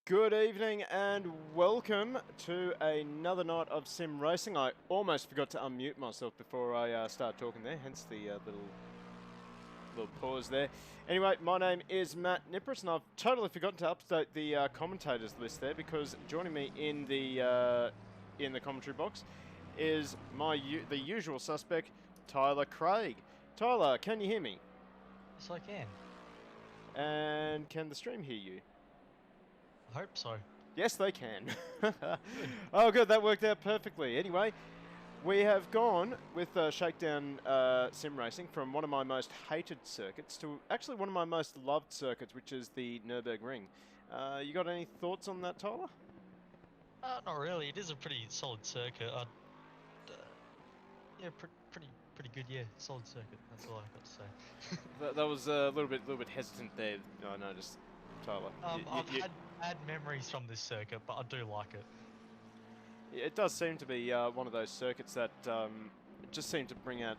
Good evening and welcome to another night of sim racing. I almost forgot to unmute myself before I start talking there, hence the little pause there. Anyway, my name is Matt Nippers, and I've totally forgotten to update the commentators list there, because joining me in the commentary box is the usual suspect, Tyler Craig. Tyler, can you hear me? Yes, I can. And can the stream hear you? I hope so. Yes, they can. Good. Oh, good. That worked out perfectly. Anyway, we have gone with Shakedown sim racing from one of my most hated circuits to actually one of my most loved circuits, which is the Nurburgring. You got any thoughts on that, Tyler? Not really. It is a pretty solid circuit. Yeah, pretty good. Yeah, solid circuit. That's all I've got to say. That was a little bit hesitant there. I noticed, Tyler. I've had memories from this circuit, but I do like it. It does seem to be one of those circuits that just seem to bring out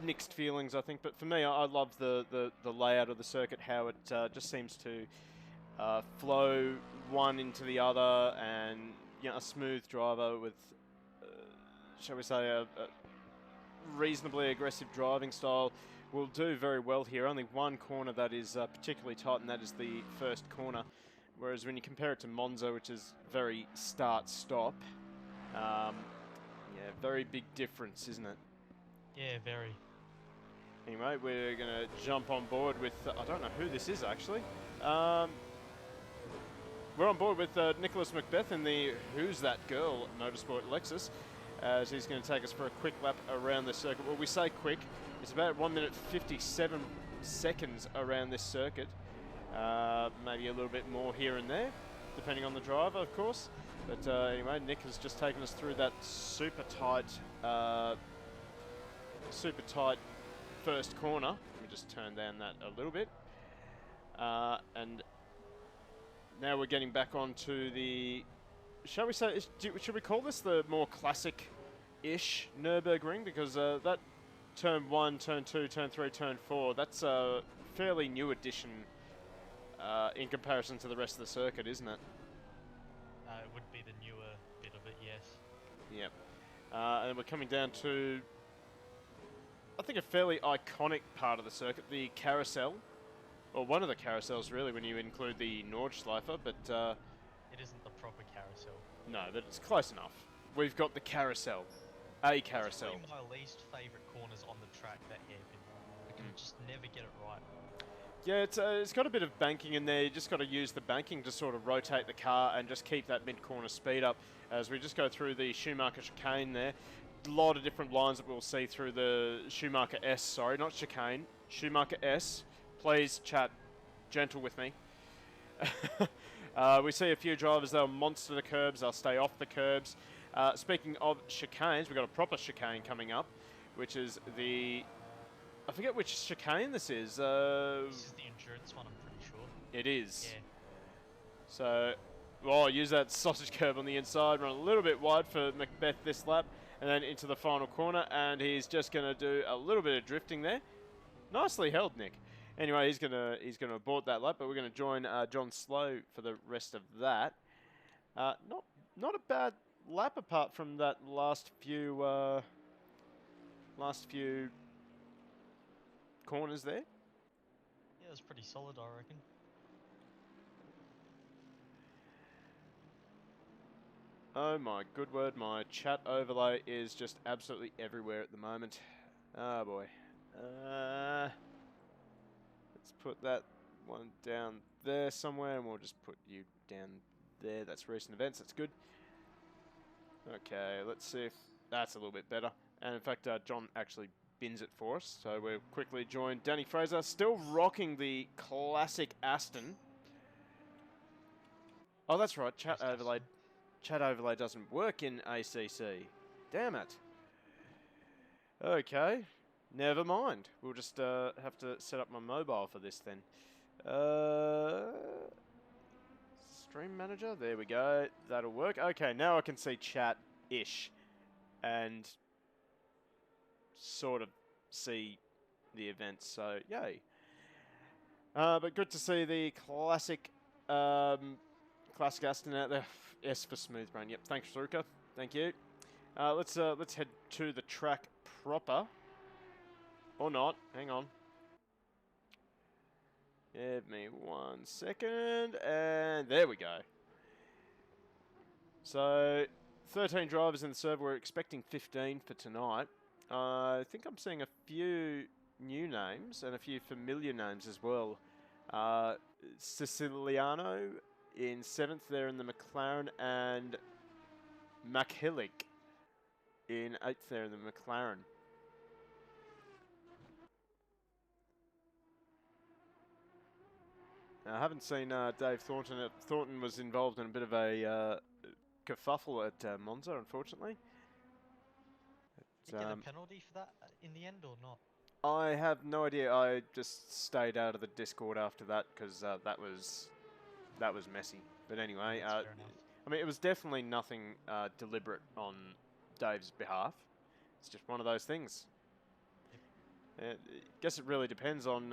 mixed feelings, I think. But for me, I love the layout of the circuit, how it just seems to flow one into the other, and a smooth driver with, shall we say, a reasonably aggressive driving style will do very well here. Only one corner that is particularly tight, and that is the first corner. Whereas when you compare it to Monza, which is very start-stop, yeah, very big difference, isn't it? Yeah, very. Anyway, we're going to jump on board with, I don't know who this is actually. We're on board with Nicholas Macbeth in the Who's That Girl Motorsport Lexus, as he's going to take us for a quick lap around the circuit. Well, we say quick, it's about 1 minute 57 seconds around this circuit. Maybe a little bit more here and there, depending on the driver, of course. But anyway, Nick has just taken us through that super tight first corner. Let me just turn down that a little bit. And now we're getting back onto the, shall we say, should we call this the more classic-ish Nurburgring? Because that turn 1, turn 2, turn 3, turn 4, that's a fairly new addition in comparison to the rest of the circuit, isn't it? It would be the newer bit of it, yes. Yep. And we're coming down to, I think, a fairly iconic part of the circuit, the carousel. Or one of the carousels, really, when you include the Nordschleife, but It isn't the proper carousel. no, but it's close enough. We've got the carousel. A carousel. It's probably my least favourite corners on the track, that hairpin. I can just never get it right. Yeah, it's got a bit of banking in there. You just got to use the banking to sort of rotate the car and just keep that mid-corner speed up as we just go through the Schumacher chicane there. A lot of different lines that we'll see through the Schumacher S, sorry, not chicane, Schumacher S. Please, chat, gentle with me. We see a few drivers, they'll monster the curbs, they'll stay off the curbs. Speaking of chicanes, we've got a proper chicane coming up, which is the, I forget which chicane this is. This is the endurance one, I'm pretty sure. It is. Yeah. So, well, use that sausage curb on the inside, run a little bit wide for Macbeth this lap, and then into the final corner, and he's just going to do a little bit of drifting there. Nicely held, Nick. Anyway, he's gonna abort that lap, but we're gonna join John Slow for the rest of that. Not a bad lap apart from that last few corners there. Yeah, it was pretty solid, I reckon. Oh my good word, my chat overlay is just absolutely everywhere at the moment. Oh boy. Let's put that one down there somewhere, and we'll just put you down there. That's recent events, that's good. Okay, let's see if that's a little bit better. And in fact, John actually bins it for us, so we'll quickly join Danny Fraser, still rocking the classic Aston. Oh, that's right, chat overlay doesn't work in ACC. Damn it. Okay, never mind. We'll just have to set up my mobile for this then. Stream manager, there we go. That'll work. Okay, now I can see chat-ish and sort of see the events, so yay. But good to see the classic classic Aston out there. S for smooth brain. Yep, thanks, Ruka. Thank you. Let's head to the track proper. Or not. Hang on. Give me 1 second, and there we go. So, 13 drivers in the server. We're expecting 15 for tonight. I think I'm seeing a few new names and a few familiar names as well. Siciliano in 7th there in the McLaren, and Makhillik in 8th there in the McLaren. Now, I haven't seen Dave Thornton. Thornton was involved in a bit of a kerfuffle at Monza, unfortunately. Did you get a penalty for that in the end or not? I have no idea. I just stayed out of the Discord after that because that was messy. But anyway, That's fair enough. I mean, it was definitely nothing deliberate on Dave's behalf. It's just one of those things. I guess it really depends on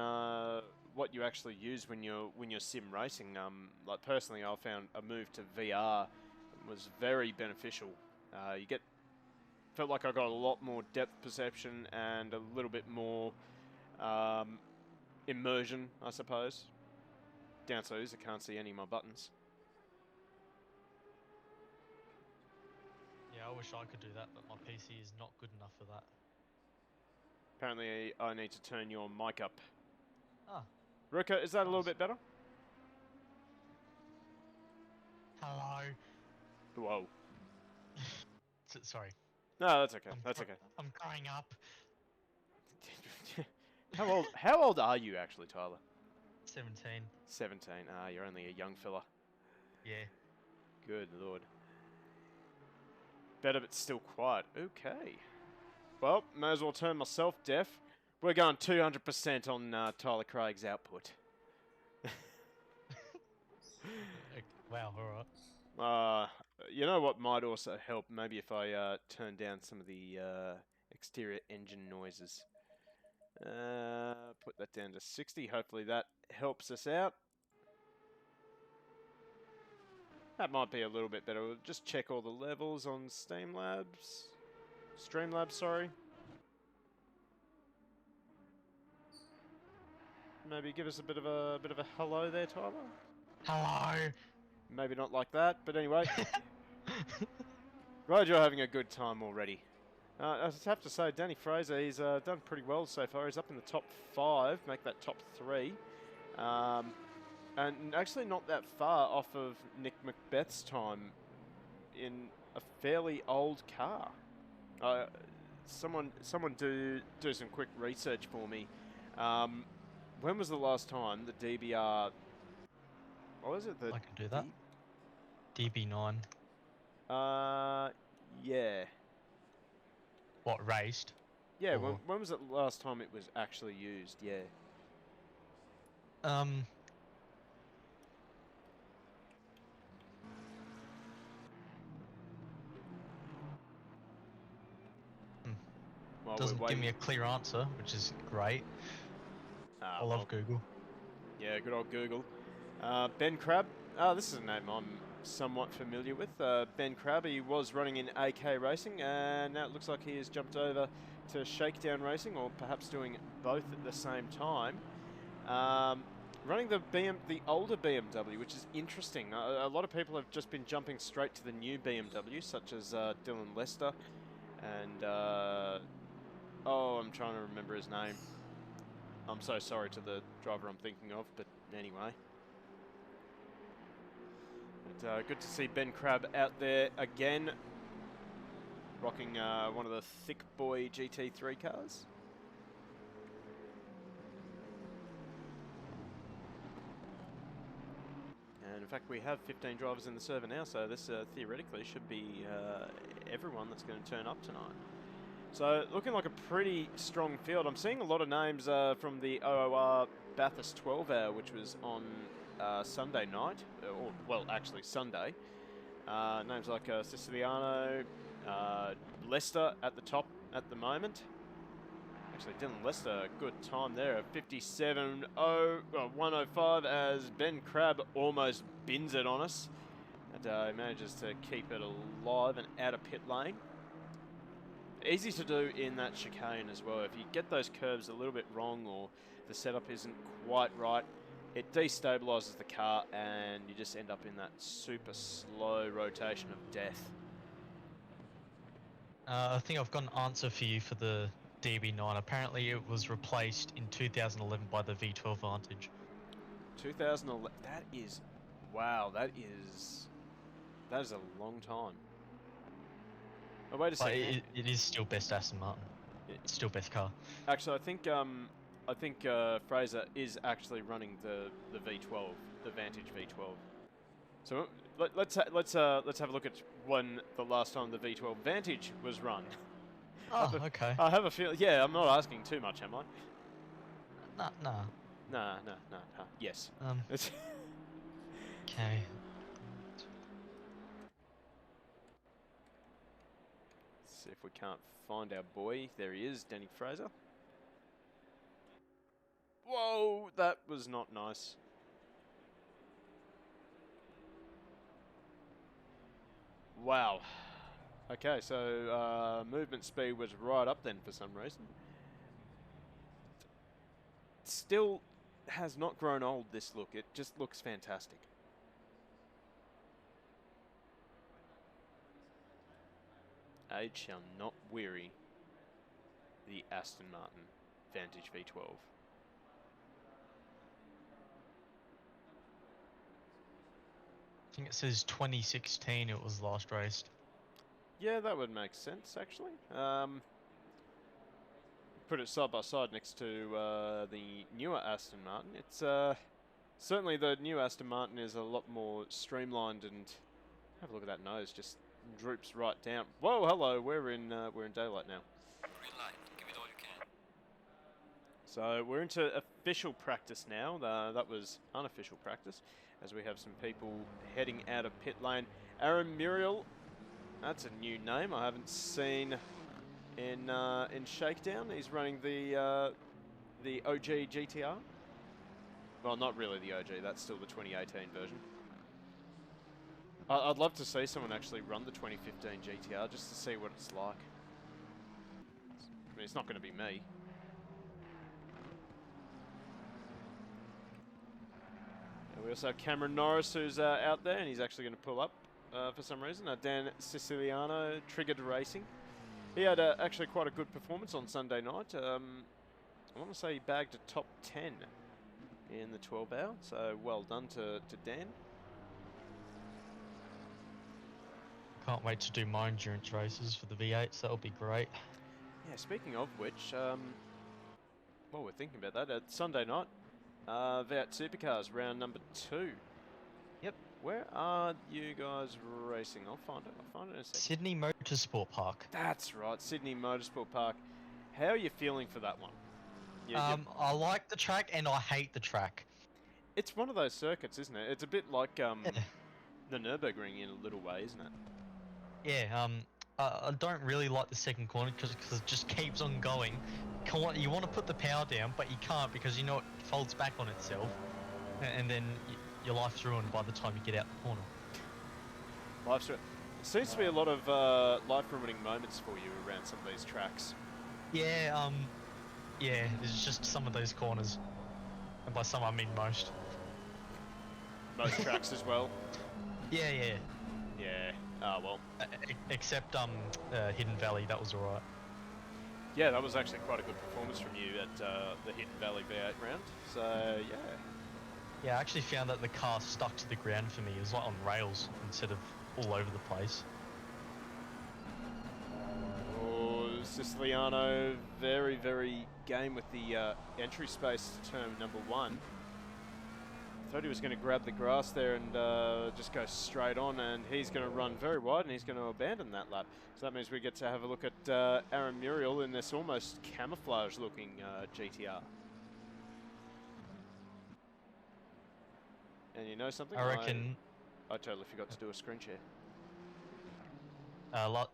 what you actually use when you're sim racing. Like personally, I found a move to VR was very beneficial. Felt like I got a lot more depth perception and a little bit more immersion, I suppose. Downstairs, I can't see any of my buttons. Yeah, I wish I could do that, but my PC is not good enough for that. Apparently, I need to turn your mic up. Ah. Ruka, is that a little bit better? Hello. Whoa. Sorry. No, that's okay. That's okay. I'm growing up. How old are you actually, Tyler? 17. 17. Ah, you're only a young fella. Yeah. Good lord. Better but still quiet. Okay. Well, may as well turn myself deaf. We're going 200% on Tyler Craig's output. Wow, alright. You know what might also help? Maybe if I turn down some of the exterior engine noises. Put that down to 60. Hopefully that helps us out. That might be a little bit better. We'll just check all the levels on Streamlabs, sorry. Maybe give us a bit of a hello there, Tyler. Hello. Maybe not like that, but anyway. Glad you're having a good time already. I just have to say, Danny Fraser, he's done pretty well so far. He's up in the top 5, make that top 3. And actually not that far off of Nick Macbeth's time in a fairly old car. Someone do some quick research for me. When was the last time the DBR... What was it? I can do that. DB9. Yeah. What, raced? Yeah, when was it the last time it was actually used? Yeah. Well, doesn't give me a clear answer, which is great. I love Google. Yeah, good old Google. Ben Crabb. This is a name I'm somewhat familiar with. Ben Crabb, he was running in AK Racing, and now it looks like he has jumped over to Shakedown Racing, or perhaps doing both at the same time. Running the older BMW, which is interesting. A lot of people have just been jumping straight to the new BMW, such as Dylan Lester, and I'm trying to remember his name. I'm so sorry to the driver I'm thinking of, but anyway. But, good to see Ben Crabb out there again, rocking one of the thick boy GT3 cars. And in fact, we have 15 drivers in the server now, so this theoretically should be everyone that's going to turn up tonight. So, looking like a pretty strong field. I'm seeing a lot of names from the OOR Bathurst 12 hour, which was on Sunday night, or, well, actually Sunday. Names like Siciliano, Lester at the top at the moment. Actually, Dylan Lester, good time there at 57.105 as Ben Crabb almost bins it on us. And he manages to keep it alive and out of pit lane. Easy to do in that chicane as well. If you get those curves a little bit wrong or the setup isn't quite right, it destabilizes the car and you just end up in that super slow rotation of death. I think I've got an answer for you for the DB9. Apparently it was replaced in 2011 by the V12 Vantage. 2011, that is, wow, that is a long time. Oh, wait a But second. it is still best Aston Martin. It's still best car. Actually, I think Fraser is actually running the V12, the Vantage V12. So let's have a look at when the last time the V12 Vantage was run. Oh, okay. I have a feel. Yeah, I'm not asking too much, am I? Nah. Nah. Yes. Okay. Let's see if we can't find our boy. There he is, Danny Fraser. Whoa, that was not nice. Wow. Okay, so movement speed was right up then for some reason. Still has not grown old, this look. It just looks fantastic. Age shall not weary the Aston Martin Vantage V12. I think it says 2016 it was last raced. Yeah, that would make sense, actually. Put it side by side next to the newer Aston Martin. It's certainly the new Aston Martin is a lot more streamlined, and have a look at that nose, just droops right down. Whoa, hello, we're in daylight now. Green light, give it all you can. So we're into official practice now. That was unofficial practice, as we have some people heading out of pit lane. Aaron Muriel, that's a new name I haven't seen in Shakedown. He's running the OG GTR. Well, not really the OG. That's still the 2018 version. I'd love to see someone actually run the 2015 GTR just to see what it's like. I mean, it's not going to be me. And we also have Cameron Norris, who's out there, and he's actually going to pull up for some reason. Dan Siciliano, Triggered Racing. He had actually quite a good performance on Sunday night. I want to say he bagged a top 10 in the 12 hour, so well done to Dan. Can't wait to do my endurance races for the V8s. That'll be great. Yeah, speaking of which, while we're thinking about that, Sunday night, V8 Supercars, round number 2. Yep. Where are you guys racing? I'll find it in a second. Sydney Motorsport Park. That's right, Sydney Motorsport Park. How are you feeling for that one? I like the track and I hate the track. It's one of those circuits, isn't it? It's a bit like the Nurburgring in a little way, isn't it? Yeah, I don't really like the second corner because it just keeps on going. You want to put the power down, but you can't because you know it folds back on itself, and then your life's ruined by the time you get out the corner. Life's ruined. It seems to be a lot of life-ruining moments for you around some of these tracks. Yeah, yeah, it's just some of those corners, and by some I mean most. Most tracks as well. Yeah. Yeah. Ah, well. Except Hidden Valley, that was alright. Yeah, that was actually quite a good performance from you at the Hidden Valley V8 round. So, yeah. Yeah, I actually found that the car stuck to the ground for me. It was like on rails instead of all over the place. Oh, Siciliano, very, very game with the entry space to turn number 1. Thought he was going to grab the grass there and just go straight on, and he's going to run very wide and he's going to abandon that lap. So that means we get to have a look at Aaron Muriel in this almost camouflage looking GTR. And you know something? I reckon... I totally forgot to do a screen share.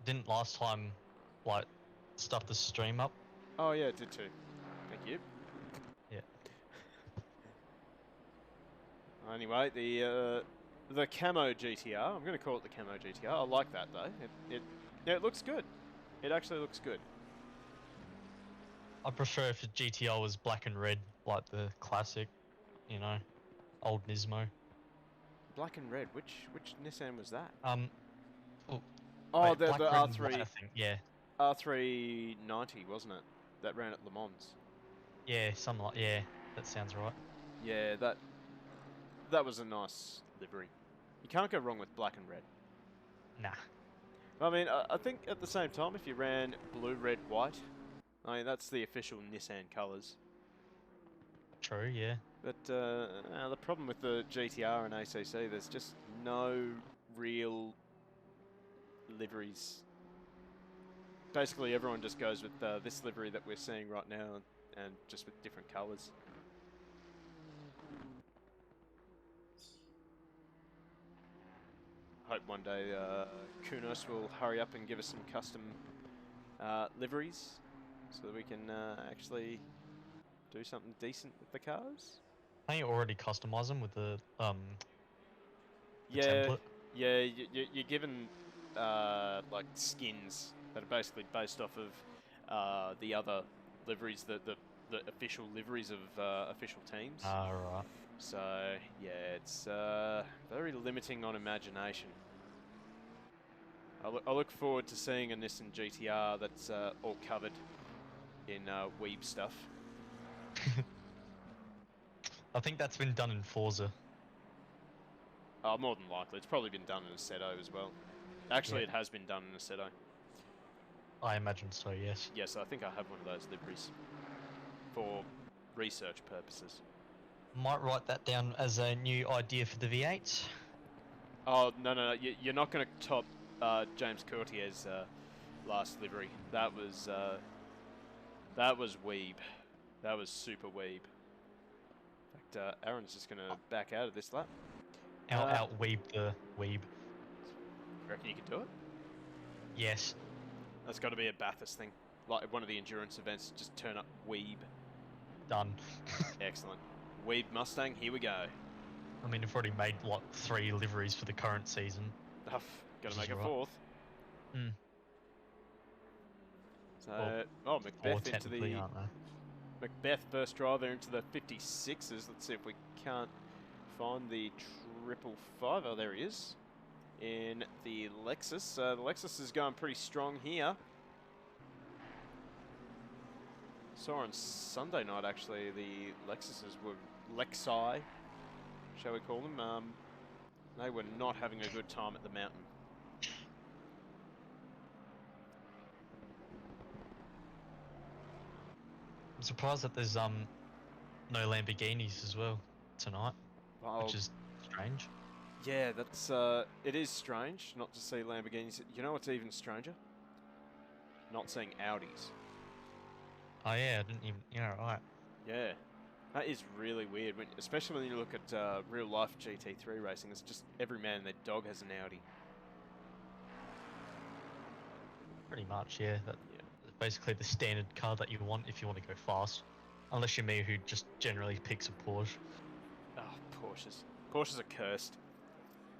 Didn't last time, like, stuff the stream up? Oh yeah, it did too. Thank you. Yeah. Anyway, the the camo GTR. I'm going to call it the camo GTR. I like that though. Yeah, it looks good. It actually looks good. I prefer if the GTR was black and red, like the classic, you know, old Nismo. Black and red. Which Nissan was that? Oh, Oh, wait, the black, red, and R3 white, I think. Yeah, R390, wasn't it? That ran at Le Mans. yeah, something like that sounds right. Yeah, that was a nice livery. You can't go wrong with black and red. Nah, I mean, I think at the same time, if you ran blue, red, white, I mean that's the official Nissan colours. true, yeah. But the problem with the GTR and ACC, there's just no real liveries. Basically, everyone just goes with this livery that we're seeing right now, and just with different colours. Hope one day Kunos will hurry up and give us some custom liveries, so that we can actually do something decent with the cars. I think you already customize them with the Yeah, template. yeah, you're given like skins that are basically based off of the other liveries, the official liveries of official teams. Ah, right. So yeah, it's very limiting on imagination. I look forward to seeing a Nissan GTR that's all covered in weeb stuff. I think that's been done in Forza. More than likely, it's probably been done in Assetto as well. Actually, Yeah. it has been done in Assetto. I imagine so, yes. Yes, I think I have one of those liveries for research purposes. Might write that down as a new idea for the V8. Oh no, you're not going to top James Courtier's last livery. That was weeb. That was super weeb. In fact, Aaron's just going to back out of this lap. Out-weeb the weeb. Reckon you can do it? Yes. That's got to be a Bathurst thing. Like one of the endurance events, just turn up weeb. Done. Excellent. Weeb Mustang, here we go. I mean, they've already made, like, 3 liveries for the current season. Got to make a Right. 4th. Hmm. So, Well, 4 Macbeth into technically, the... aren't they? Macbeth first driver into the 56s. Let's see if we can't find the 555. Oh, there he is. In the Lexus. The Lexus is going pretty strong here. Saw on Sunday night, actually, the Lexuses were Lexi, shall we call them? They were not having a good time at the mountain. I'm surprised that there's no Lamborghinis as well tonight, Well, which is strange. yeah, that's it is strange not to see Lamborghinis. You know what's even stranger? Not seeing Audis. Oh yeah, I didn't even. Yeah, right. Yeah, that is really weird. Especially when you look at real life GT3 racing, it's just every man and their dog has an Audi. Pretty much, yeah. That's Yeah. basically the standard car that you want if you want to go fast. Unless you're me, who just generally picks a Porsche. Oh, Porsches. Porsches are cursed.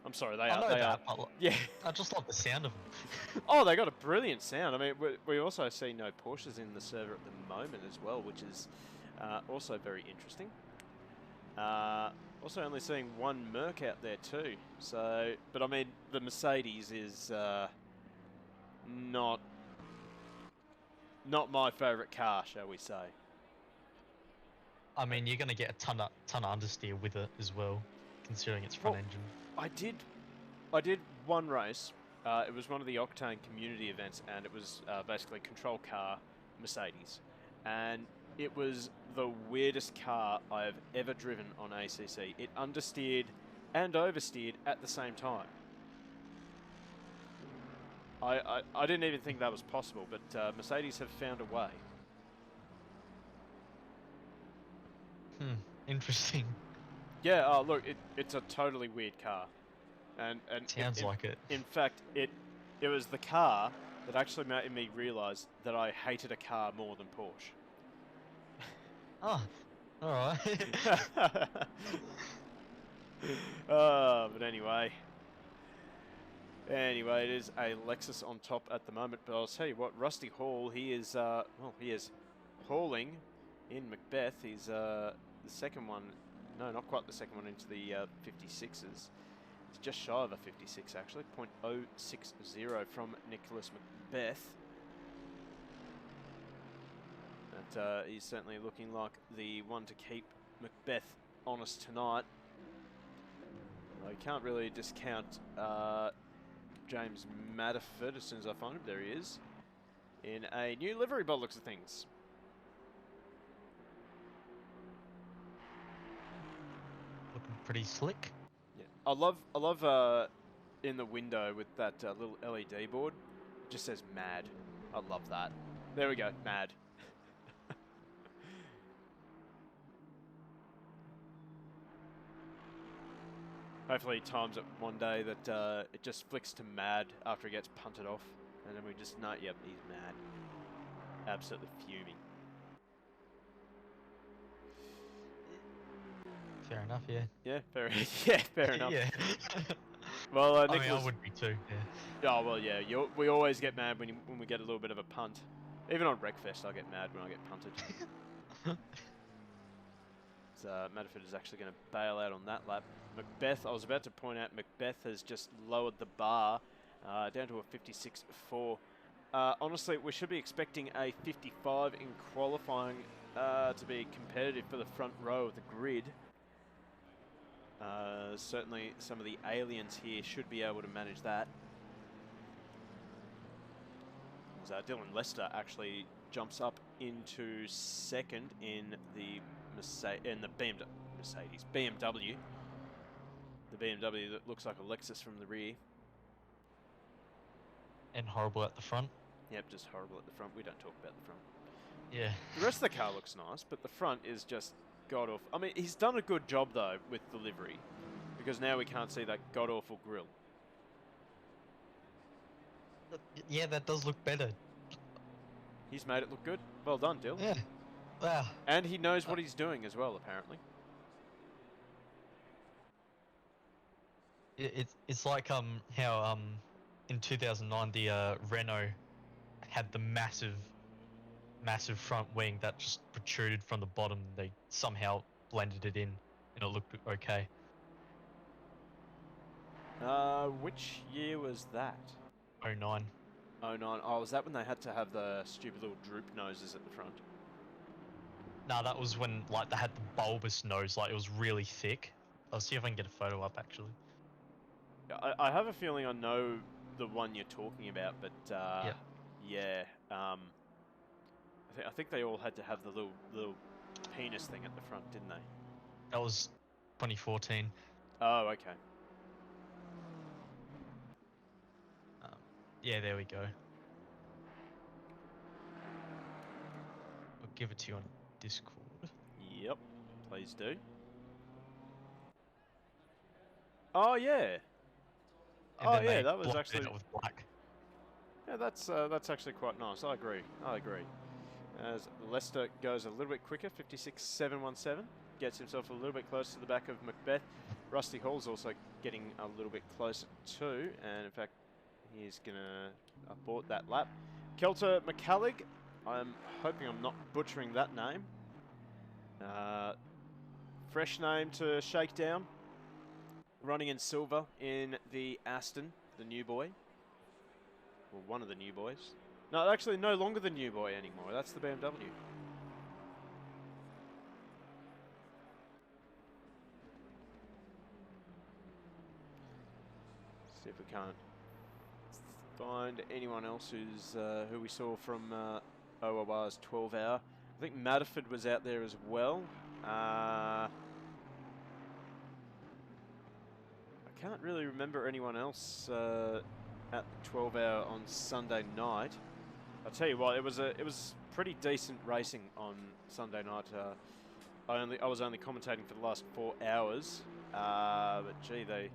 I'm sorry, they I are. know They that, are. but Yeah. I just love the sound of them. Oh, they got a brilliant sound. I mean, we also see no Porsches in the server at the moment as well, which is also very interesting. Also only seeing one Merc out there too. So, but I mean, the Mercedes is not my favourite car, shall we say. I mean, you're gonna get a ton of understeer with it as well, considering it's front engine. I did one race. It was one of the Octane community events, and it was basically control car Mercedes, and it was the weirdest car I have ever driven on ACC. It understeered and oversteered at the same time. I didn't even think that was possible, but Mercedes have found a way. Interesting. Yeah, oh look, it's a totally weird car, and Sounds like it. In fact, it was the car that actually made me realise that I hated a car more than Porsche. Oh, all right. But anyway. Anyway, it is a Lexus on top at the moment, but I'll tell you what, Rusty Hall, he is, well, he is hauling in Macbeth. He's the second one, no, not quite the second one into the 56s. It's just shy of a 56 actually, 0.060 from Nicholas Macbeth. But he's certainly looking like the one to keep Macbeth honest tonight. I can't really discount James Matterford as soon as I find him. There he is. In a new livery by the looks of things. Looking pretty slick. Yeah. I love in the window with that little LED board. It just says mad. I love that. There we go, mad. Hopefully he times it one day that it just flicks to mad after he gets punted off. And then we just know, yep, he's mad. Absolutely fuming. Fair enough, yeah. Yeah, fair, yeah, fair enough. Yeah. Well, I mean, Nicholas, I would be too, yeah. oh, well, yeah, we always get mad when we get a little bit of a punt. Even on Wreckfest, I get mad when I get punted. Matterford is actually going to bail out on that lap. Macbeth, I was about to point out, Macbeth has just lowered the bar down to a 56.4. Honestly, we should be expecting a 55 in qualifying to be competitive for the front row of the grid. Certainly some of the aliens here should be able to manage that. So Dylan Lester actually jumps up into second in the BMW. The BMW that looks like a Lexus from the rear. And horrible at the front. Yep, just horrible at the front. We don't talk about the front. Yeah. The rest of the car looks nice, but the front is just god-awful. I mean, he's done a good job, though, with the livery, because now we can't see that god-awful grille. Yeah, that does look better. He's made it look good. Well done, Dill. Yeah. Wow. And he knows what he's doing as well, apparently. It's like how in 2009 the Renault had the massive front wing that just protruded from the bottom. They somehow blended it in and it looked okay. Which year was that? 09. 09. Oh, was that when they had to have the stupid little droop noses at the front? Nah, that was when like they had the bulbous nose, like it was really thick. I'll see if I can get a photo up actually. I have a feeling I know the one you're talking about, but yeah, I think they all had to have the little penis thing at the front, didn't they? That was 2014. Oh, okay. Yeah, there we go. I'll give it to you on Discord. Yep, please do. Oh yeah. And oh then yeah, they that was blocked actually. it with black. Yeah, that's actually quite nice. I agree. As Lester goes a little bit quicker, 56.717, gets himself a little bit closer to the back of Macbeth. Rusty Hall's also getting a little bit closer too, and in fact, he's gonna abort that lap. Kelter McCallig, I'm hoping I'm not butchering that name. Fresh name to Shakedown. Running in silver in the Aston, the new boy. Well, one of the new boys. No, actually no longer the new boy anymore. That's the BMW. See if we can't find anyone else who's who we saw from OOR's 12 hour. I think Matterford was out there as well. I can't really remember anyone else at the 12 hour on Sunday night. I'll tell you what, it was pretty decent racing on Sunday night. I was only commentating for the last 4 hours, but gee, they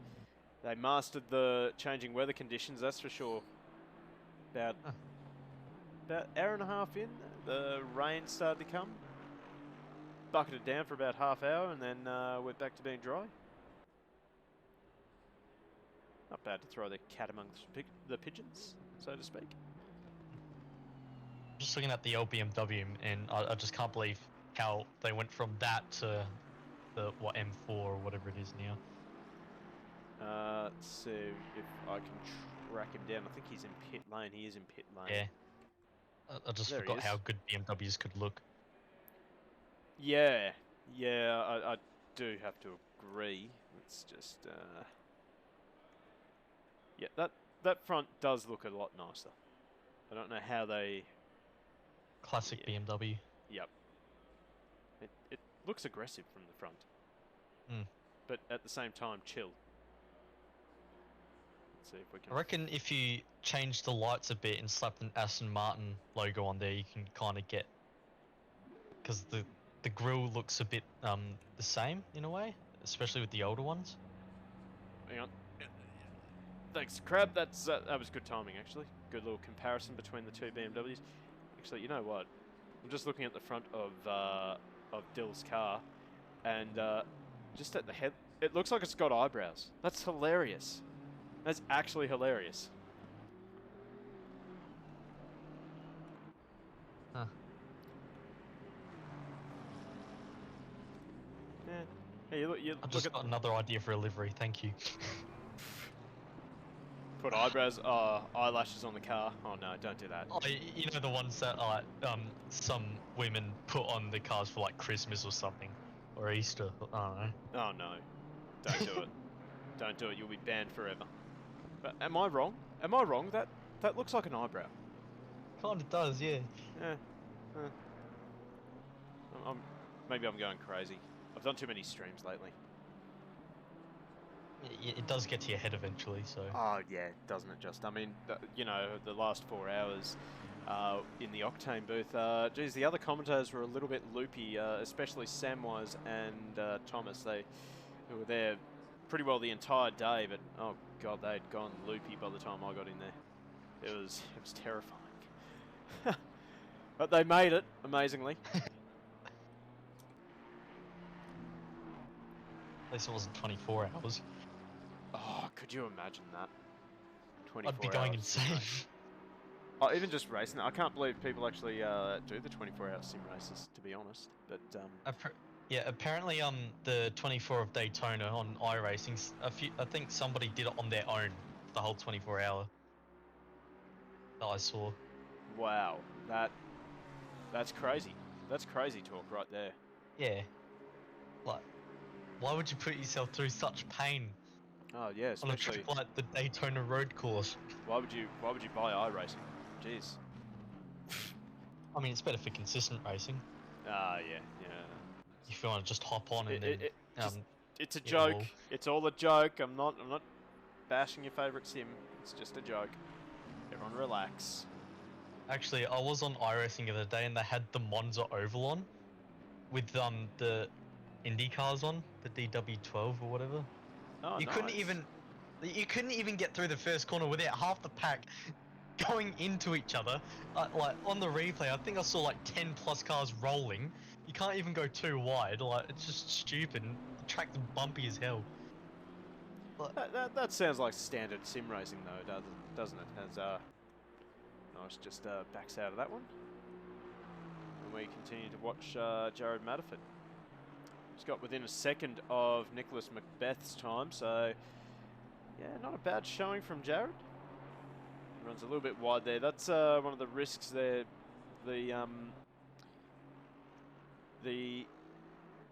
mastered the changing weather conditions, that's for sure. About hour and a half in, the rain started to come. Bucketed down for about half hour, and then went back to being dry. Not bad to throw the cat amongst the pigeons, so to speak. Just looking at the old BMW, and I just can't believe how they went from that to the M4 or whatever it is now. Let's see if I can track him down. I think he's in pit lane. He is in pit lane. Yeah. I just There he forgot is. how good BMWs could look. Yeah, I do have to agree. It's just, yeah, that front does look a lot nicer. I don't know how they. Classic BMW. Yep. It looks aggressive from the front. Mm. But at the same time, chill. Let's see if we can. I reckon if you change the lights a bit and slap an Aston Martin logo on there, you can kind of get, because the grille looks a bit the same in a way, especially with the older ones. Hang on. Thanks, Crab. That was good timing, actually. Good little comparison between the two BMWs. Actually, you know what? I'm just looking at the front of Dill's car, and just at the head, it looks like it's got eyebrows. That's hilarious. That's actually hilarious. Huh. Yeah. Hey, you I look just at got another idea for a livery. Thank you. put eyelashes on the car. Oh no, don't do that. Oh, you know the ones that some women put on the cars for like Christmas or something, or Easter. I don't know. Oh no, don't do it. Don't do it. You'll be banned forever. But am I wrong? Am I wrong? That looks like an eyebrow. Kind of does, yeah. Yeah. Maybe I'm going crazy. I've done too many streams lately. It does get to your head eventually, so. Oh yeah, doesn't it just? I mean, you know, the last 4 hours in the Octane booth, geez, the other commentators were a little bit loopy, especially Samwise and Thomas. They were there pretty well the entire day, but oh god, they'd gone loopy by the time I got in there. It was terrifying. But they made it, amazingly. At least it wasn't 24 hours. Oh, could you imagine that? 24 I'd be going hours insane. race. Oh, even just racing. I can't believe people actually do the 24-hour sim races, to be honest. But yeah, apparently the 24 of Daytona on iRacing, I think somebody did it on their own, the whole 24 hour. That I saw. wow, that's crazy. That's crazy talk right there. Yeah. Like, why would you put yourself through such pain Oh yeah, on a especially. track like the Daytona road course? Why would you buy iRacing? Jeez. I mean, it's better for consistent racing. Yeah. If you want to just hop on and then It's a hit the joke. wall. It's all a joke. I'm not bashing your favourite sim. It's just a joke. Everyone relax. Actually, I was on iRacing the other day and they had the Monza Oval on with the Indy cars on, the DW12 or whatever. Oh, You nice. couldn't even get through the first corner without half the pack going into each other. Like on the replay, I think I saw like 10 plus cars rolling. You can't even go too wide. Like, it's just stupid. The track's bumpy as hell. That sounds like standard sim racing though, doesn't it? As nice, just backs out of that one, and we continue to watch Jared Matterford. He's got within a second of Nicholas Macbeth's time, so yeah, not a bad showing from Jared. Runs a little bit wide there. That's one of the risks there.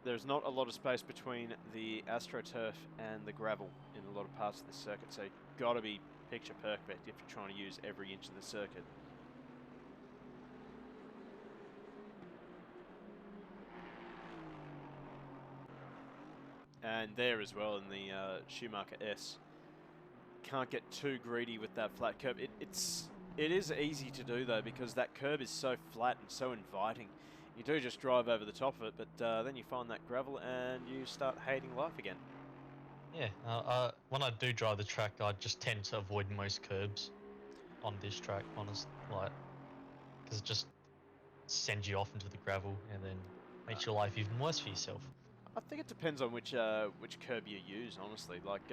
There's not a lot of space between the AstroTurf and the gravel in a lot of parts of the circuit, so you've got to be picture perfect if you're trying to use every inch of the circuit. And there as well in the Schumacher S. Can't get too greedy with that flat curb. It is easy to do though, because that curb is so flat and so inviting. You do just drive over the top of it, but then you find that gravel and you start hating life again. Yeah, when I do drive the track, I just tend to avoid most curbs on this track, honestly, like, because it just sends you off into the gravel and then makes your life even worse for yourself. I think it depends on which curb you use, honestly. Like,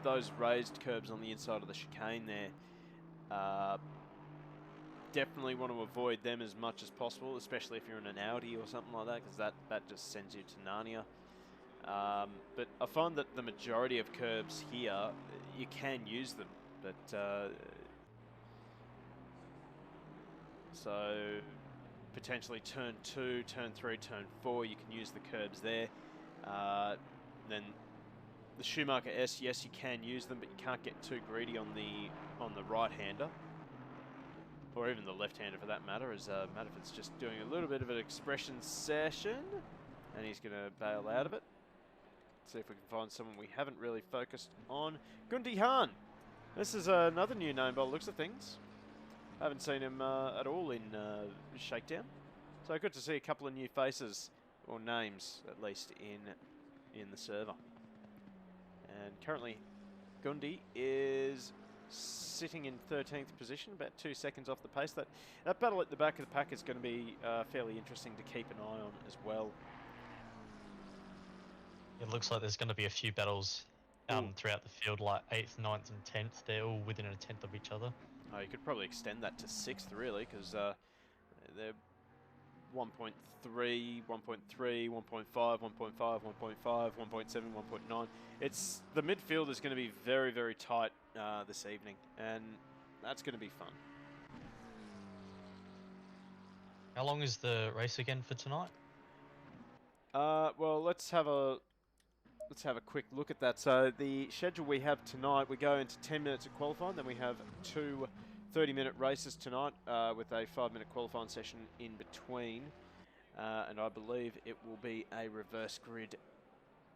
those raised curbs on the inside of the chicane there, definitely want to avoid them as much as possible, especially if you're in an Audi or something like that, because that just sends you to Narnia. But I find that the majority of curbs here, you can use them, but so potentially turn 2, turn 3, turn 4, you can use the curbs there. Then the Schumacher S, yes, you can use them, but you can't get too greedy on the right-hander, or even the left-hander for that matter, as Matterford's just doing a little bit of an expression session, and he's going to bail out of it. See if we can find someone we haven't really focused on. Gundi Hahn. This is another new name by the looks of things. I haven't seen him at all in Shakedown. So good to see a couple of new faces, or names at least, in the server. And currently Gundi is sitting in 13th position, about 2 seconds off the pace. That battle at the back of the pack is going to be fairly interesting to keep an eye on as well. It looks like there's going to be a few battles throughout the field, like 8th, 9th and 10th. They're all within a 10th of each other. Oh, you could probably extend that to 6th, really, because they're 1.3, 1.3, 1.5, 1.5, 1.5, 1.7, 1.9. It's the midfield is going to be very, very tight this evening, and that's going to be fun. How long is the race again for tonight? Well, let's have a quick look at that. So the schedule we have tonight, we go into 10 minutes of qualifying, then we have 2 30-minute races tonight with a 5-minute qualifying session in between. And I believe it will be a reverse grid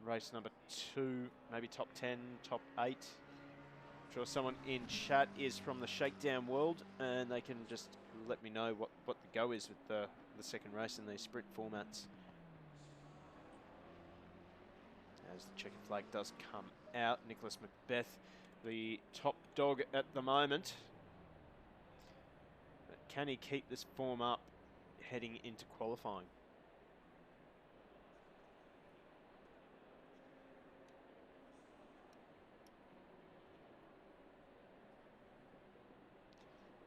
race number 2, maybe top 10, top 8. I'm sure someone in chat is from the Shakedown world, and they can just let me know what the go is with the second race in these sprint formats. As the checkered flag does come out, Nicholas Macbeth, the top dog at the moment. But can he keep this form up heading into qualifying?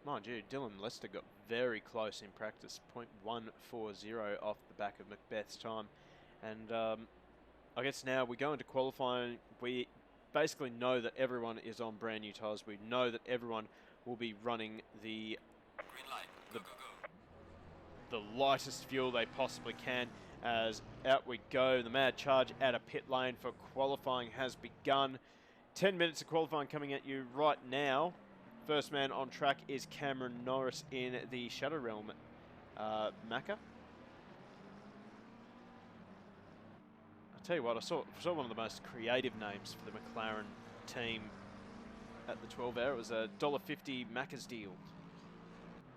Mind you, Dylan Lester got very close in practice, 0.140 off the back of Macbeth's time. And I guess now we go into qualifying, we basically know that everyone is on brand new tyres. We know that everyone will be running the Green light. Go, go, go. the lightest fuel they possibly can, as out we go. The mad charge out of pit lane for qualifying has begun. 10 minutes of qualifying coming at you right now. First man on track is Cameron Norris in the Shadow Realm Macca. I'll tell you what, I saw one of the most creative names for the McLaren team at the 12 hour. It was a $1.50 Macca's deal.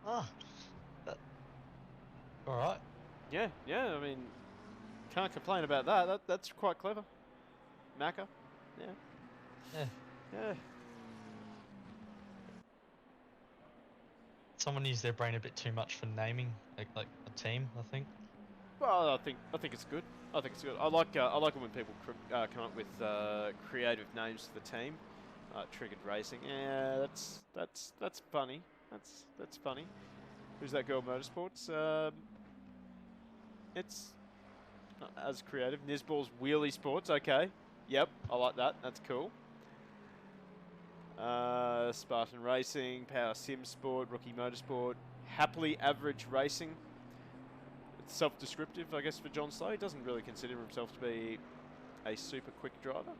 Ah, all right. Yeah, I mean, can't complain about that. That's quite clever. Macca, yeah. Someone used their brain a bit too much for naming like a team, I think. Well, I think it's good. I think it's good. I like it when people come up with creative names for the team. Triggered Racing. Yeah, that's funny. That's funny. Who's that girl? Motorsports. It's not as creative. Nisball's Wheelie Sports. Okay. Yep, I like that. That's cool. Spartan Racing, Power Sim Sport, Rookie Motorsport, Happily Average Racing. It's self-descriptive, I guess, for John Slow. He doesn't really consider himself to be a super quick driver.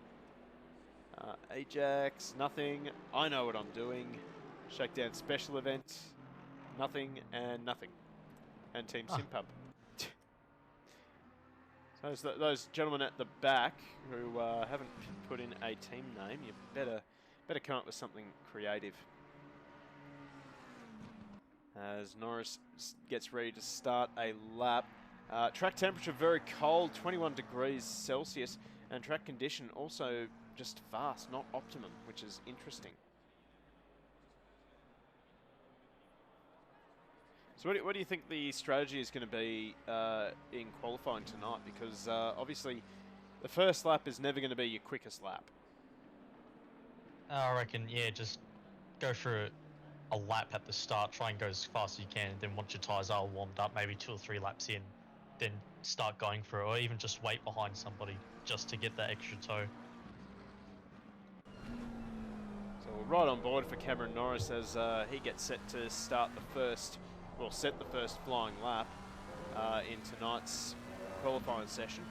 Ajax, nothing. I know what I'm doing. Shakedown Special Event, nothing and nothing. And Team Simpub. So those gentlemen at the back who haven't put in a team name, you better come up with something creative. As Norris gets ready to start a lap. Track temperature very cold, 21 degrees Celsius, and track condition also just fast, not optimum, which is interesting. So what do you think the strategy is going to be in qualifying tonight? Because obviously the first lap is never going to be your quickest lap. I reckon, yeah, just go for a lap at the start, try and go as fast as you can, and then once your tyres are warmed up, maybe 2 or 3 laps in, then start going for it, or even just wait behind somebody just to get that extra toe. So we're right on board for Cameron Norris as he gets set to start the first, well, set the first flying lap in tonight's qualifying session.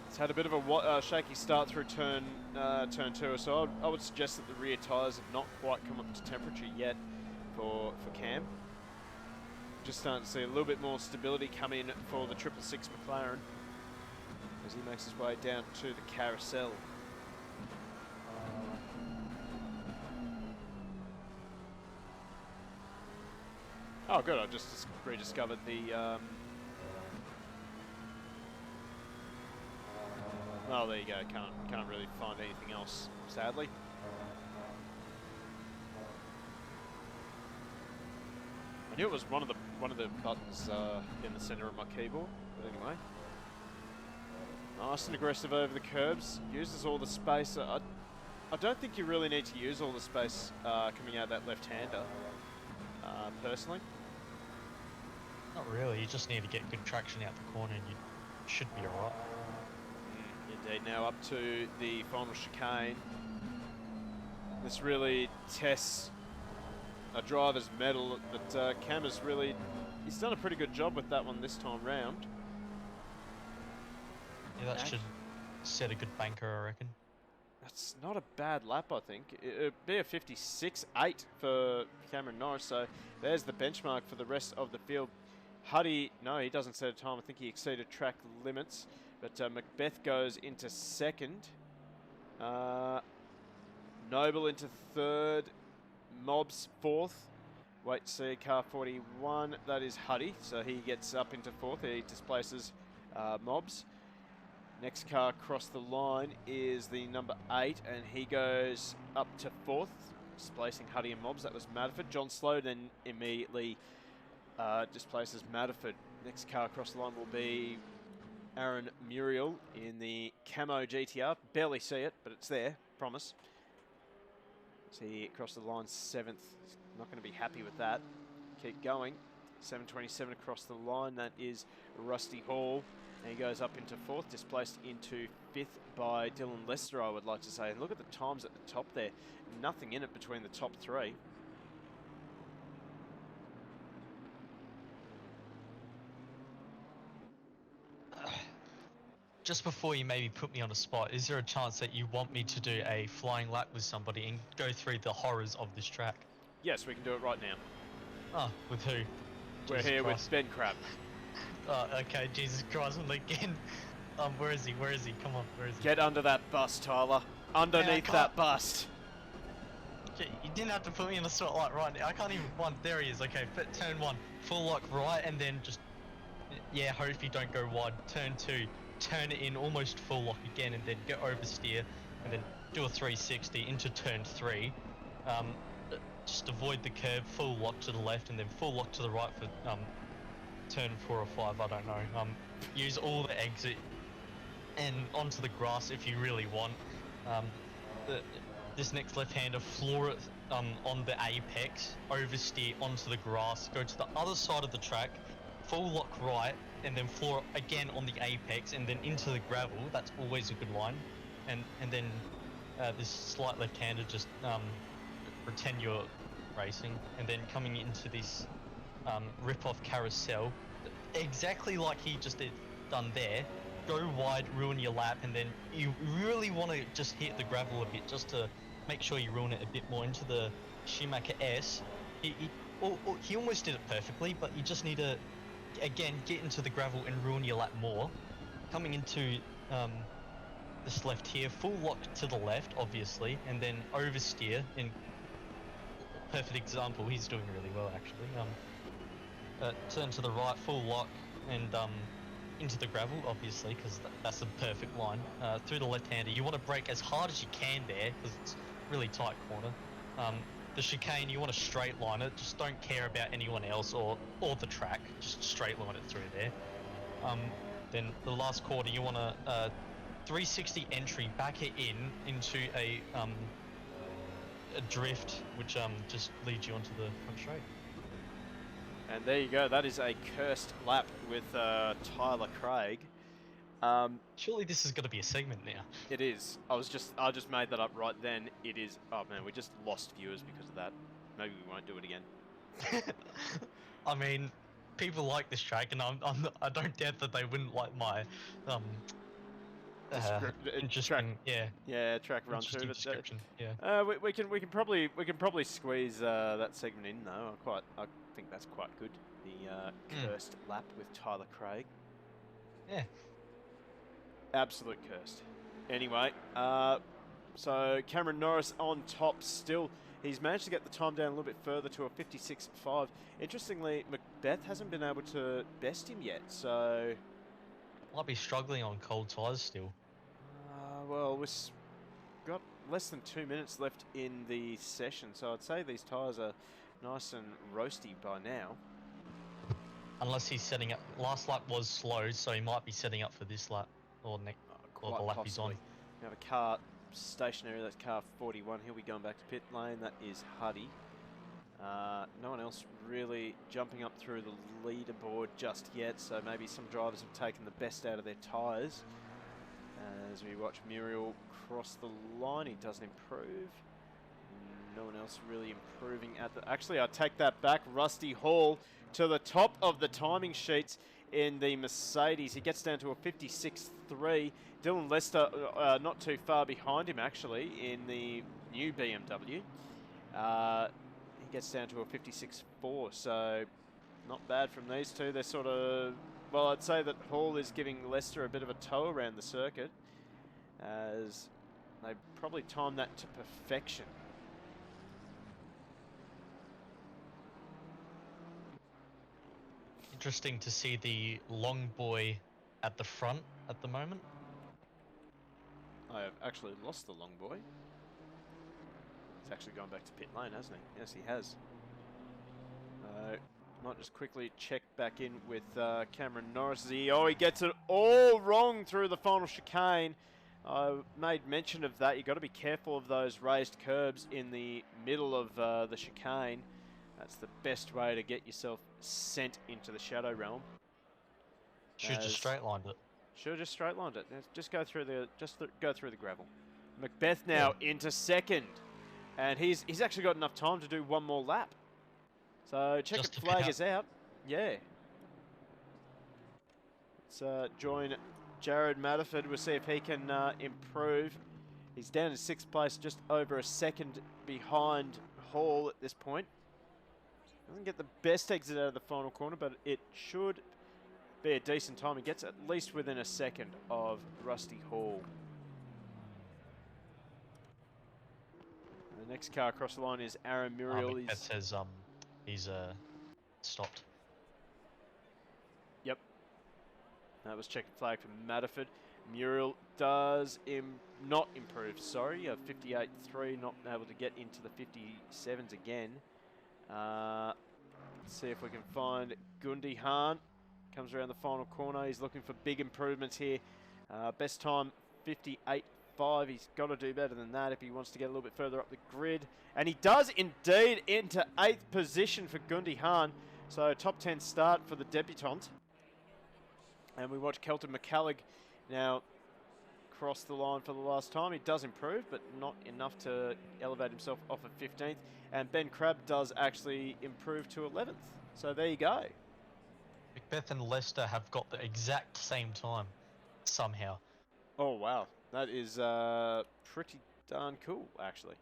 It's had a bit of a shaky start through turn 2, so I would suggest that the rear tyres have not quite come up to temperature yet for Cam. Just starting to see a little bit more stability come in for the 666 McLaren as he makes his way down to the carousel. Oh good, I just rediscovered the oh, there you go. Can't really find anything else, sadly. I knew it was one of the buttons in the center of my keyboard, but anyway. Nice and aggressive over the curbs. Uses all the space. I don't think you really need to use all the space coming out of that left-hander, personally. Not really, you just need to get good traction out the corner and you should be alright. Indeed. Now up to the final chicane. This really tests a driver's mettle, but Cam has he's done a pretty good job with that one this time round. Yeah, that should set a good banker, I reckon. That's not a bad lap, I think. It'd be a 56.8 for Cameron Norris, so there's the benchmark for the rest of the field. Huddy, no, he doesn't set a time. I think he exceeded track limits. But Macbeth goes into second. Noble into third. Mobs fourth. Wait to see car 41. That is Huddy. So he gets up into fourth. He displaces Mobs. Next car across the line is the number 8. And he goes up to fourth, displacing Huddy and Mobs. That was Madiford. John Slow then immediately displaces Madiford. Next car across the line will be Aaron Muriel in the camo GTR. Barely see it, but it's there, promise. See, across the line, 7th. Not going to be happy with that. Keep going. 727 across the line. That is Rusty Hall. And he goes up into 4th, displaced into 5th by Dylan Lester, I would like to say. And look at the times at the top there. Nothing in it between the top 3. Just before you maybe put me on a spot, is there a chance that you want me to do a flying lap with somebody and go through the horrors of this track? Yes, we can do it right now. Oh, with who? We're Jesus here Christ. with Ben Crab. Oh, okay, Jesus Christ, I'm again. Where is he? Where is he? Come on, where is he? Get under that bus, Tyler. Underneath that bus. You didn't have to put me in the spotlight right now. I can't even. There he is. Okay, turn 1, full lock right, and then just. Yeah, hope you don't go wide. Turn 2. Turn it in almost full lock again, and then go oversteer, and then do a 360 into turn 3. Just avoid the curve, full lock to the left, and then full lock to the right for turn 4 or 5. I don't know. Use all the exit and onto the grass if you really want. This next left-hander, floor it on the apex, oversteer onto the grass, go to the other side of the track, full lock right, and then floor again on the apex, and then into the gravel. That's always a good line. And then this slight left-hander, just pretend you're racing, and then coming into this rip-off carousel, exactly like he just done there. Go wide, ruin your lap, and then you really want to just hit the gravel a bit, just to make sure you ruin it a bit more into the Schumacher S. He almost did it perfectly, but you just need to, again, get into the gravel and ruin your lap more. Coming into this left here, full lock to the left, obviously, and then oversteer. In perfect example, he's doing really well actually. Turn to the right, full lock, and into the gravel, obviously, because that's the perfect line. Through the left-hander, you want to brake as hard as you can there, because it's really tight corner. The chicane, you want to straight line it. Just don't care about anyone else or the track. Just straight line it through there. Then the last quarter, you want to 360 entry, back it into a drift, which just leads you onto the front straight. And there you go. That is a cursed lap with Tyler Craig. Surely this is going to be a segment now. It is. I just made that up right then. It is. Oh man, we just lost viewers because of that. Maybe we won't do it again. I mean, people like this track, and I don't doubt that they wouldn't like my interesting, track run through. But description. Yeah. we can probably squeeze that segment in though. I think that's quite good. The cursed lap with Tyler Craig. Yeah. Absolute cursed. Anyway, so Cameron Norris on top still. He's managed to get the time down a little bit further to a 56.5. Interestingly, Macbeth hasn't been able to best him yet, so... Might be struggling on cold tyres still. Well, we've got less than 2 minutes left in the session, so I'd say these tyres are nice and roasty by now. Unless he's setting up... Last lap was slow, so he might be setting up for this lap, or the lap he's on. We have a car stationary, that's car 41. He'll be going back to pit lane, that is Huddy. No one else really jumping up through the leaderboard just yet, so maybe some drivers have taken the best out of their tyres. As we watch Muriel cross the line, he doesn't improve. No one else really improving at the... Actually, I take that back. Rusty Hall to the top of the timing sheets in the Mercedes. He gets down to a 56.3. Dylan Lester not too far behind him, actually, in the new BMW. He gets down to a 56.4, so not bad from these two. They're sort of... Well, I'd say that Hall is giving Lester a bit of a tow around the circuit, as they probably timed that to perfection. Interesting to see the long boy at the front at the moment. I have actually lost the long boy. He's actually gone back to pit lane, hasn't he? Yes, he has. Might just quickly check back in with Cameron Norris. He gets it all wrong through the final chicane. I made mention of that. You've got to be careful of those raised curbs in the middle of the chicane. That's the best way to get yourself sent into the shadow realm. Should just straight lined it. Should have just straight lined it. Just go through the gravel. Macbeth now into second, and he's actually got enough time to do one more lap. So checkered flag is out. Yeah. Let's join Jared Matterford. We'll see if he can improve. He's down in 6th place, just over a second behind Hall at this point. Doesn't get the best exit out of the final corner, but it should be a decent time. He gets at least within a second of Rusty Hall. And the next car across the line is Aaron Muriel. That says he's stopped. Yep. That was checkered flag for Matterford. Muriel does not improve, sorry. 58.3, not able to get into the 57s again. Let's see if we can find Gundy Hahn. Comes around the final corner. He's looking for big improvements here. Best time 58.5. He's got to do better than that if he wants to get a little bit further up the grid. And he does indeed into 8th position for Gundy Hahn. So top 10 start for the debutant. And we watch Kelton McCallig now cross the line for the last time. He does improve, but not enough to elevate himself off of 15th. And Ben Crabb does actually improve to 11th. So there you go. Macbeth and Lester have got the exact same time, somehow. Oh, wow. That is pretty darn cool, actually.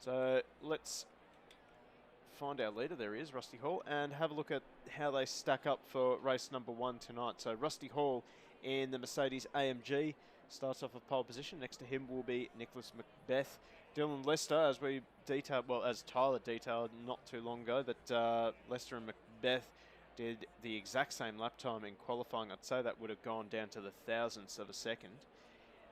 So let's find our leader. There he is, Rusty Hall, and have a look at how they stack up for race number 1 tonight. So Rusty Hall in the Mercedes AMG starts off with pole position. Next to him will be Nicholas Macbeth. Dylan Lester, as we detailed, well, as Tyler detailed not too long ago, that Lester and Macbeth did the exact same lap time in qualifying. I'd say that would have gone down to the thousandths of a second.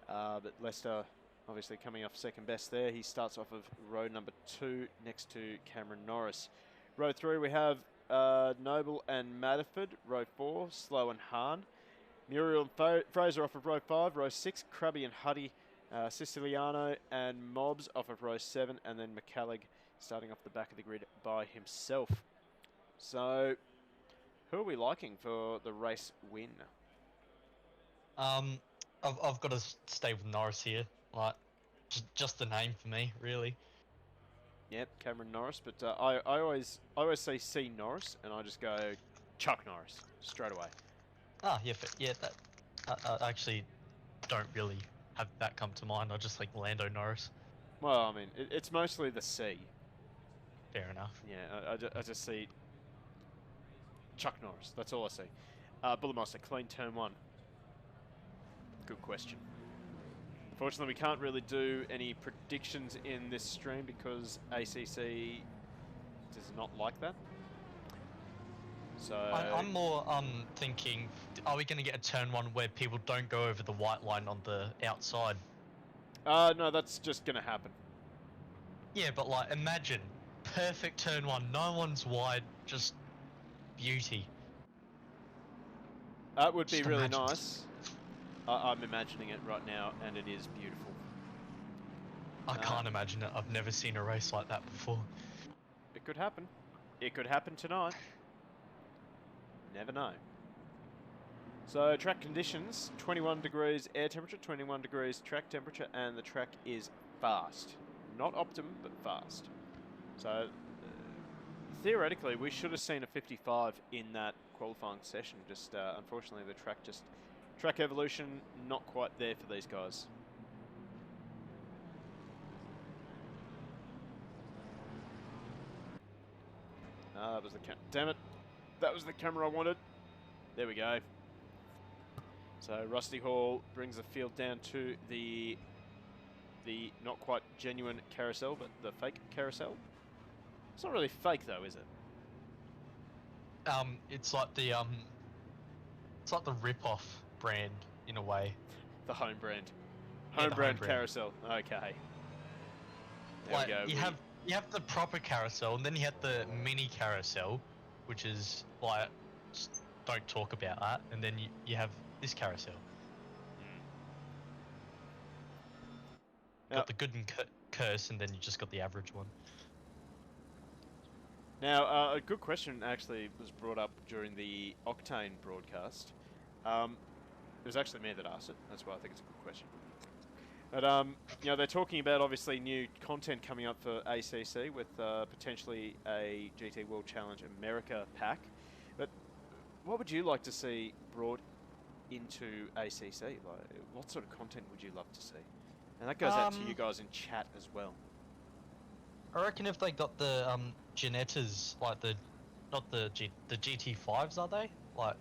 But Lester obviously coming off second best there. He starts off of row number 2 next to Cameron Norris. Row 3 we have Noble and Matterford. Row 4, Slow and Hahn. Muriel and Fraser off of row 5. Row 6, Krabby and Huddy, Siciliano and Mobs off of row 7. And then McCallig starting off the back of the grid by himself. So, who are we liking for the race win? I've got to stay with Norris here. Like, just the name for me, really. Yep, Cameron Norris. But I always say C Norris, and I just go Chuck Norris straight away. Ah, yeah, that. I actually don't really have that come to mind. I just think Lando Norris. Well, I mean, it's mostly the C. Fair enough. Yeah, I just see Chuck Norris. That's all I see. Bullermaster, clean turn 1. Good question. Unfortunately, we can't really do any predictions in this stream because ACC does not like that. So I'm more thinking, are we going to get a turn 1 where people don't go over the white line on the outside? No, that's just going to happen. Yeah, but like, imagine perfect turn 1, no one's wide, just beauty. That would be Just really imagine. nice. I'm imagining it right now, and it is beautiful. I can't imagine it. I've never seen a race like that before. It could happen. It could happen tonight. Never know. So, track conditions, 21 degrees air temperature, 21 degrees track temperature, and the track is fast. Not optimum, but fast. So, theoretically, we should have seen a 55 in that qualifying session. Just, unfortunately, the track evolution, not quite there for these guys. That was the camera. Damn it. That was the camera I wanted. There we go. So Rusty Hall brings the field down to the not quite genuine carousel, but the fake carousel. It's not really fake though, is it? It's like the rip-off brand in a way. The home brand. Yeah, Home the brand home brand. carousel. Okay. There Like, we go. you have the proper carousel, and then you have the mini carousel, which is like, just don't talk about that, and then you have this carousel. Got the good and curse, and then you just got the average one. Now, a good question actually was brought up during the Octane broadcast. It was actually me that asked it. That's why I think it's a good question. But, you know, they're talking about obviously new content coming up for ACC with potentially a GT World Challenge America pack. But what would you like to see brought into ACC? Like, what sort of content would you love to see? And that goes out to you guys in chat as well. I reckon if they got the Genettas, like the GT5s, are they? Like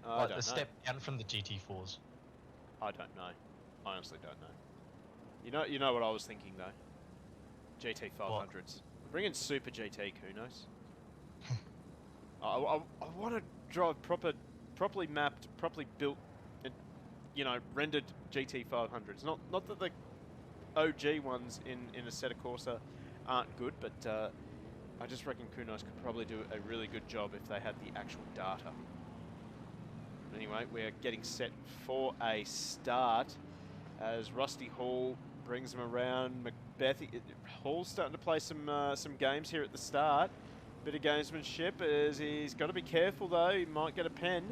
I like don't the know. step down from the GT4s. I don't know. I honestly don't know. You know what I was thinking though? GT 500s. Bring in Super GT Kunos. I want to drive properly mapped, properly built, and rendered GT 500s. Not that the OG ones in a Assetto Corsa aren't good, but I just reckon Kunos could probably do a really good job if they had the actual data. Anyway, we're getting set for a start as Rusty Hall brings them around. Hall's starting to play some games here at the start. Bit of gamesmanship as he's got to be careful though. He might get a pen.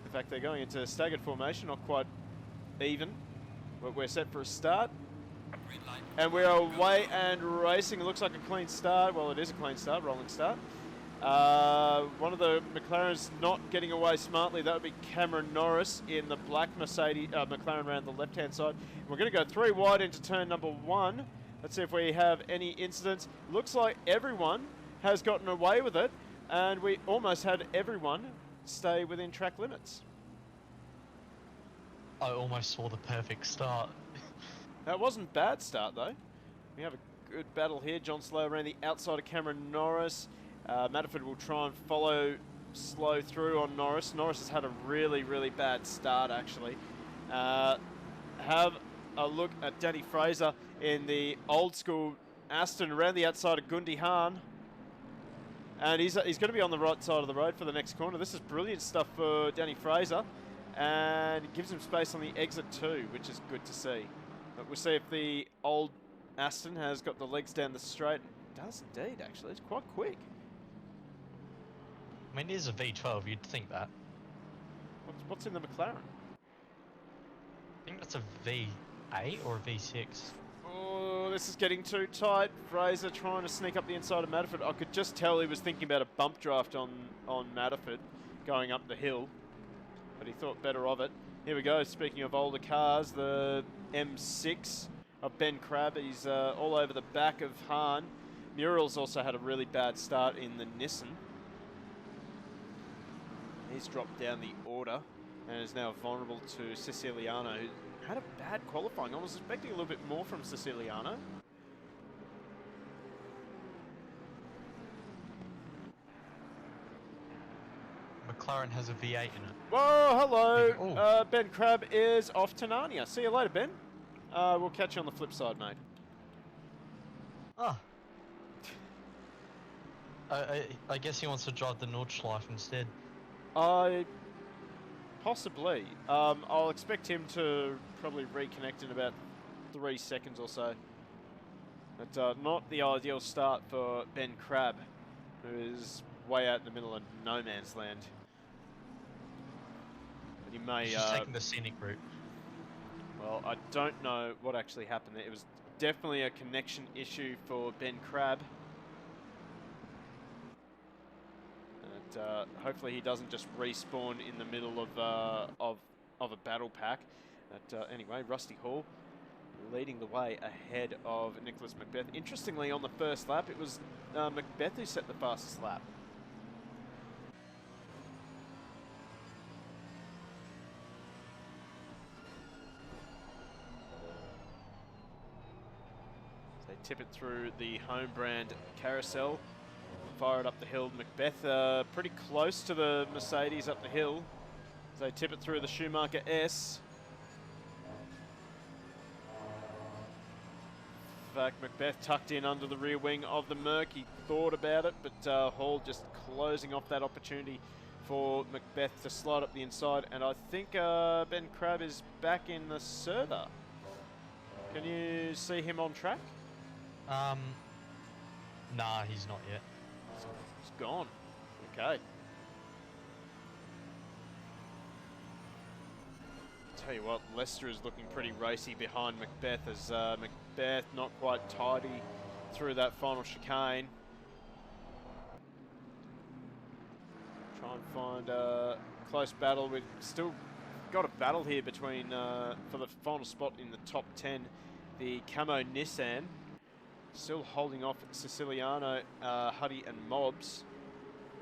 In fact, they're going into staggered formation, not quite even. But we're set for a start. And we're away and racing. It looks like a clean start. Well, it is a clean start, rolling start. One of the McLarens not getting away smartly. That would be Cameron Norris in the black Mercedes McLaren around the left-hand side. We're going to go 3 wide into turn number 1. Let's see if we have any incidents. Looks like everyone has gotten away with it, and we almost had everyone stay within track limits. I almost saw the perfect start. That wasn't a bad start though. We have a good battle here. John Slow around the outside of Cameron Norris. Matterford will try and follow slow through on Norris. Norris has had a really, really bad start actually. Have a look at Danny Fraser in the old school Aston around the outside of Gundy Hahn. And he's going to be on the right side of the road for the next corner. This is brilliant stuff for Danny Fraser. And it gives him space on the exit too, which is good to see. But we'll see if the old Aston has got the legs down the straight. It does indeed, actually. It's quite quick. I mean, it is a V12, you'd think that. What's in the McLaren? I think that's a V8 or a V6. Oh, this is getting too tight. Fraser trying to sneak up the inside of Matterford. I could just tell he was thinking about a bump draft on Matterford going up the hill. But he thought better of it. Here we go, speaking of older cars, the M6 of Ben Crabb. He's all over the back of Hahn. Muriel's also had a really bad start in the Nissan. He's dropped down the order and is now vulnerable to Siciliano, who had a bad qualifying. I was expecting a little bit more from Siciliano. McLaren has a V8 in it. Whoa, hello. Oh. Ben Crabb is off to Narnia. See you later, Ben. We'll catch you on the flip side, mate. Ah. I guess he wants to drive the Nordschleife instead. Possibly. I'll expect him to probably reconnect in about 3 seconds or so. But not the ideal start for Ben Crabb, who is way out in the middle of no man's land. But he may... He's just taking the scenic route. Well, I don't know what actually happened there. It was definitely a connection issue for Ben Crabb. And hopefully he doesn't just respawn in the middle of a battle pack. But anyway, Rusty Hall leading the way ahead of Nicholas Macbeth. Interestingly, on the first lap, it was Macbeth who set the fastest lap. They tip it through the home brand carousel. Fire it up the hill. Macbeth pretty close to the Mercedes up the hill. They tip it through the Schumacher S. In fact, Macbeth tucked in under the rear wing of the Merc. He thought about it, but Hall just closing off that opportunity for Macbeth to slide up the inside. And I think Ben Crabb is back in the Server. Can you see him on track? Nah, he's not yet. He's gone. Okay. Tell you what, Leicester is looking pretty racy behind Macbeth as Macbeth not quite tidy through that final chicane. Try and find a close battle. We've still got a battle here between, for the final spot in the top 10, the Camo Nissan. Still holding off Siciliano, Huddy and Mobs.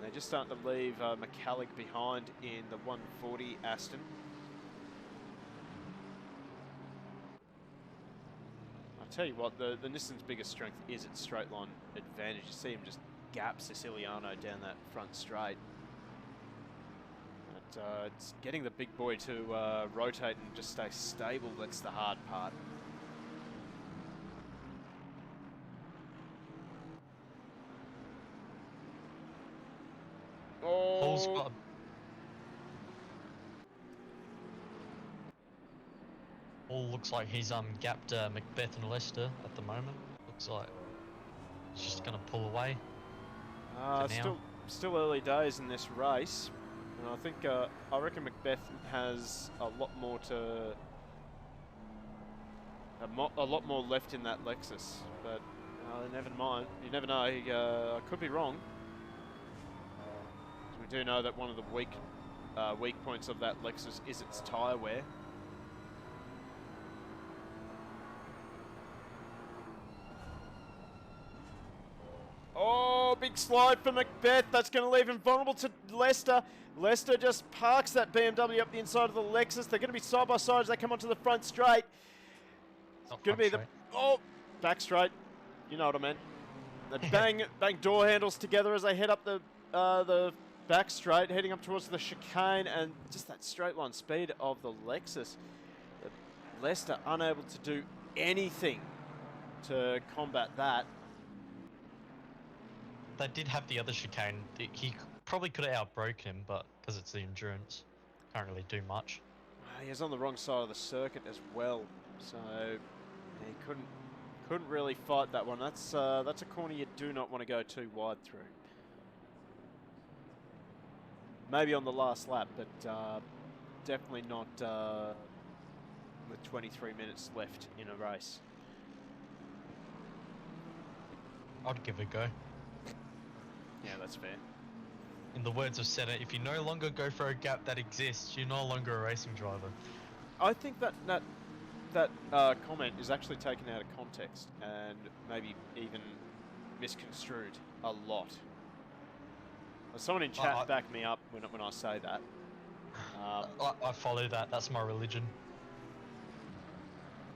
They're just starting to leave McCallig behind in the 140 Aston. I'll tell you what, the Nissan's biggest strength is its straight line advantage. You see him just gap Siciliano down that front straight. But it's getting the big boy to rotate and just stay stable. That's the hard part. Hall's Oh, got Hall looks like he's gapped Macbeth and Leicester at the moment. Looks like he's just gonna pull away. For now. still early days in this race, and I think I reckon Macbeth has a lot more to a lot more left in that Lexus. But never mind. You never know. I could be wrong. We do know that one of the weak points of that Lexus is its tyre wear. Oh, big slide for Macbeth. That's going to leave him vulnerable to Leicester. Leicester just parks that BMW up the inside of the Lexus. They're going to be side by side as they come onto the front straight. It's going to be the back straight. You know what I meant. They bang door handles together as they head up the back straight, heading up towards the chicane, and just that straight line speed of the Lexus. Leicester unable to do anything to combat that. they did have the other chicane. He probably could have outbroken him, but because it's the endurance, can't really do much. He was on the wrong side of the circuit as well, so he couldn't really fight that one. That's a corner you do not want to go too wide through. Maybe on the last lap, but definitely not with 23 minutes left in a race. I'd give it a go. Yeah, that's fair. In the words of Senna, if you no longer go for a gap that exists, you're no longer a racing driver. I think that comment is actually taken out of context and maybe even misconstrued a lot. Someone in chat back me up when I say that. I follow that. That's my religion.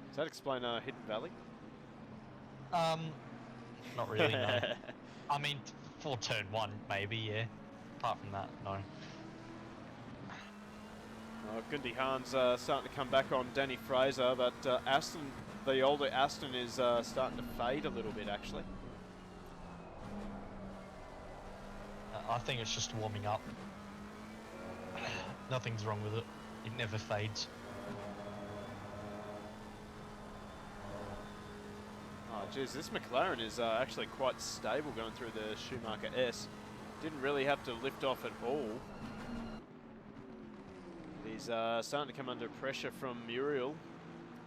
Does that explain Hidden Valley? Not really, no. I mean, for turn 1, maybe, yeah. Apart from that, no. Gundy Hahn's starting to come back on Danny Fraser, but Aston, the older Aston, is starting to fade a little bit, actually. I think it's just warming up. Nothing's wrong with it. It never fades. Oh, geez, this McLaren is actually quite stable going through the Schumacher S. Didn't really have to lift off at all. He's starting to come under pressure from Muriel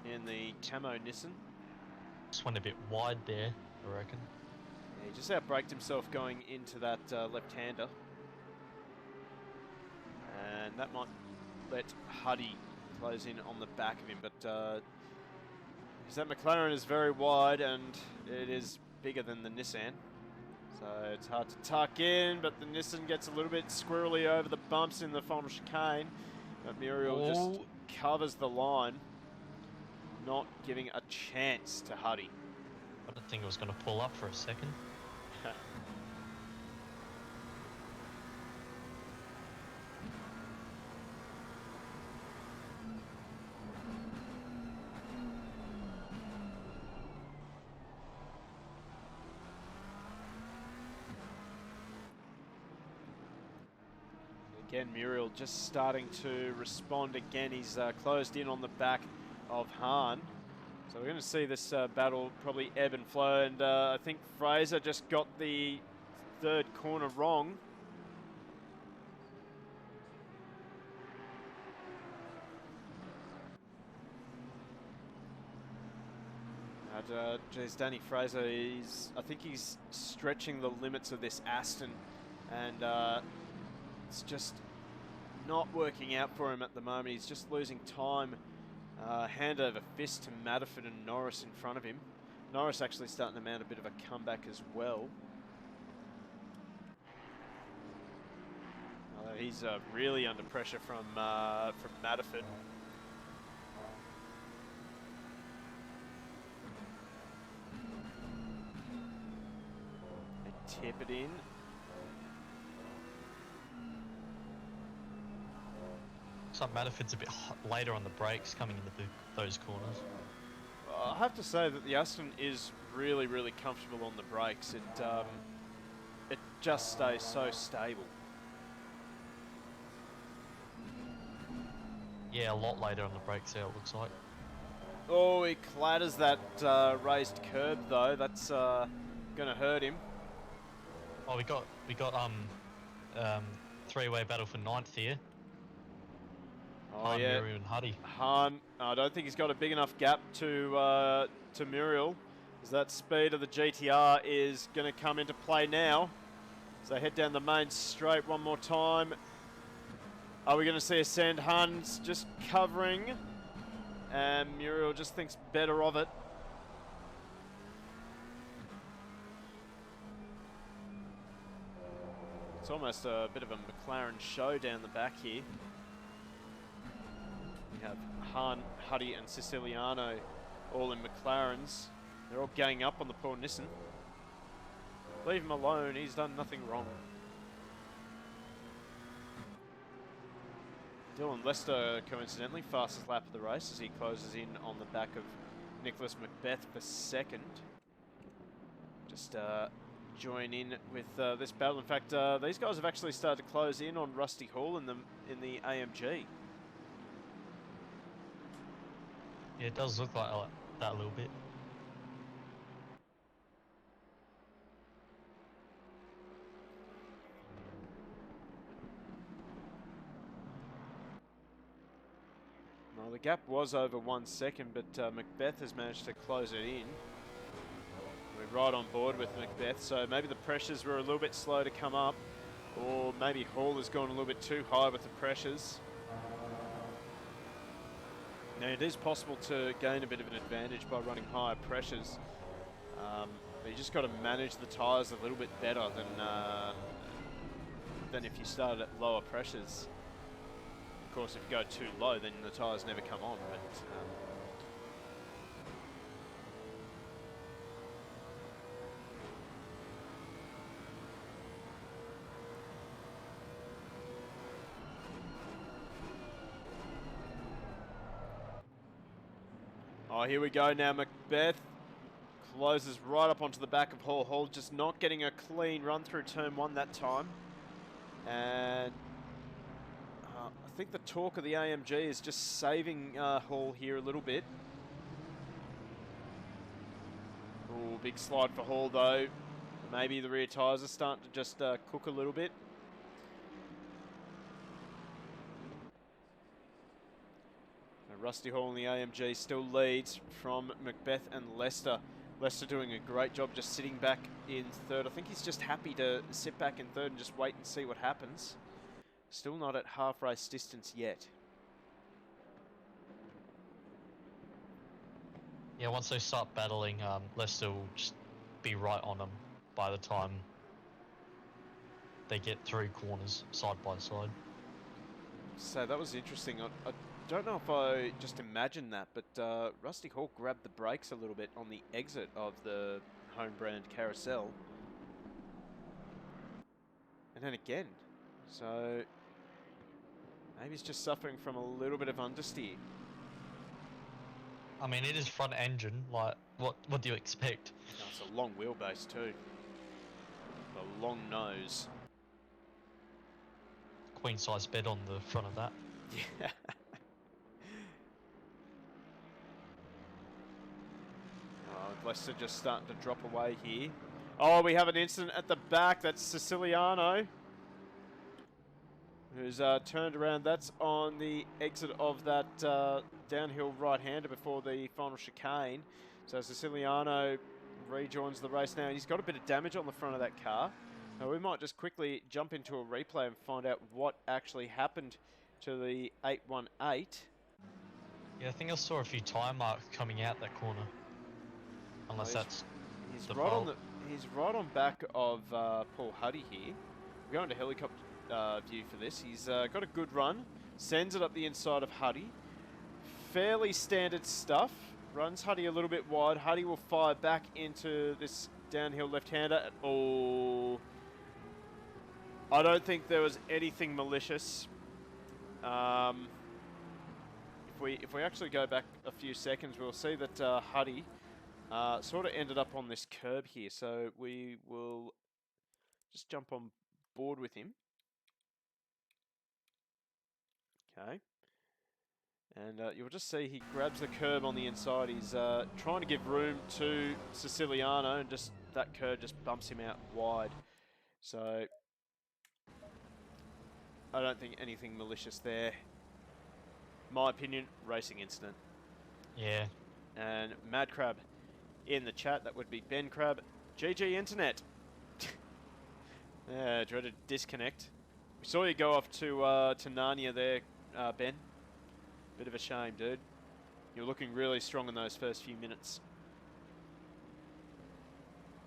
in the camo Nissan. Just went a bit wide there, I reckon. Yeah, he just outbraked himself going into that left-hander. And that might let Huddy close in on the back of him, but that McLaren is very wide and it is bigger than the Nissan. So it's hard to tuck in, but the Nissan gets a little bit squirrely over the bumps in the final chicane. But Muriel just covers the line, not giving a chance to Huddy. I didn't think it was going to pull up for a second. Again, Muriel just starting to respond again. He's closed in on the back of Hahn. So we're going to see this battle probably ebb and flow. And I think Fraser just got the third corner wrong. Geez, Danny Fraser, I think he's stretching the limits of this Aston. And it's just not working out for him at the moment. He's just losing time. Hand over fist to Matterford and Norris in front of him. Norris actually starting to mount a bit of a comeback as well. He's really under pressure from Matterford. They tip it in. Some Matterford's a bit later on the brakes coming into those corners. I have to say that the Aston is really, really comfortable on the brakes. It just stays so stable. Yeah, a lot later on the brakes there, it looks like. Oh, he clatters that raised curb though. That's gonna hurt him. Oh, we got three-way battle for 9th here. Oh Hahn, yeah, Muriel and Huddy. Hahn. I don't think he's got a big enough gap to Muriel. As that speed of the GTR is going to come into play now. So they head down the main straight one more time. Are we going to see a send? Hahn's just covering, and Muriel just thinks better of it. It's almost a bit of a McLaren show down the back here. We have Hahn, Huddy and Siciliano all in McLarens. They're all ganging up on the poor Nissan. Leave him alone, he's done nothing wrong. Dylan Lester, coincidentally, fastest lap of the race as he closes in on the back of Nicholas Macbeth for second. Just join in with this battle. In fact, these guys have actually started to close in on Rusty Hall in the AMG. Yeah, it does look like that a little bit. Well, the gap was over 1 second, but Macbeth has managed to close it in. We're right on board with Macbeth, so maybe the pressures were a little bit slow to come up, or maybe Hall has gone a little bit too high with the pressures. Now, it is possible to gain a bit of an advantage by running higher pressures, but you just got to manage the tyres a little bit better than if you started at lower pressures. Of course, if you go too low, then the tyres never come on. But oh, here we go now. Macbeth closes right up onto the back of Hall. Hall just not getting a clean run through turn 1 that time. And I think the torque of the AMG is just saving Hall here a little bit. Oh, big slide for Hall though. Maybe the rear tyres are starting to just cook a little bit. Rusty Hall in the AMG still leads from Macbeth and Lester. Lester doing a great job just sitting back in third. I think he's just happy to sit back in third and just wait and see what happens. Still not at half race distance yet. Yeah, once they start battling, Leicester will just be right on them by the time they get through corners side by side. So that was interesting. I don't know if I just imagined that, but Rusty Hall grabbed the brakes a little bit on the exit of the home brand carousel. And then again. So maybe he's just suffering from a little bit of understeer. I mean, it is front engine. Like, what do you expect? Oh, it's a long wheelbase too. A long nose. Queen size bed on the front of that. Yeah. Leicester just starting to drop away here. Oh, we have an incident at the back. That's Siciliano, who's turned around. That's on the exit of that downhill right-hander before the final chicane. So Siciliano rejoins the race now. He's got a bit of damage on the front of that car. Now we might just quickly jump into a replay and find out what actually happened to the 818. Yeah, I think I saw a few tyre marks coming out that corner. Unless that's he's the right fault. he's right on back of Paul Huddy here. We're going to helicopter view for this. He's got a good run, sends it up the inside of Huddy. Fairly standard stuff. Runs Huddy a little bit wide. Huddy will fire back into this downhill left-hander. Oh, I don't think there was anything malicious. If we actually go back a few seconds, we'll see that Huddy sort of ended up on this curb here, so we will just jump on board with him. Okay. And you'll just see he grabs the curb on the inside. He's trying to give room to Siciliano, and just that curb just bumps him out wide. So I don't think anything malicious there. My opinion, racing incident. Yeah. And Mad Crab in the chat, that would be Ben Crab. GG Internet. Yeah, dreaded disconnect. We saw you go off to Narnia there, Ben. Bit of a shame, dude. You're looking really strong in those first few minutes.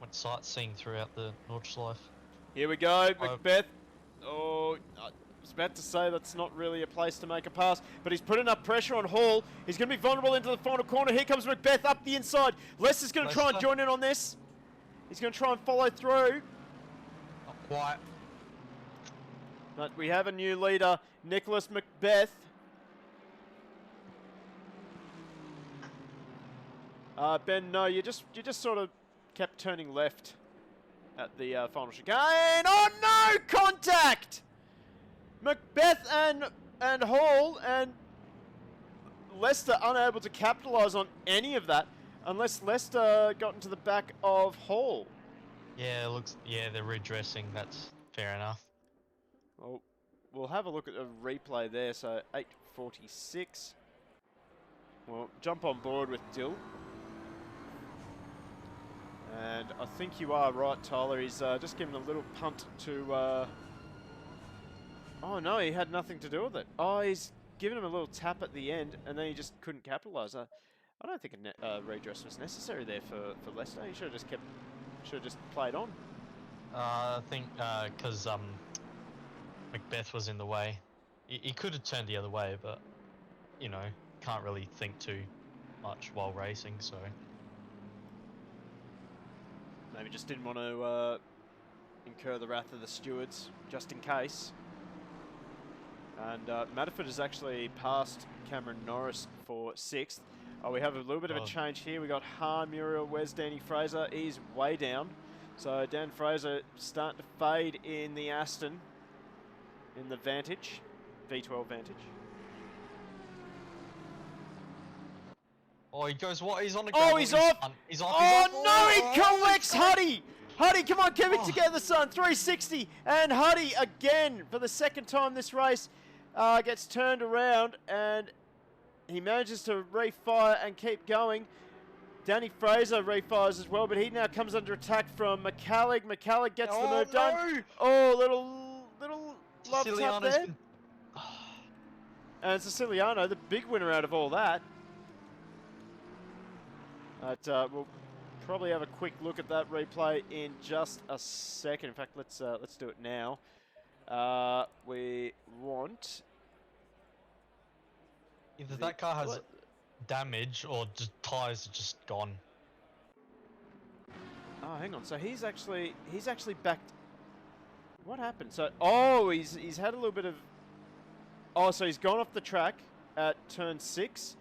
Went sightseeing throughout the Nordschleife. Here we go, Macbeth. Oh, I was about to say that's not really a place to make a pass, but he's put enough pressure on Hall. He's going to be vulnerable into the final corner. Here comes Macbeth up the inside. Lester's going to try and join in on this. He's going to try and follow through. Not quite. But we have a new leader, Nicholas Macbeth. Ben, no, you just sort of kept turning left. at the final chicane. Oh no! Contact! Macbeth and Hall and Leicester unable to capitalise on any of that unless Leicester got into the back of Hall. Yeah, they're redressing. That's fair enough. Well, we'll have a look at a replay there. So 8:46. Well, jump on board with Dill. And I think you are right, Tyler. He's just given a little punt to... Oh, no, he had nothing to do with it. Oh, he's given him a little tap at the end, and then he just couldn't capitalise. I don't think a redress was necessary there for Leicester. He should have just played on. I think because Macbeth was in the way. He could have turned the other way, but, you know, can't really think too much while racing, so... Maybe just didn't want to incur the wrath of the stewards, just in case. And Matterford has actually passed Cameron Norris for 6th. Oh, we have a little bit of a change here. We got Han, Muriel, where's Danny Fraser? He's way down. So Dan Fraser starting to fade in the Aston, in the Vantage, V12 Vantage. Oh, he goes what? He's on the Oh, he's off! He's off! Oh, no, he collects Huddy! Huddy, come on, keep it together, son. 360. And Huddy, again, for the second time this race, gets turned around and he manages to refire and keep going. Danny Fraser refires as well, but he now comes under attack from McCallig. McCallig gets the move done. Oh, little love tap there. And Siciliano, the big winner out of all that. But we'll probably have a quick look at that replay in just a second. In fact, let's do it now. We want either that car has damage or just tyres are just gone. Oh, hang on. So he's actually backed. What happened? So he's had a little bit of. Oh, so he's gone off the track at turn 6.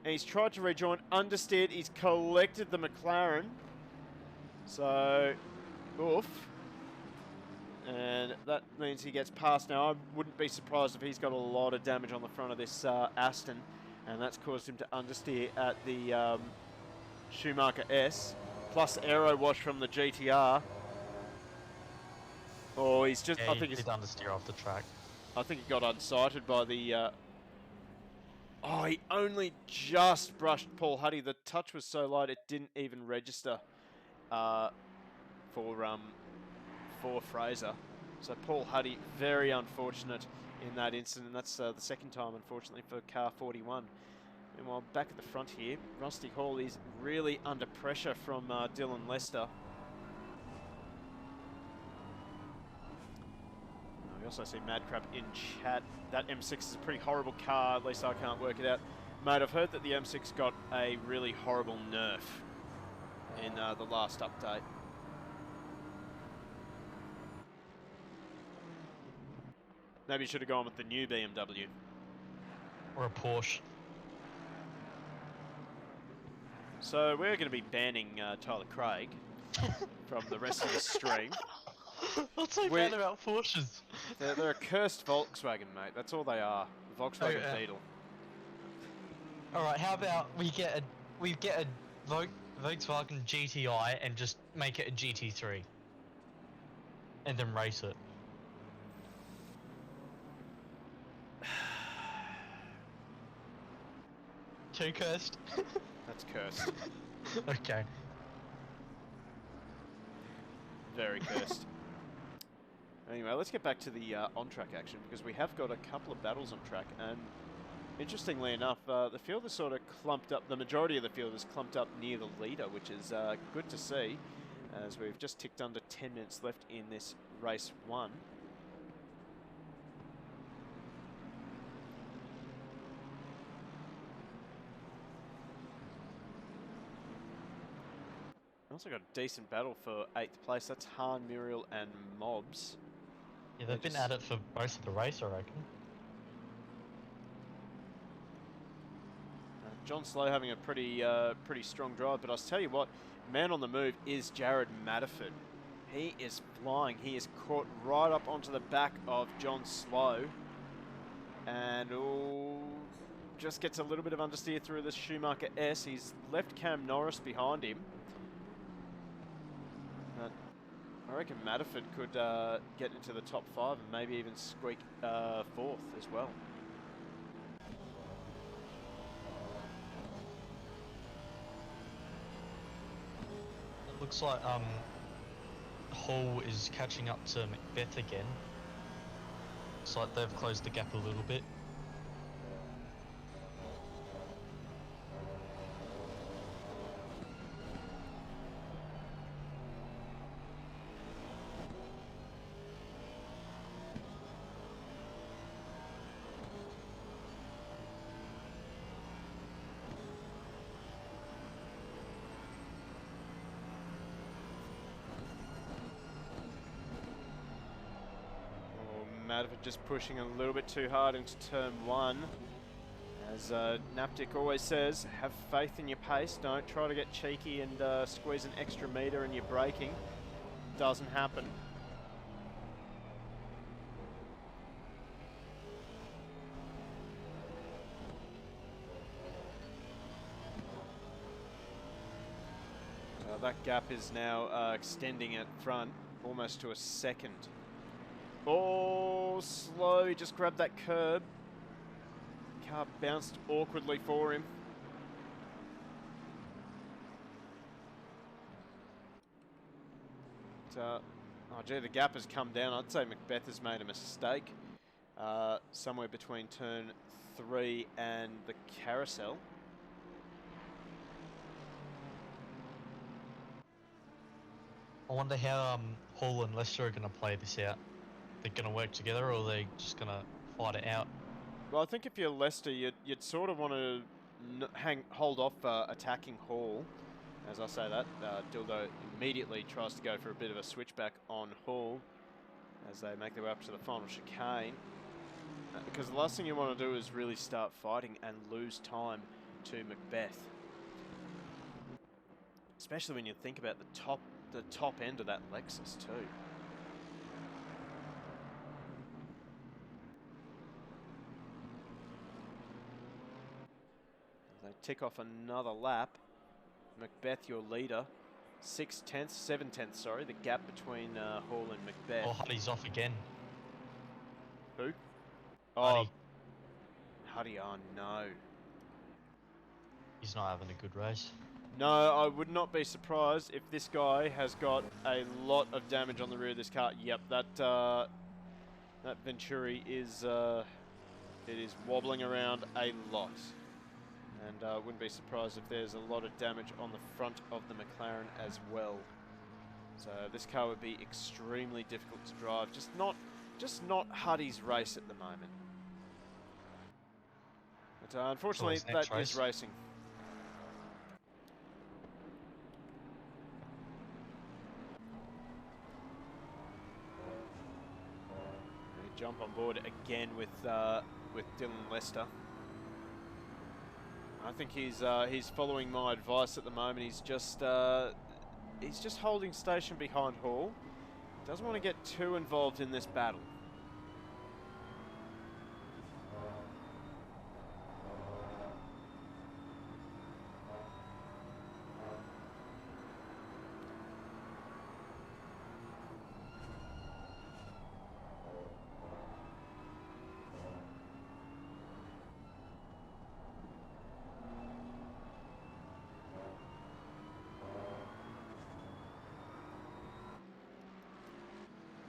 And he's tried to rejoin, understeered, he's collected the McLaren. So, oof. And that means he gets past now. I wouldn't be surprised if he's got a lot of damage on the front of this Aston. And that's caused him to understeer at the Schumacher S. Plus aero wash from the GTR. Oh, he's just, Yeah, I think he's understeer off the track. I think he got unsighted by the... Oh, he only just brushed Paul Huddy. The touch was so light it didn't even register for Fraser. So Paul Huddy, very unfortunate in that incident. That's the second time, unfortunately, for car 41. Meanwhile, back at the front here, Rusty Hall is really under pressure from Dylan Lester. We also see Madcrap in chat. That M6 is a pretty horrible car, at least I can't work it out. Mate, I've heard that the M6 got a really horrible nerf in the last update. Maybe you should have gone with the new BMW. Or a Porsche. So we're going to be banning Tyler Craig from the rest of the stream. What's so bad about Porsches? They're a cursed Volkswagen, mate. That's all they are. Volkswagen Beetle. All right, how about we get a Volkswagen GTI and just make it a GT3, and then race it. Too cursed? That's cursed. Okay. Very cursed. Anyway, let's get back to the on-track action, because we have got a couple of battles on track, and interestingly enough, the field is sort of clumped up, the majority of the field is clumped up near the leader, which is good to see, as we've just ticked under 10 minutes left in this race 1. Also got a decent battle for 8th place. That's Han, Muriel, and Mobs. Yeah, they've been at it for most of the race, I reckon. John Slow having a pretty strong drive, but I'll tell you what, man on the move is Jared Matterford. He is flying. He is caught right up onto the back of John Slow. And just gets a little bit of understeer through the Schumacher S. He's left Cam Norris behind him. But I reckon Matterford could get into the top 5 and maybe even squeak 4th as well. It looks like Hall is catching up to Macbeth again. Looks like they've closed the gap a little bit. Matterford just pushing a little bit too hard into turn 1. As Naptic always says, have faith in your pace. Don't try to get cheeky and squeeze an extra metre in your braking. Doesn't happen. That gap is now extending at front, almost to a second. Oh, Slow, he just grabbed that curb. Car bounced awkwardly for him. Oh gee, the gap has come down. I'd say Macbeth has made a mistake. Somewhere between turn 3 and the carousel. I wonder how Hall and Lester are going to play this out. They're going to work together, or are they just going to fight it out? Well, I think if you're Leicester, you'd sort of want to hold off attacking Hall. As I say that, Dildo immediately tries to go for a bit of a switchback on Hall as they make their way up to the final chicane. Because the last thing you want to do is really start fighting and lose time to Macbeth. Especially when you think about the top end of that Lexus too. They tick off another lap. Macbeth, your leader. 7/10, sorry, the gap between Hall and Macbeth. Oh, Huddy's off again. Who? Huddy. Oh, Huddy, oh no. He's not having a good race. No, I would not be surprised if this guy has got a lot of damage on the rear of this car. Yep, that Venturi is it is wobbling around a lot. And wouldn't be surprised if there's a lot of damage on the front of the McLaren as well. So this car would be extremely difficult to drive. Just not Huddy's race at the moment. But unfortunately, that is racing. We jump on board again with Dylan Lester. I think he's following my advice at the moment. He's just holding station behind Hall. Doesn't want to get too involved in this battle.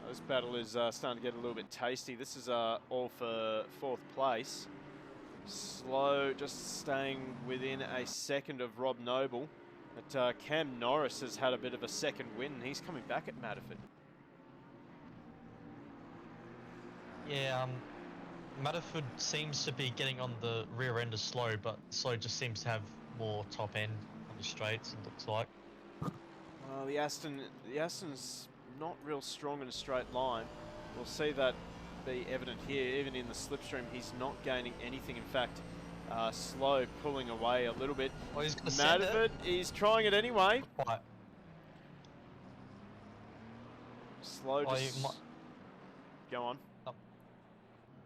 This battle is starting to get a little bit tasty. This is all for 4th place. Slow, just staying within a second of Rob Noble. But Cam Norris has had a bit of a second win. He's coming back at Matterford. Yeah, Matterford seems to be getting on the rear end of Slow, but Slow just seems to have more top end on the straights, it looks like. Well, the Aston's not real strong in a straight line. We'll see that be evident here. Even in the slipstream, he's not gaining anything. In fact, Slow pulling away a little bit. Oh, he's gonna Matterford, he's trying it anyway. Right. Slow Oh, just... Go on.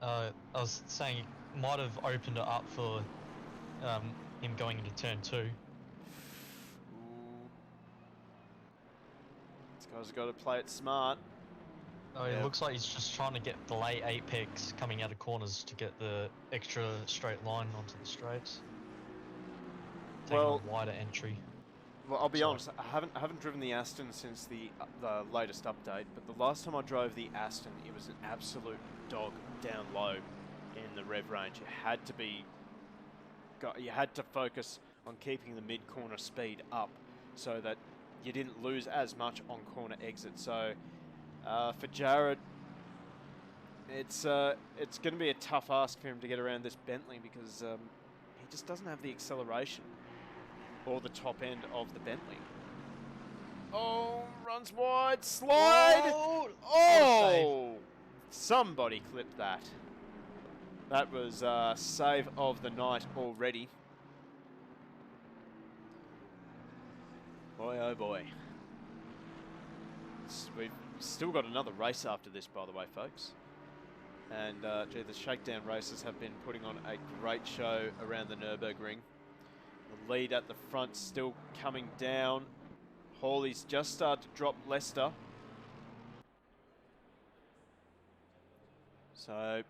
I was saying it might have opened it up for him going into turn 2. Ooh. This guy's got to play it smart. Oh, Yeah. it looks like he's just trying to get delay apex coming out of corners to get the extra straight line onto the straights. Taking Well, a wider entry. Well, I'll be Sorry. honest. I haven't driven the Aston since the latest update. But the last time I drove the Aston, it was an absolute dog down low in the rev range. You had to focus on keeping the mid corner speed up, so that you didn't lose as much on corner exit. So for Jared, it's going to be a tough ask for him to get around this Bentley because he just doesn't have the acceleration or the top end of the Bentley. Oh, runs wide, slide! Whoa! Oh! Somebody clipped that. That was save of the night already. Boy, oh boy. We've still got another race after this, by the way, folks. And gee, the Shakedown races have been putting on a great show around the Nurburgring. The lead at the front still coming down. Hawley's just started to drop Leicester. So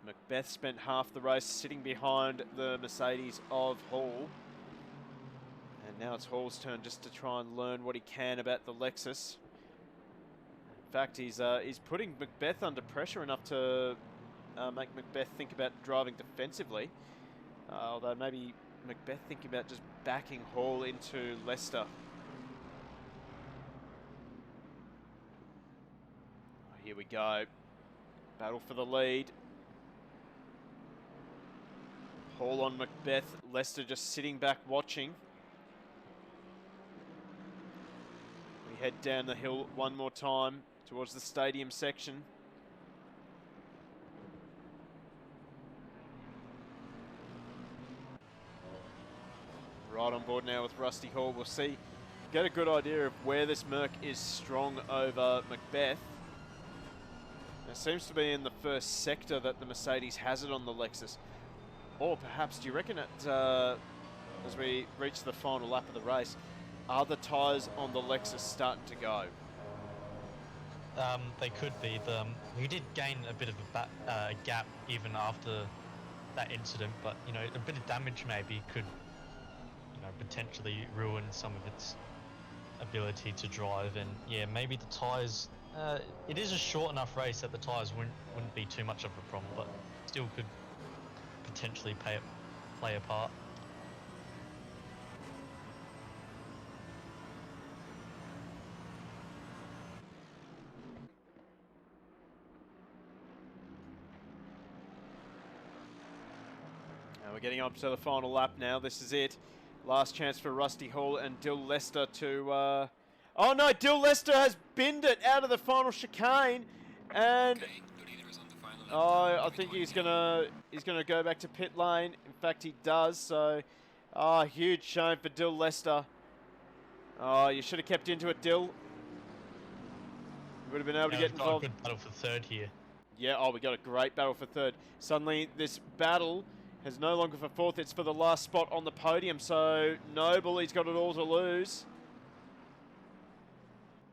Macbeth spent half the race sitting behind the Mercedes of Hall. And now it's Hall's turn just to try and learn what he can about the Lexus. In fact, he's putting Macbeth under pressure enough to make Macbeth think about driving defensively. Although maybe Macbeth thinking about just backing Hall into Leicester. Here we go. Battle for the lead. Hall on Macbeth. Leicester just sitting back watching. We head down the hill one more time towards the stadium section. Right on board now with Rusty Hall. We'll see, get a good idea of where this Merc is strong over Macbeth. It seems to be in the first sector that the Mercedes has it on the Lexus. Or perhaps, do you reckon as we reach the final lap of the race, are the tyres on the Lexus starting to go? They could be. We did gain a bit of a gap even after that incident, but you know, a bit of damage maybe could, you know, potentially ruin some of its ability to drive. And yeah, maybe the tyres. It is a short enough race that the tyres wouldn't be too much of a problem, but still could potentially play a part. We're getting up to the final lap now. This is it. Last chance for Rusty Hall and Dill Lester to... Oh no, Dill Lester has binned it out of the final chicane. And... Okay, the leader is on the final lap. I think he's gonna go back to pit lane. In fact, he does. So, huge shame for Dill Lester. Oh, you should have kept into it, Dill. You would have been able to get We've got involved. a good battle for third here. Yeah, we got a great battle for third. Suddenly, this battle has no longer for fourth. It's for the last spot on the podium. So, Noble, he's got it all to lose.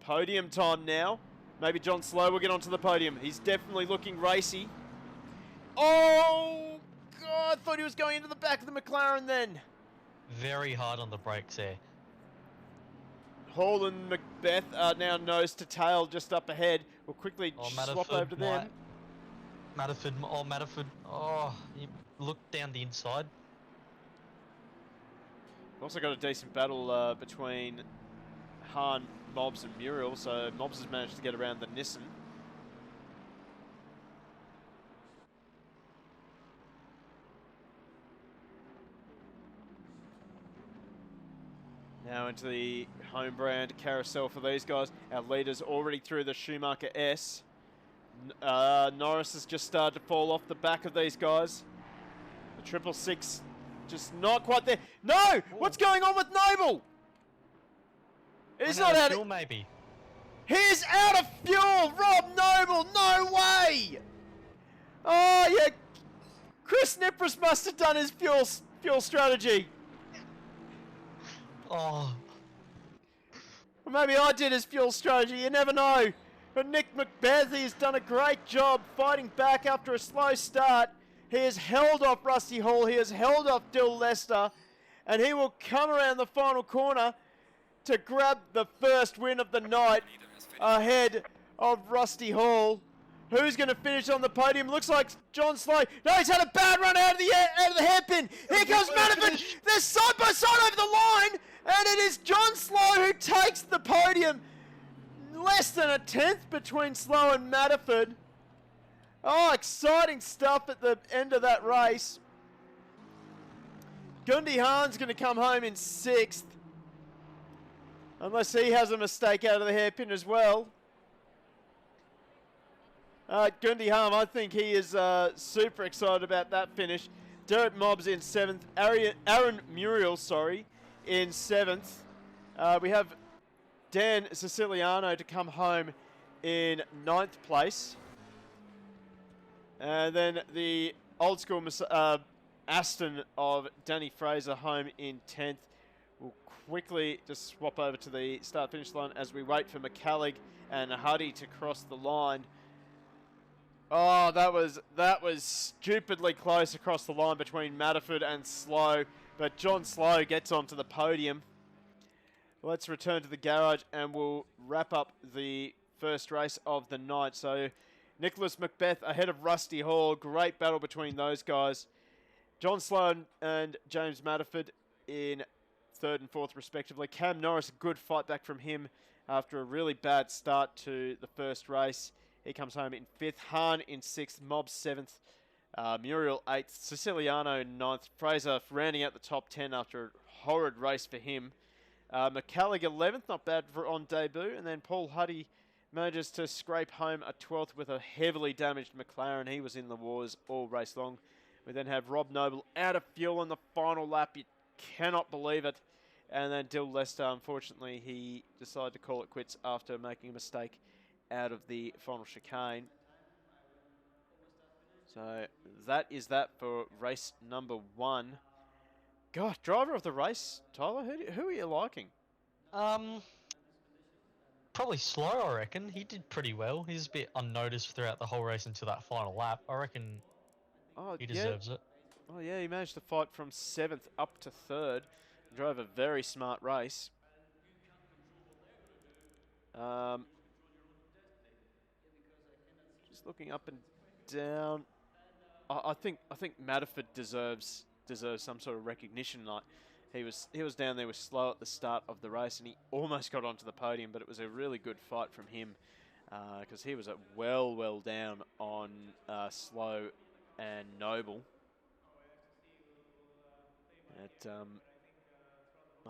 Podium time now. Maybe John Slow will get onto the podium. He's definitely looking racy. Oh, God, I thought he was going into the back of the McLaren then. Very hard on the brakes there. Hall and Macbeth are now nose to tail just up ahead. We'll quickly swap over to them. Matterford, you look down the inside. We've also got a decent battle between Hahn, Mobs and Muriel, so Mobs has managed to get around the Nissan. Now into the home brand carousel for these guys. Our leader's already through the Schumacher S. Norris has just started to fall off the back of these guys. The 666 just not quite there. No! Ooh. What's going on with Noble? He's not out of... maybe. He's out of fuel! Rob Noble, no way! Oh, yeah. Chris Nipris must have done his fuel strategy. Oh, Or maybe I did his fuel strategy, you never know. But Nick Macbeth, he's done a great job fighting back after a slow start. He has held off Rusty Hall, he has held off Dill Lester, and he will come around the final corner to grab the first win of the night ahead of Rusty Hall. Who's going to finish on the podium? Looks like John Slow. No, he's had a bad run out of the hairpin. Here comes Manafort. They're side by side over the line, and it is John Slow who takes the podium. Less than a tenth between Slow and Manafort. Oh, exciting stuff at the end of that race. Gundy Hahn's going to come home in 6th. Unless he has a mistake out of the hairpin as well. Gundy Hahn, I think he is super excited about that finish. Derek Mobbs in 7th. Aaron Muriel, in 7th. We have Dan Siciliano to come home in 9th place. And then the old school Aston of Danny Fraser home in 10th. We'll quickly just swap over to the start-finish line as we wait for McCallig and Huddy to cross the line. Oh, that was stupidly close across the line between Matterford and Slow, but John Slow gets onto the podium. Let's return to the garage and we'll wrap up the first race of the night. So, Nicholas Macbeth ahead of Rusty Hall. Great battle between those guys. John Slow and James Matterford in 3rd and 4th respectively. Cam Norris, a good fight back from him after a really bad start to the first race. He comes home in 5th. Hahn in 6th. Mobb 7th. Muriel 8th. Siciliano 9th. Fraser rounding out the top 10 after a horrid race for him. McCallig 11th. Not bad for on debut. And then Paul Huddy manages to scrape home a 12th with a heavily damaged McLaren. He was in the wars all race long. We then have Rob Noble out of fuel in the final lap. You cannot believe it. And then Dill Lester, unfortunately, he decided to call it quits after making a mistake out of the final chicane. So that is that for race number 1. God, driver of the race, Tyler, who are you liking? probably Slow, I reckon. He did pretty well. He's a bit unnoticed throughout the whole race until that final lap. I reckon he deserves it. Oh yeah, he managed to fight from 7th up to 3rd. Drove a very smart race. Just looking up and down. I think Matterford deserves some sort of recognition. Like he was down there with Slow at the start of the race, and he almost got onto the podium, but it was a really good fight from him because he was well down on Slow and Noble.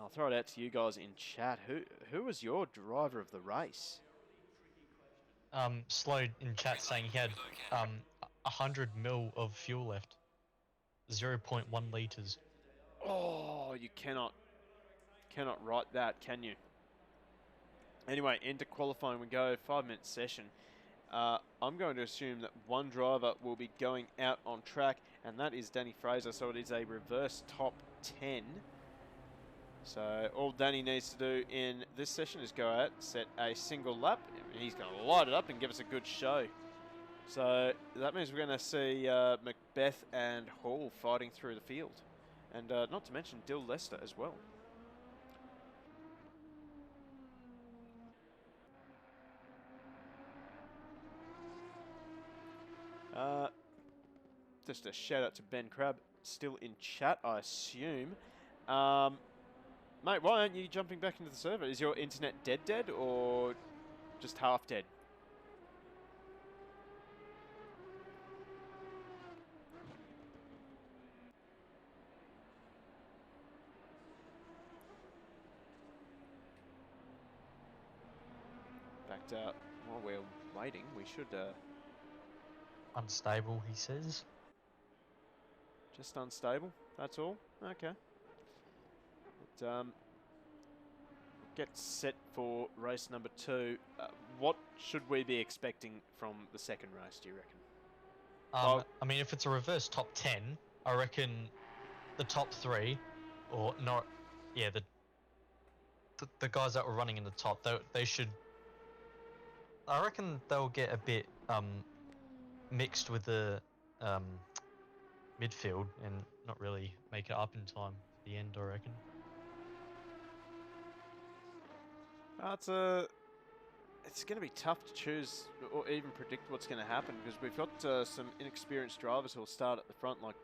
I'll throw it out to you guys in chat. Who was your driver of the race? Slow in chat saying he had 100 mil of fuel left. 0.1 litres. Oh, you cannot write that, can you? Anyway, into qualifying we go, 5-minute session. I'm going to assume that one driver will be going out on track, and that is Danny Fraser, so it is a reverse top 10. So all Danny needs to do in this session is go out, set a single lap. He's going to light it up and give us a good show. So that means we're going to see Macbeth and Hall fighting through the field. And not to mention Dill Lester as well. Just a shout out to Ben Crabb, still in chat, I assume. Mate, why aren't you jumping back into the server? Is your internet dead or just half dead? Backed out. While we're waiting, we should... Unstable, he says. Just unstable, that's all? Okay. But, gets set for race number 2. What should we be expecting from the second race, do you reckon? I mean, if it's a reverse top 10, I reckon the top 3, or not, yeah, the guys that were running in the top, they should. I reckon they'll get a bit mixed with the midfield and not really make it up in time for the end, I reckon. It's going to be tough to choose or even predict what's going to happen, because we've got some inexperienced drivers who'll start at the front, like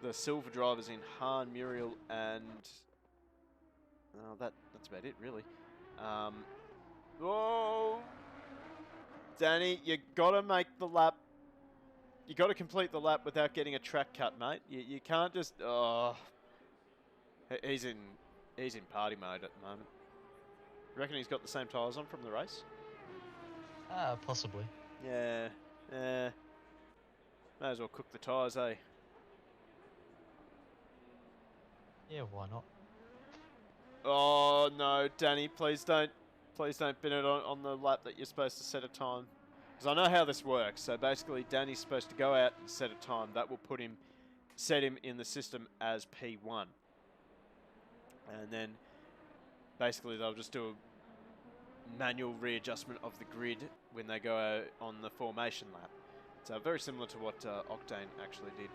the silver drivers in Han, Muriel, and that's about it, really. Oh, Danny, you got to make the lap. You got to complete the lap without getting a track cut, mate. You can't just. Oh, he's in party mode at the moment. Reckon he's got the same tyres on from the race? Possibly. Yeah. May as well cook the tyres, eh? Yeah, why not? Oh no, Danny, please don't bin it on the lap that you're supposed to set a time. Because I know how this works. So basically, Danny's supposed to go out and set a time. That will set him in the system as P1. And then basically they'll just do a manual readjustment of the grid when they go on the formation lap. So very similar to what Octane actually did.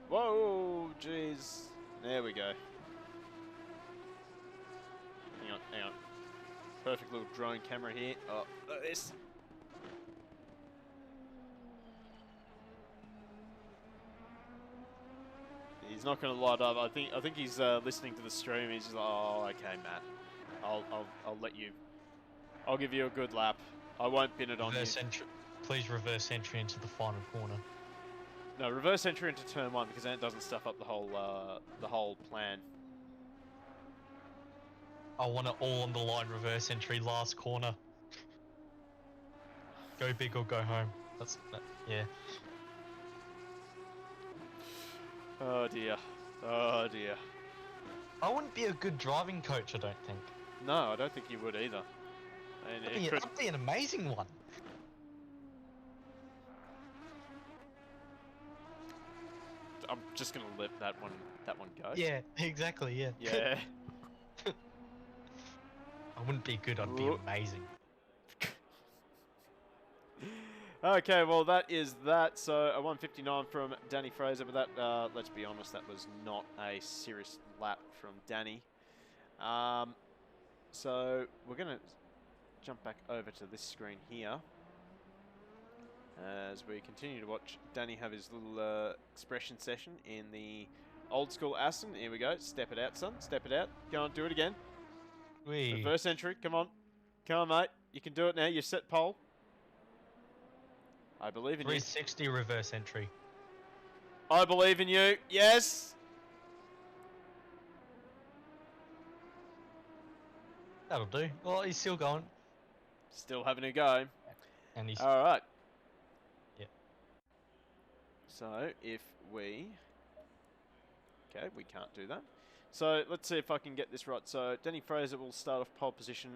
Whoa, jeez. There we go. Hang on. Perfect little drone camera here. Oh, this. He's not going to light up. I think he's listening to the stream. He's just like, oh, okay, Matt. I'll let you. I'll give you a good lap. I won't pin it on you. Please reverse entry into the final corner. No, reverse entry into turn 1, because then it doesn't stuff up the whole plan. I want it all on the line. Reverse entry, last corner. Go big or go home. Yeah. Oh dear. Oh dear. I wouldn't be a good driving coach, I don't think. No, I don't think you would either. And That'd be an amazing one. I'm just gonna let that one go. Yeah, exactly. Yeah. Yeah. I wouldn't be good. I'd be amazing. Okay, well that is that. So a 159 from Danny Fraser, but that let's be honest, that was not a serious lap from Danny. So we're gonna jump back over to this screen here as we continue to watch Danny have his little expression session in the old school Aston. Here we go. Step it out, son. Step it out. Go on, do it again. Whee. Reverse entry. Come on. Come on, mate. You can do it now. You set pole. I believe in you. 360 reverse entry. I believe in you. Yes. That'll do. Well, he's still going. Still having a go. And he's... All right. Yeah. So if we... Okay, we can't do that. So let's see if I can get this right. So Danny Fraser will start off pole position.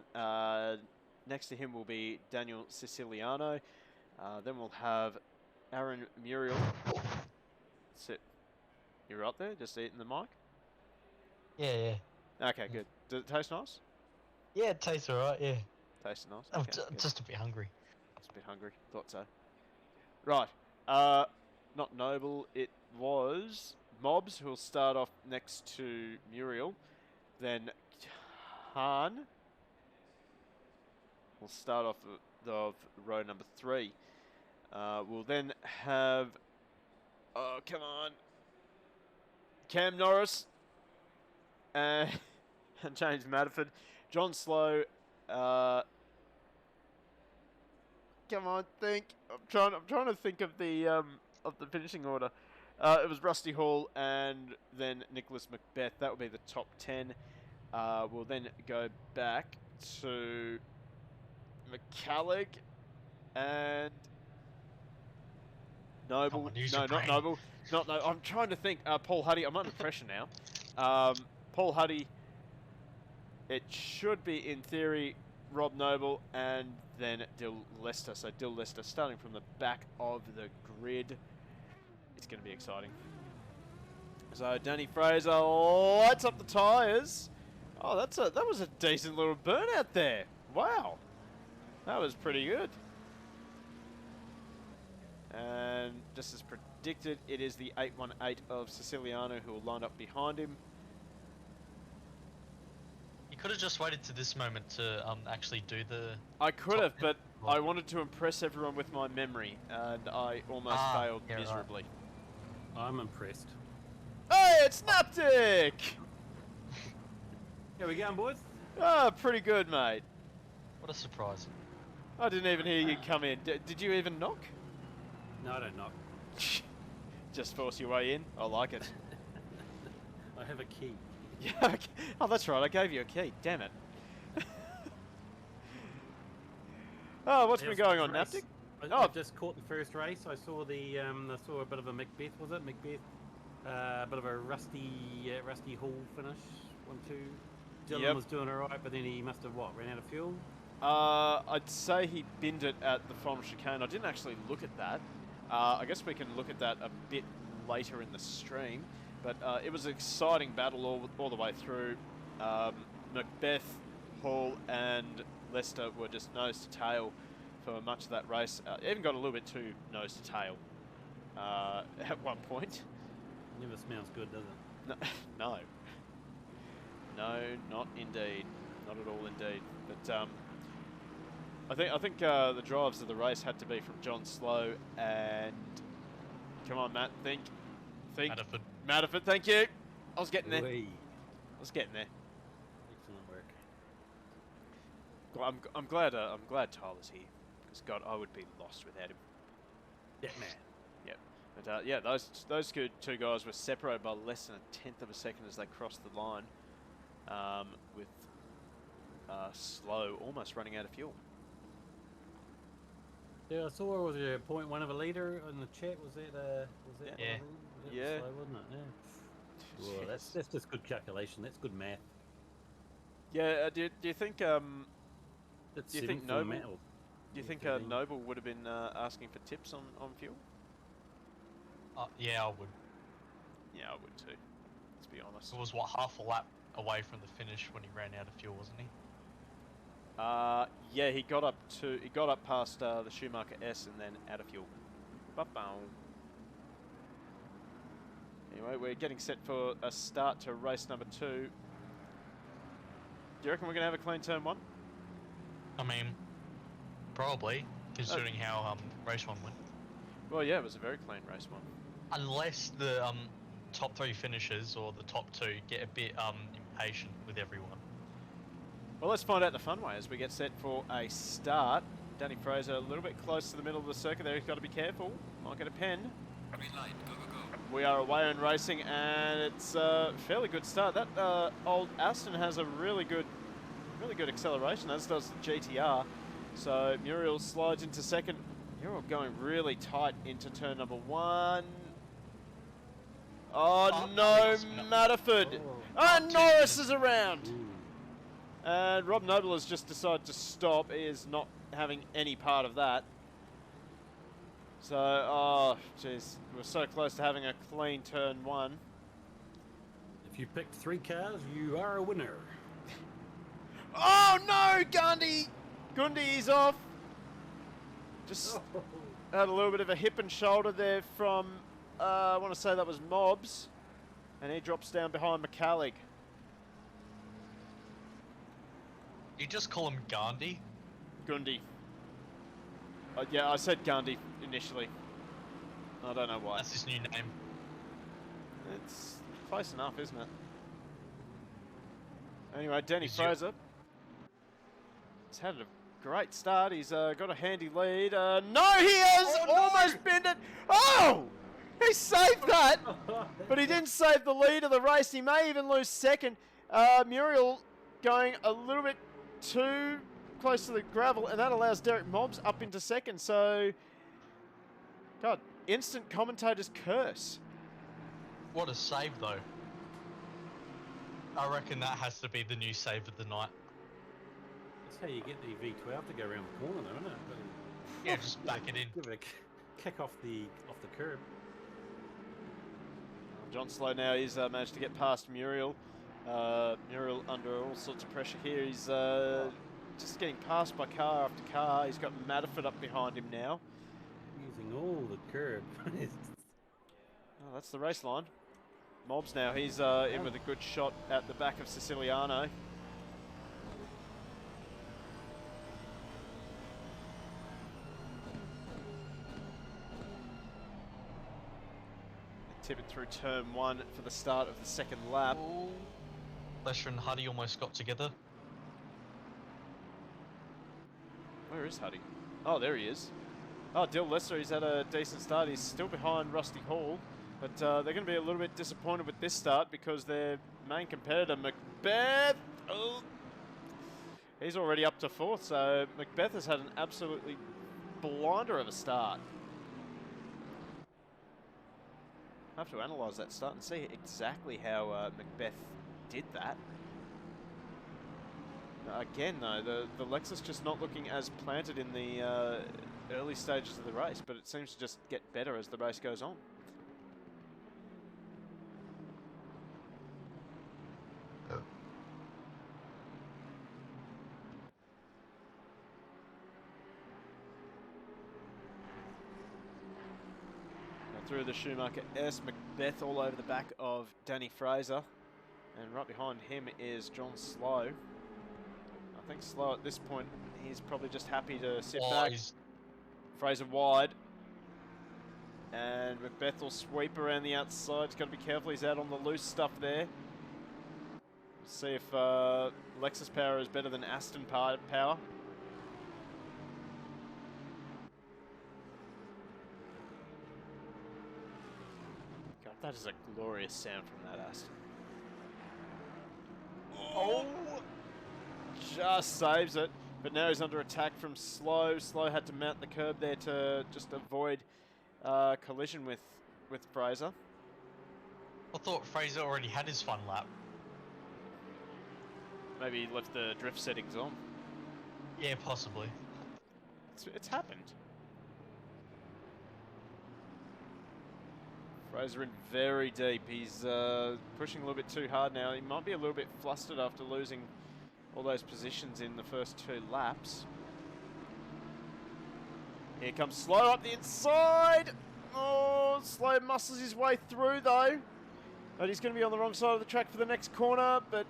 Next to him will be Daniel Siciliano. Then we'll have Aaron Muriel. Sit. You right there? Just eating the mic? Yeah. Okay, good. Does it taste nice? Yeah, it tastes alright, yeah. Tastes nice? I'm Okay, just a bit hungry. Just a bit hungry. Thought so. Right. Not Noble. It was Mobs, who'll start off next to Muriel. Then Han will start off of row number 3. We'll then have... Oh, come on. Cam Norris. And James Madiford. John Slow. Come on, think. I'm trying to think of the finishing order. It was Rusty Hall and then Nicholas Macbeth. That would be the top 10. We'll then go back to McCallig and Noble. on, use No, your not brain. Noble. Not no. I'm trying to think. Paul Huddy. I'm under pressure now. Paul Huddy. It should be, in theory, Rob Noble and then Dill Lester. So Dill Lester starting from the back of the grid. It's going to be exciting. So Danny Fraser lights up the tyres. Oh, that was a decent little burnout there. Wow, that was pretty good. And just as predicted, it is the 818 of Siciliano who will line up behind him. You could have just waited to this moment to actually do the. I could have, but Well, I wanted to impress everyone with my memory, and I almost failed yeah, right. miserably. I'm impressed. Hey, it's Naptic! How we going, boys? Ah, pretty good, mate. What a surprise. I didn't even hear you come in. Did you even knock? No, I don't knock. Just force your way in? I like it. I have a key. Yeah, okay. Oh, that's right. I gave you a key. Damn it. Oh, what's been How's going the on, race? Naptic? I Oh. just caught the first race. I saw the I saw a bit of a Macbeth. Was it Macbeth? A bit of a rusty Hall finish. 1-2. Dylan Yep. was doing alright, but then he must have ran out of fuel. I'd say he binned it at the final chicane. I didn't actually look at that. I guess we can look at that a bit later in the stream. But it was an exciting battle all the way through. Macbeth, Hall, and Leicester were just nose to tail for much of that race. Even got a little bit too nose to tail at one point. Never smells good, does it? No. No, not indeed. Not at all indeed. But I think the drives of the race had to be from John Slow and... Come on, Matt. Think. Matterford, thank you. I was getting there. Whee. I was getting there. Excellent work. Well, I'm glad Tyler's here, because God, I would be lost without him. That man. Yep. But yeah, those two guys were separated by less than a tenth of a second as they crossed the line, with Slow almost running out of fuel. Yeah, I saw was there 0.1 of a litre in the chat. Was that Yeah. Yeah. Slow, wasn't it? Yeah. Well, that's just good calculation. That's good math. Yeah. Do you think That's Do you think 7 for Noble- metal. do you think 13. Noble would have been asking for tips on fuel? Yeah, I would. Yeah, I would too. Let's be honest. It was what, half a lap away from the finish when he ran out of fuel, wasn't he? Yeah, he got up past the Schumacher S and then out of fuel. Ba-bow. Anyway, we're getting set for a start to race number 2. Do you reckon we're going to have a clean turn 1? I mean, probably, considering how race 1 went. Well, yeah, it was a very clean race 1. Unless the top 3 finishers or the top 2 get a bit impatient with everyone. Well, let's find out the fun way as we get set for a start. Danny Fraser a little bit close to the middle of the circuit there. He's got to be careful. Might get a pen. Green light, go, go, go. We are away and racing, and it's a fairly good start. That old Aston has a really good acceleration, as does the GTR. So Muriel slides into second. Muriel going really tight into turn number 1. Oh no, Matterford! And Norris is around! Ooh. And Rob Noble has just decided to stop. He is not having any part of that. So, oh, jeez. We're so close to having a clean turn 1. If you picked 3 cars, you are a winner. Oh no, Gundy! Gundy's off. Just had a little bit of a hip and shoulder there from, I want to say that was Mobs. And he drops down behind McCallig. You just call him Gandhi? Gundy. Yeah, I said Gundy initially. I don't know why. That's his new name. It's close enough, isn't it? Anyway, Danny Is you- Fraser. He's had a great start. He's got a handy lead. No, he has almost binned it. Oh! He saved that! But he didn't save the lead of the race. He may even lose second. Muriel going a little bit too close to the gravel, and that allows Derek Mobbs up into second. So, God, instant commentator's curse. What a save, though. I reckon that has to be the new save of the night. That's how you get the V12 to go around the corner, though, isn't it? Yeah, just back it in. Give it a kick off the curb. John Slow now, he's managed to get past Muriel. Muriel under all sorts of pressure here. He's just getting passed by car after car. He's got Matterford up behind him now. Using all the curb. Oh, that's the race line. Mobs now, he's in with a good shot at the back of Siciliano. Tip it through turn 1 for the start of the second lap. Lesher and Huddy almost got together. Where is Huddy? Oh, there he is. Oh, Dill Lesser, he's had a decent start. He's still behind Rusty Hall, but they're going to be a little bit disappointed with this start because their main competitor, Macbeth, he's already up to 4th, so Macbeth has had an absolutely blinder of a start. I have to analyse that start and see exactly how Macbeth did that. Again, though, the Lexus just not looking as planted in the early stages of the race, but it seems to just get better as the race goes on. Through the Schumacher S, Macbeth all over the back of Danny Fraser, and right behind him is John Slow. I think Slow at this point, he's probably just happy to sit back. Fraser wide, and Macbeth will sweep around the outside. He's got to be careful, he's out on the loose stuff there. Let's see if Lexus power is better than Aston power. That is a glorious sound from that Aston. Oh! Just saves it, but now he's under attack from Slow. Slow had to mount the curb there to just avoid collision with Fraser. I thought Fraser already had his fun lap. Maybe he left the drift settings on. Yeah, possibly. It's happened. Fraser in very deep. He's pushing a little bit too hard now. He might be a little bit flustered after losing all those positions in the first 2 laps. Here comes Slow up the inside. Oh, Slow muscles his way through though. But he's going to be on the wrong side of the track for the next corner. But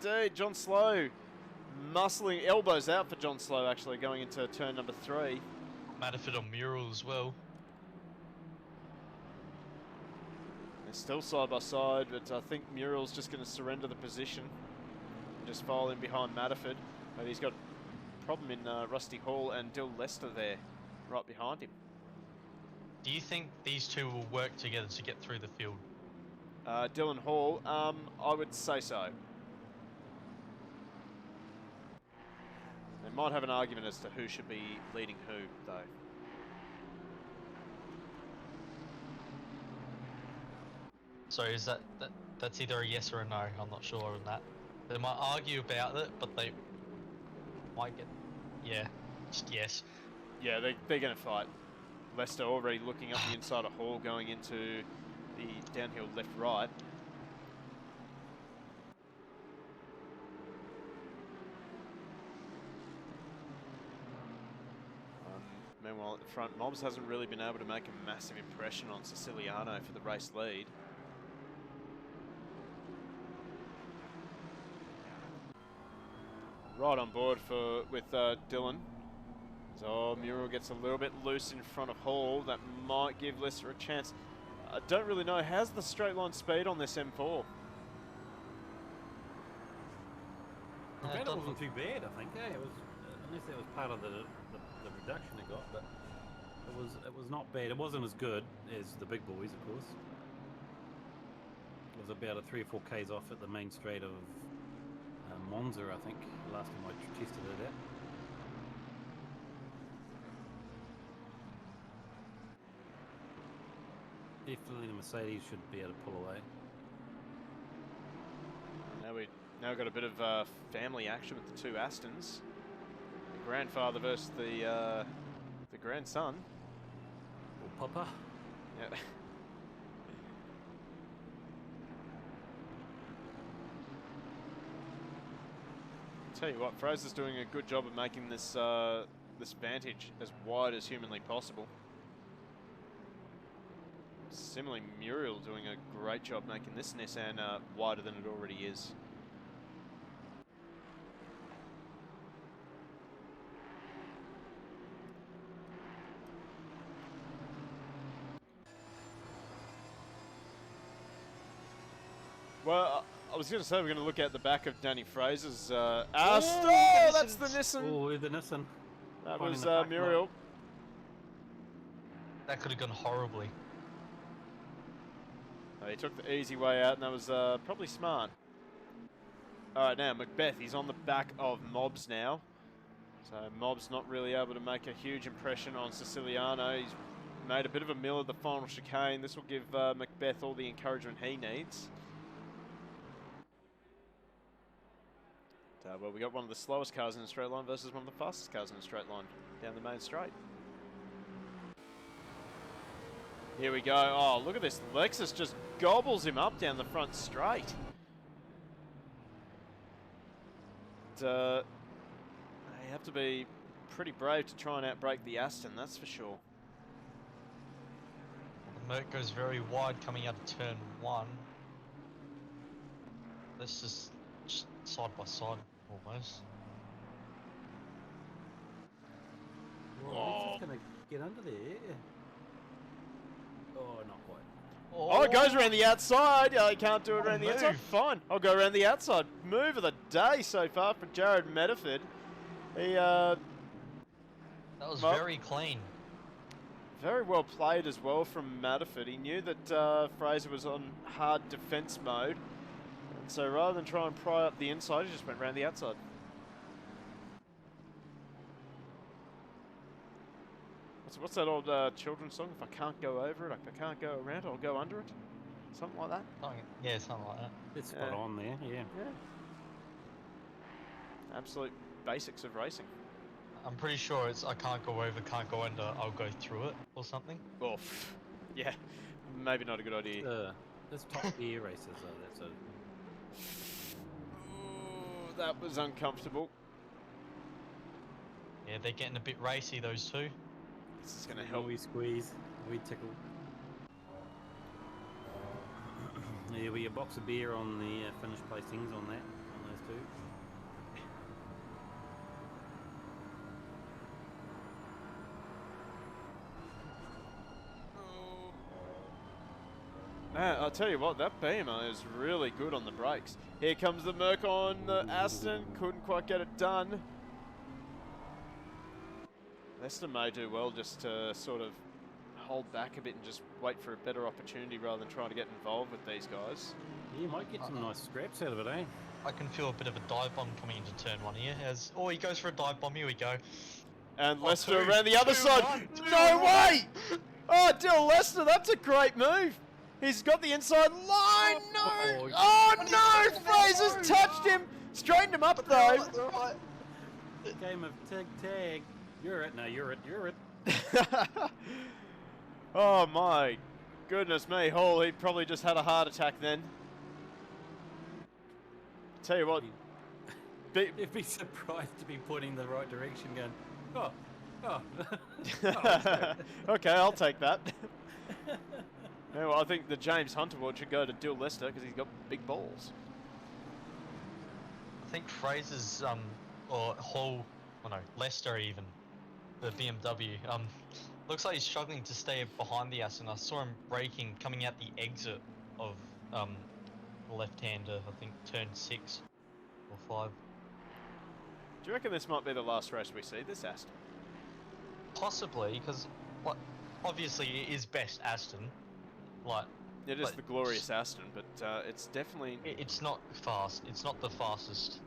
indeed, John Slow muscling, elbows out for John Slow actually going into turn number 3. Matterford on Muriel as well. Still side by side, but I think Muriel's just going to surrender the position and just file in behind Matterford. But he's got a problem in Rusty Hall and Dill Lester there, right behind him. Do you think these two will work together to get through the field? Dylan Hall, I would say so. They might have an argument as to who should be leading who, though. So is that's either a yes or a no? I'm not sure on that. They might argue about it, but they might get, yeah, just yes. Yeah, they're going to fight. Lester already looking up the inside of Hall, going into the downhill left-right. Meanwhile, at the front, Mobs hasn't really been able to make a massive impression on Siciliano for the race lead. Right on board with Dylan. So Muriel gets a little bit loose in front of Hall. That might give Lester a chance. I don't really know. How's the straight line speed on this M4? It wasn't too bad, I think. It was, unless that was part of the reduction it got, but it was not bad. It wasn't as good as the big boys, of course. It was about a 3 or 4 Ks off at the main straight of Monza, I think, last time I tested it out. Definitely the Mercedes should be able to pull away. Now got a bit of family action with the two Astons. The grandfather versus the grandson. Or Papa. Yeah. Tell you what, Fraser's doing a good job of making this this vantage as wide as humanly possible. Similarly, Muriel doing a great job making this Nissan wider than it already is. Well, I was going to say we're going to look at the back of Danny Fraser's Aston. Oh, that's the Nissan. Oh, the Nissan. That Finding was the back Muriel. That could have gone horribly. He took the easy way out, and that was probably smart. All right, now Macbeth, he's on the back of Mobs now. So Mobs not really able to make a huge impression on Siciliano. He's made a bit of a mill of the final chicane. This will give Macbeth all the encouragement he needs. Well, we got one of the slowest cars in the straight line versus one of the fastest cars in the straight line down the main straight. Here we go. Oh, look at this. Lexus just gobbles him up down the front straight. You have to be pretty brave to try and outbrake the Aston, that's for sure. The Merc goes very wide coming out of turn 1. This is just side by side almost. Oh, he's just going to get under there. Oh, not quite. Oh, it goes around the outside. He can't do it around the move. outside. Fine. I'll go around the outside. Move of the day so far for Jared Mediford. He, That was very clean. very well played as well from Mediford. He knew that Fraser was on hard defense mode. And so rather than try and pry up the inside, he just went around the outside. What's that old children's song? If I can't go over it, if I can't go around it, I'll go under it. Something like that. Yeah, something like that. It's spot on there, yeah. Absolute basics of racing. I'm pretty sure it's I can't go over, can't go under, I'll go through it or something. Oh, yeah. Maybe not a good idea. There's top gear races though, that's a... Ooh, that was uncomfortable. Yeah, they're getting a bit racy, those two. This is going to help. We squeeze, we tickle. Yeah, we a box of beer on the finished placings on those two. I'll tell you what, that Beamer is really good on the brakes. Here comes the Merc on the Aston. Couldn't quite get it done. Leicester may do well just to sort of hold back a bit and just wait for a better opportunity rather than trying to get involved with these guys. Yeah, you might get some nice scraps out of it, eh? I can feel a bit of a dive bomb coming into turn 1 here. Oh, he goes for a dive bomb. Here we go. And Leicester around the other side. No way! Oh, Dill Leicester, that's a great move. He's got the inside line. No! Oh no! Fraser's touched him. Straightened him up though. Game of tag. You're it. No, you're it. You're it. Oh my goodness me, Hall, he probably just had a heart attack then. Tell you what, He'd be surprised to be pointing the right direction going, oh. okay, I'll take that. Yeah, well, I think the James Hunt Award should go to Dill Leicester because he's got big balls. I think Fraser's, or Hall, oh no, Leicester even, the BMW, looks like he's struggling to stay behind the Aston. I saw him braking coming out the exit of the left-hander, I think turn 6 or 5. Do you reckon this might be the last race we see this Aston? Possibly, because obviously it is best Aston. Like, It is the glorious Aston, but it's definitely it's not fast. It's not the fastest.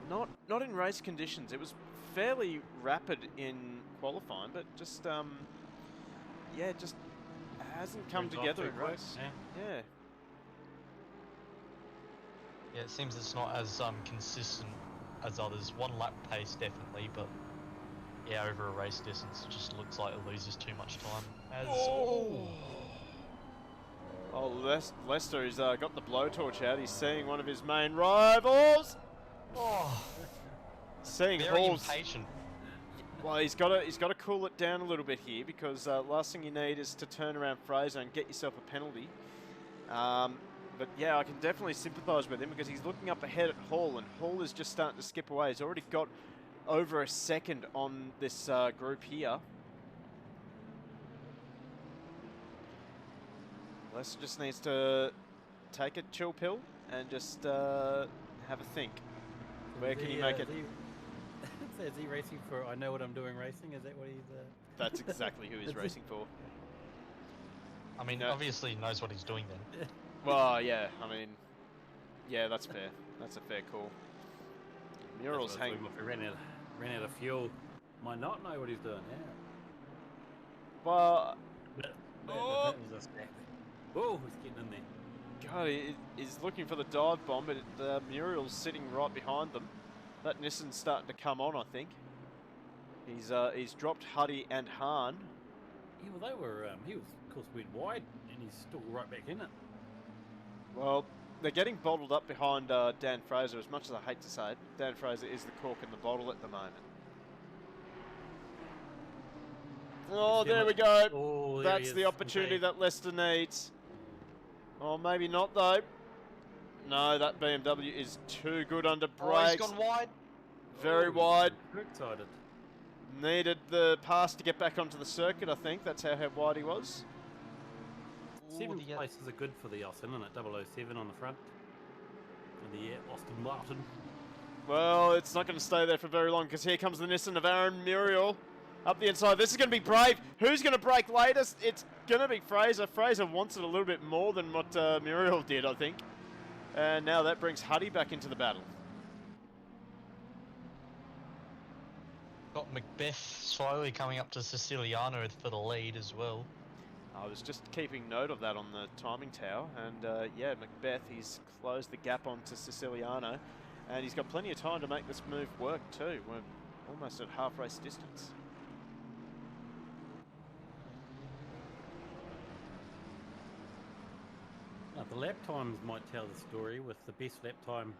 not in race conditions. It was fairly rapid in qualifying, but just yeah, just hasn't come Brings off together too in quick, race. yeah. Yeah. Yeah, it seems it's not as consistent as others. One lap pace definitely, but yeah, over a race distance, it just looks like it loses too much time. Lester has got the blowtorch out. He's seeing one of his main rivals. Oh, Seeing very Hall's. impatient. Well, he's got to cool it down a little bit here because last thing you need is to turn around Fraser and get yourself a penalty. But yeah, I can definitely sympathise with him because he's looking up ahead at Hall, and Hall is just starting to skip away. He's already got over a second on this group here. Lester just needs to take a chill pill and just have a think. Where can he make it? Is he racing for I know what I'm doing racing? Is that what he's... That's exactly who he's racing for. I mean, No. obviously he knows what he's doing then. Well, yeah, I mean, yeah, that's fair. That's a fair call. Muriel's hanging. If he ran out of fuel, might not know what he's doing, yeah. Well, But Oh. that was a stack. Oh, he's getting in there. God, he's looking for the dive bomb, but Muriel's sitting right behind them. That Nissan's starting to come on, I think. He's dropped Huddy and Hahn. Yeah, well, they were, he was, of course, went wide, and he's still right back in it. Well, they're getting bottled up behind Dan Fraser, as much as I hate to say it. Dan Fraser is the cork in the bottle at the moment. Oh, there we go. Oh, there he That's is. the opportunity Okay. that Leicester needs. Oh, maybe not, though. No, that BMW is too good under Oh, he's brakes. gone wide. Very Oh, wide. Too excited. Needed the pass to get back onto the circuit, I think. That's how wide he was. Seventh places are good for the Austin, isn't it? 007 on the front. And the Austin Martin. Well, it's not going to stay there for very long because here comes the Nissan of Aaron Muriel up the inside. This is going to be brave. Who's going to brake latest? It's going to be Fraser. Fraser wants it a little bit more than what Muriel did, I think. And now that brings Huddy back into the battle. Got Macbeth slowly coming up to Siciliano for the lead as well. I was just keeping note of that on the timing tower. And yeah, Macbeth, he's closed the gap onto Siciliano. And he's got plenty of time to make this move work too. We're almost at half race distance. Now, the lap times might tell the story, with the best lap time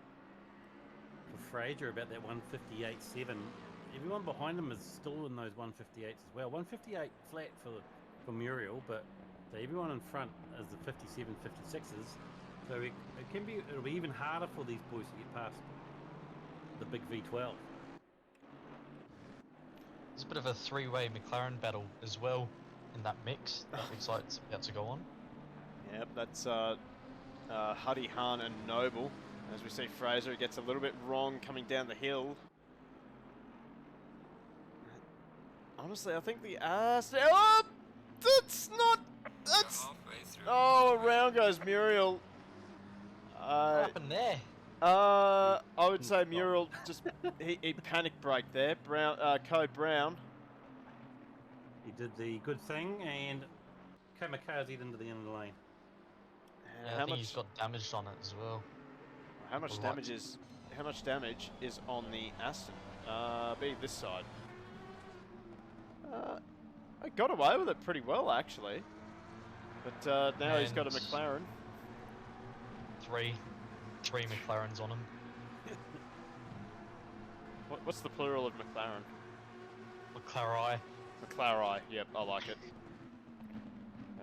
for Fraser about that 158.7. Everyone behind him is still in those 158s as well. 158 flat for Muriel, but everyone in front is the 57, 56s. So it'll be even harder for these boys to get past the big V12. There's a bit of a three-way McLaren battle as well in that mix. That looks like it's about to go on. Yep, that's Huddy, Hahn and Noble. As we see Fraser, he gets a little bit wrong coming down the hill. Honestly, I think the oh, that's not, that's, Halfway through. oh, around goes Muriel. What happened there? I would say Muriel just, he panic braked there. Code Brown. He did the good thing and kamikazed into the end of the lane. And Yeah, I think he's got damaged on it as well. how much Right. damage is on the Aston? Be this side. I got away with it pretty well, actually. But now he's got a And- McLaren. Three McLarens on him. What's the plural of McLaren? McLaren. McLaren. Yep, I like it.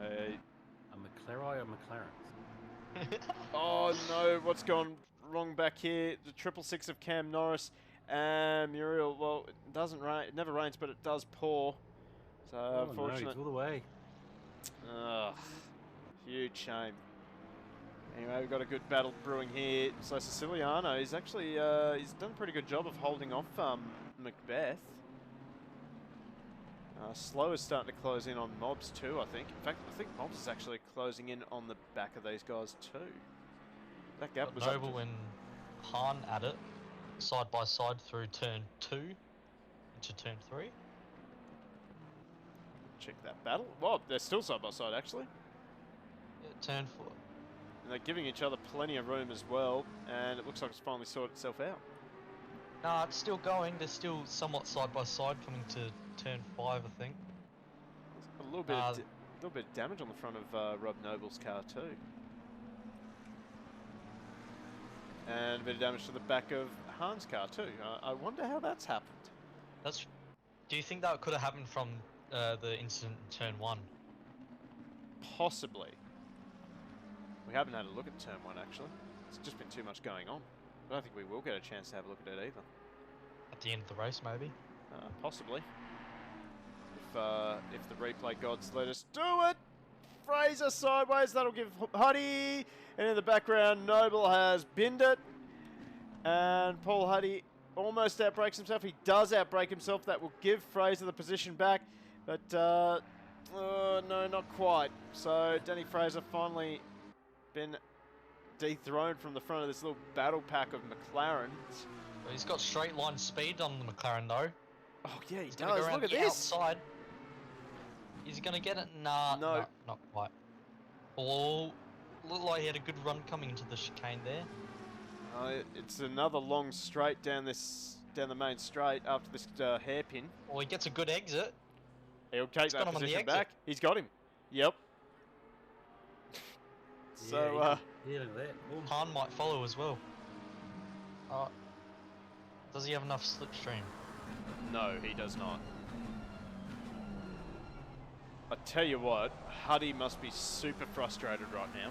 A McLaren or McLaren? Oh no, what's gone wrong back here? The 666 of Cam Norris and Muriel. Well, it doesn't rain. It never rains, but it does pour. So Oh, unfortunate. no, he's all the way. Ugh, huge shame. Anyway, we've got a good battle brewing here. So Siciliano, he's actually he's done a pretty good job of holding off Macbeth. Slow is starting to close in on Mobs too, I think. In fact, I think Mobs is actually closing in on the back of these guys too. That gap Got was up Noble to, and Hahn at it, side by side through turn 2 into turn 3. check that battle. Well, they're still side by side actually. Yeah, turn 4. And they're giving each other plenty of room as well, and it looks like it's finally sorted itself out. Nah, it's still going. They're still somewhat side by side coming to turn 5, I think. A little bit, little bit of damage on the front of Rob Noble's car too. And a bit of damage to the back of Han's car too. I wonder how that's happened. Do you think that could have happened from the incident in turn 1? Possibly. We haven't had a look at turn 1 actually. It's just been too much going on. I don't think we will get a chance to have a look at it either. At the end of the race, maybe? Possibly. If the replay gods let us do it! Fraser sideways, that'll give Huddy. And in the background, Noble has binned it. And Paul Huddy almost outbrakes himself. He does outbrake himself. That will give Fraser the position back. But, no, not quite. So, Danny Fraser finally been dethroned from the front of this little battle pack of McLarens. Well, he's got straight line speed on the McLaren, though. Oh, yeah, he He's does. Go around Look at the this. Outside. Is he going to get it? Nah, No. Not quite. Oh, looked like he had a good run coming into the chicane there. It's another long straight down the main straight after this hairpin. Well, he gets a good exit. He'll take that position back. He's got him. Yep. So, yeah, that. Han might follow as well. Does he have enough slipstream? no, he does not. I tell you what, Huddy must be super frustrated right now.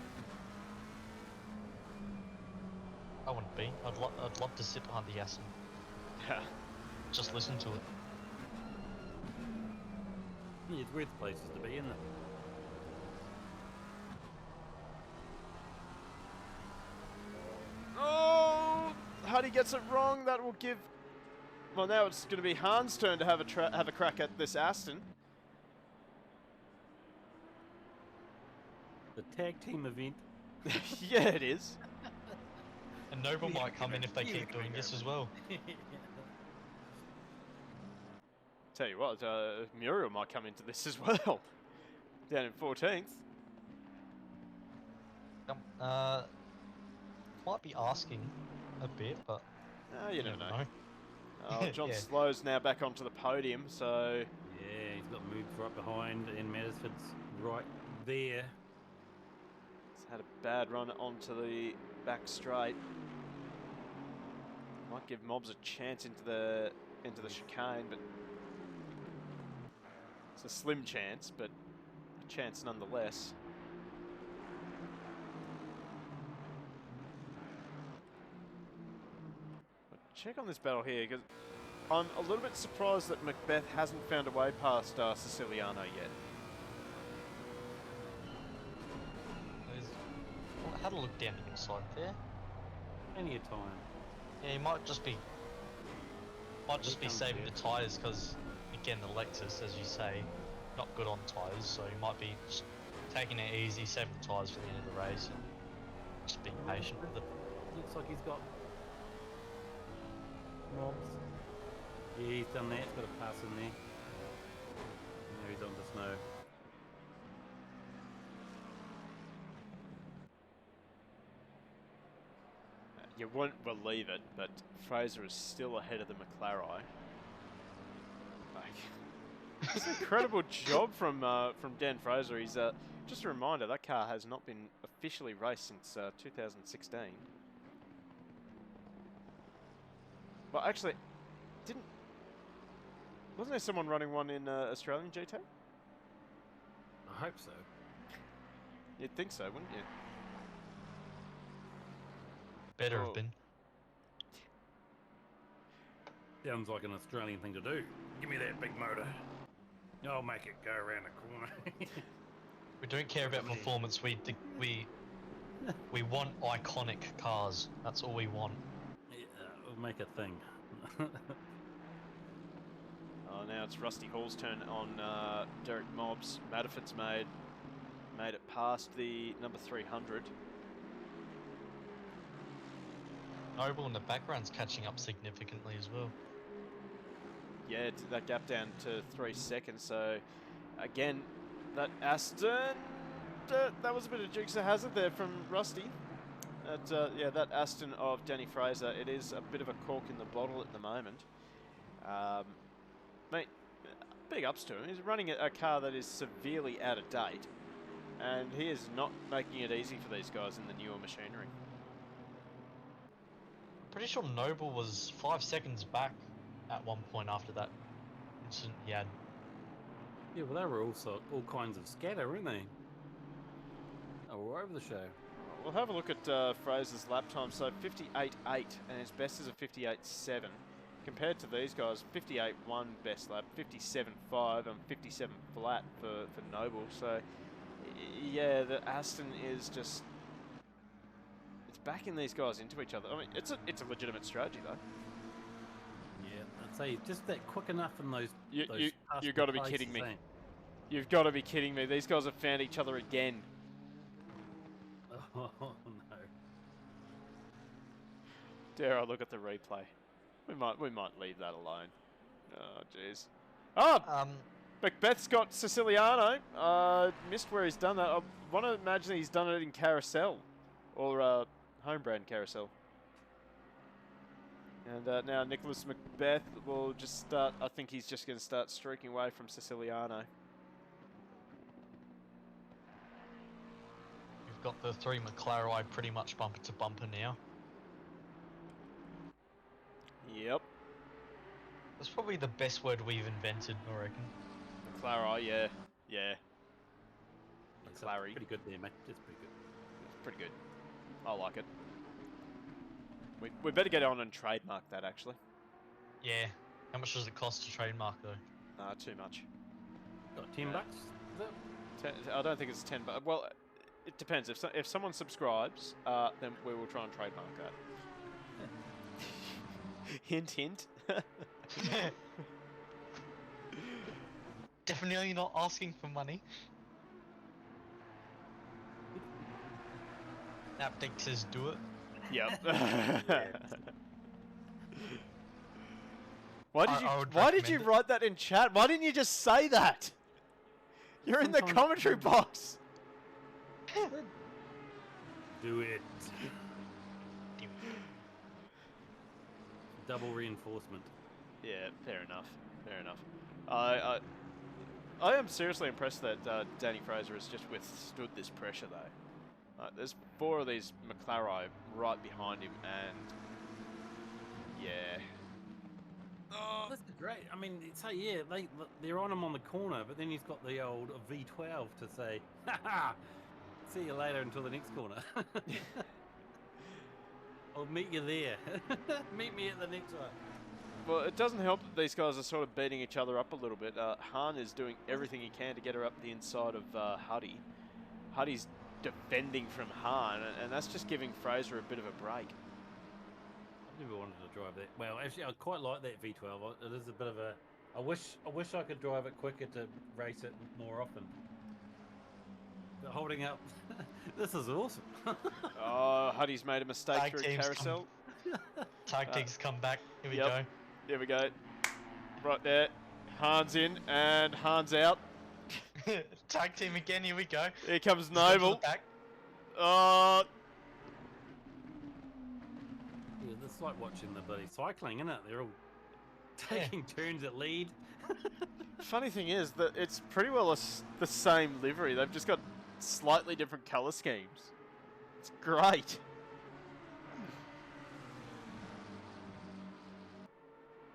I wouldn't be. I'd love to sit behind the Aston. Yeah. Just listen to it. Yeah, it's weird places to be, isn't it? Oh, Huddy gets it wrong. That will give. Well, now it's going to be Han's turn to have a crack at this Aston. The tag team event. Yeah, it is. And Noble might come in if they keep doing this as well. Tell you what, Muriel might come into this as well. Down in 14th. Might be asking a bit, but You never know. John Slow's now back onto the podium, so... Yeah, he's got moved right behind, and Mattisford's right there. He's had a bad run onto the back straight. Might give Mobs a chance into the chicane, but it's a slim chance, but a chance nonetheless. But check on this battle here, because I'm a little bit surprised that Macbeth hasn't found a way past Siciliano yet. I had a look down the inside there. Plenty of time. Yeah, he might just be saving the tyres because, again, the Lexus, as you say, not good on tyres, so he might be just taking it easy, saving the tyres for the end of the race, and just being patient with it. Looks like he's got Mobs. Yeah, he's done that. He's got a pass in there. Now he's on the snow. You won't believe it, but Fraser is still ahead of the McLaren. Like, it's an incredible job from Dan Fraser. He's just a reminder that car has not been officially raced since 2016. Well, actually, wasn't there someone running one in Australian GT? I hope so. You'd think so, wouldn't you? Better have been. Sounds like an Australian thing to do. Give me that big motor. I'll make it go around the corner. We don't care about performance. We want iconic cars. That's all we want. Yeah, we'll make a thing. Oh, now it's Rusty Hall's turn on Derek Mobs. Matterford's made it past the number 300. Noble in the background's catching up significantly as well. Yeah, that gap down to 3 seconds, so Again, that Aston, that was a bit of jigsaw hazard there from Rusty. Yeah, that Aston of Danny Fraser, it is a bit of a cork in the bottle at the moment. Mate, big ups to him. He's running a car that is severely out of date, and he is not making it easy for these guys in the newer machinery. Pretty sure Noble was 5 seconds back at one point after that incident he had. Yeah, well, they were also all kinds of scatter, weren't they? All over the show. We'll have a look at Fraser's lap time. So 58.8, and his best is a 58.7. Compared to these guys, 58.1 best lap, 57.5 and 57 flat for Noble. So yeah, the Aston is just, it's backing these guys into each other. I mean, it's a legitimate strategy though. Yeah, I'd say just that quick enough in those. You've got to be kidding me. You've got to be kidding me. These guys have found each other again. Oh no! Dare I look at the replay? We might leave that alone. Oh jeez. Oh, Macbeth's got Siciliano. Missed where he's done that. I want to imagine he's done it in Carousel, or home brand Carousel. And now Nicholas Macbeth will just start. I think he's just going to start streaking away from Siciliano. We've got the 3 McLaren pretty much bumper to bumper now. Yep. That's probably the best word we've invented, I reckon. McLaren, yeah. Yeah. That's McLaren. pretty good there, mate. That's pretty good. It's pretty good. I like it. We better get on and trademark that, actually. Yeah. How much does it cost to trademark, though? Too much. Got $10? Is that? I don't think it's 10, but well, it depends. If someone subscribes, then we will try and trademark that. Hint, hint. Definitely not asking for money. Aptic says do it. Yep. Yeah. Why did you write that in chat? Why didn't you just say that? You're in the Sometimes- commentary box. Do it. Double reinforcement. Yeah, fair enough. Fair enough. I am seriously impressed that Danny Fraser has just withstood this pressure, though. There's 4 of these McLaren right behind him, and yeah. Oh, that's great. I mean, so yeah, they're on him on the corner, but then he's got the old V12 to say, "Ha ha! See you later until the next corner." I'll meet you there. Meet me at the next one. Well, it doesn't help that these guys are sort of beating each other up a little bit. Hahn is doing everything he can to get her up the inside of Huddy. Huddy's defending from Hahn, and that's just giving Fraser a bit of a break. I've never wanted to drive that. Well, actually, I quite like that V12. It is a bit of a. I wish I could drive it quicker to race it more often. But holding up, this is awesome. Oh, Huddy's made a mistake Tag through teams carousel. Tactics come back. Here we Yep. go. There we go. Right there. Hahn's in and Hahn's out. Tag team again. Here we go. Here comes Let's go to the Noble. back. Oh, Yeah, it's like watching the bloody cycling, isn't it? They're all taking turns at lead. funny thing is that it's pretty well the same livery. They've just got slightly different colour schemes. It's great.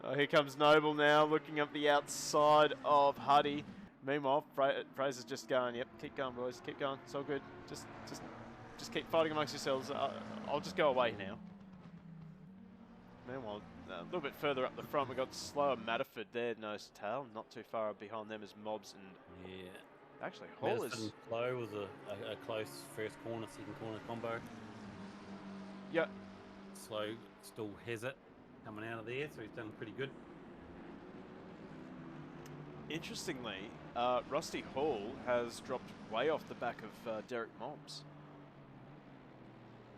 Oh, here comes Noble now, looking up the outside of Huddy. Meanwhile, Fraser's just going, yep, keep going, boys, keep going. It's all good. Just keep fighting amongst yourselves. I'll just go away now. Meanwhile, a little bit further up the front, we've got slower Matterford there, nose to tail. Not too far behind them is Mobs and... Yeah. Actually, Hall is... Madison Flow was a close first corner, second corner combo. Yep. Slow still has it coming out of there, so he's done pretty good. Interestingly, Rusty Hall has dropped way off the back of Derek Mobs.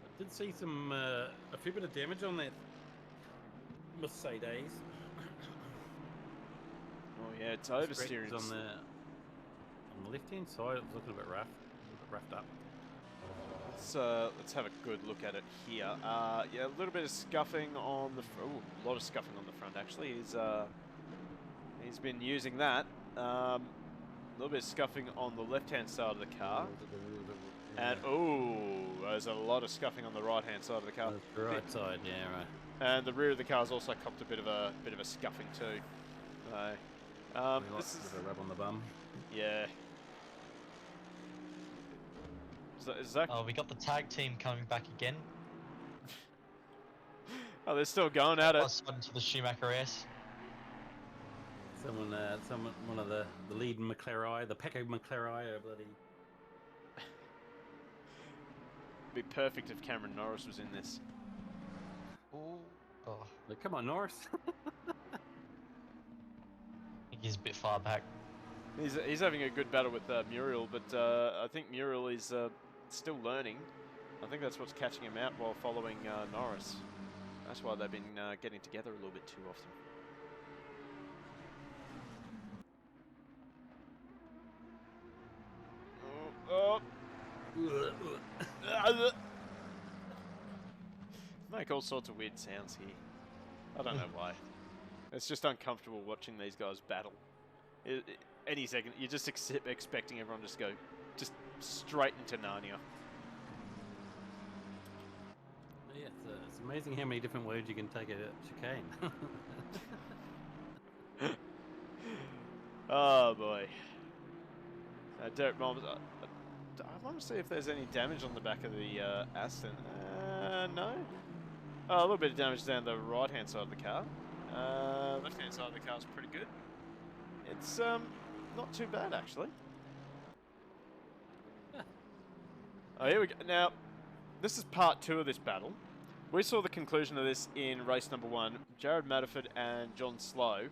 I did see some a fair bit of damage on that Mercedes. Oh yeah, it's oversteering. Scratches on the On the left-hand side, it was looking a bit rough. A bit roughed up. Let's have a good look at it here. Yeah, a little bit of scuffing on the a lot of scuffing on the front actually. He's been using that. A little bit of scuffing on the left-hand side of the car. And there's a lot of scuffing on the right-hand side of the car. The right side, yeah, right. And the rear of the car's also copped a bit of a scuffing too. So, this is a rub on the bum. yeah. Is that? Oh, we got the tag team coming back again. Oh, they're still going at it. To the Schumacher S. One of the lead McLaren, the Paco McLaren, bloody. It'd be perfect if Cameron Norris was in this. Ooh. Oh. Look, come on, Norris. I think he's a bit far back. He's having a good battle with Muriel, but I think Muriel is still learning. I think that's what's catching him out while following Norris. That's why they've been getting together a little bit too often. Make all sorts of weird sounds here. I don't know why. It's just uncomfortable watching these guys battle. Any second, you're just expecting everyone just go straight into Narnia. Yeah, it's amazing how many different words you can take a chicane. Oh boy. Derek Moms, I want to see if there's any damage on the back of the Aston. No. Oh, a little bit of damage down the right-hand side of the car. Left-hand side of the car is pretty good. It's not too bad actually. Oh, here we go. Now, this is part 2 of this battle. We saw the conclusion of this in race number 1. Jared Matterford and John Slow.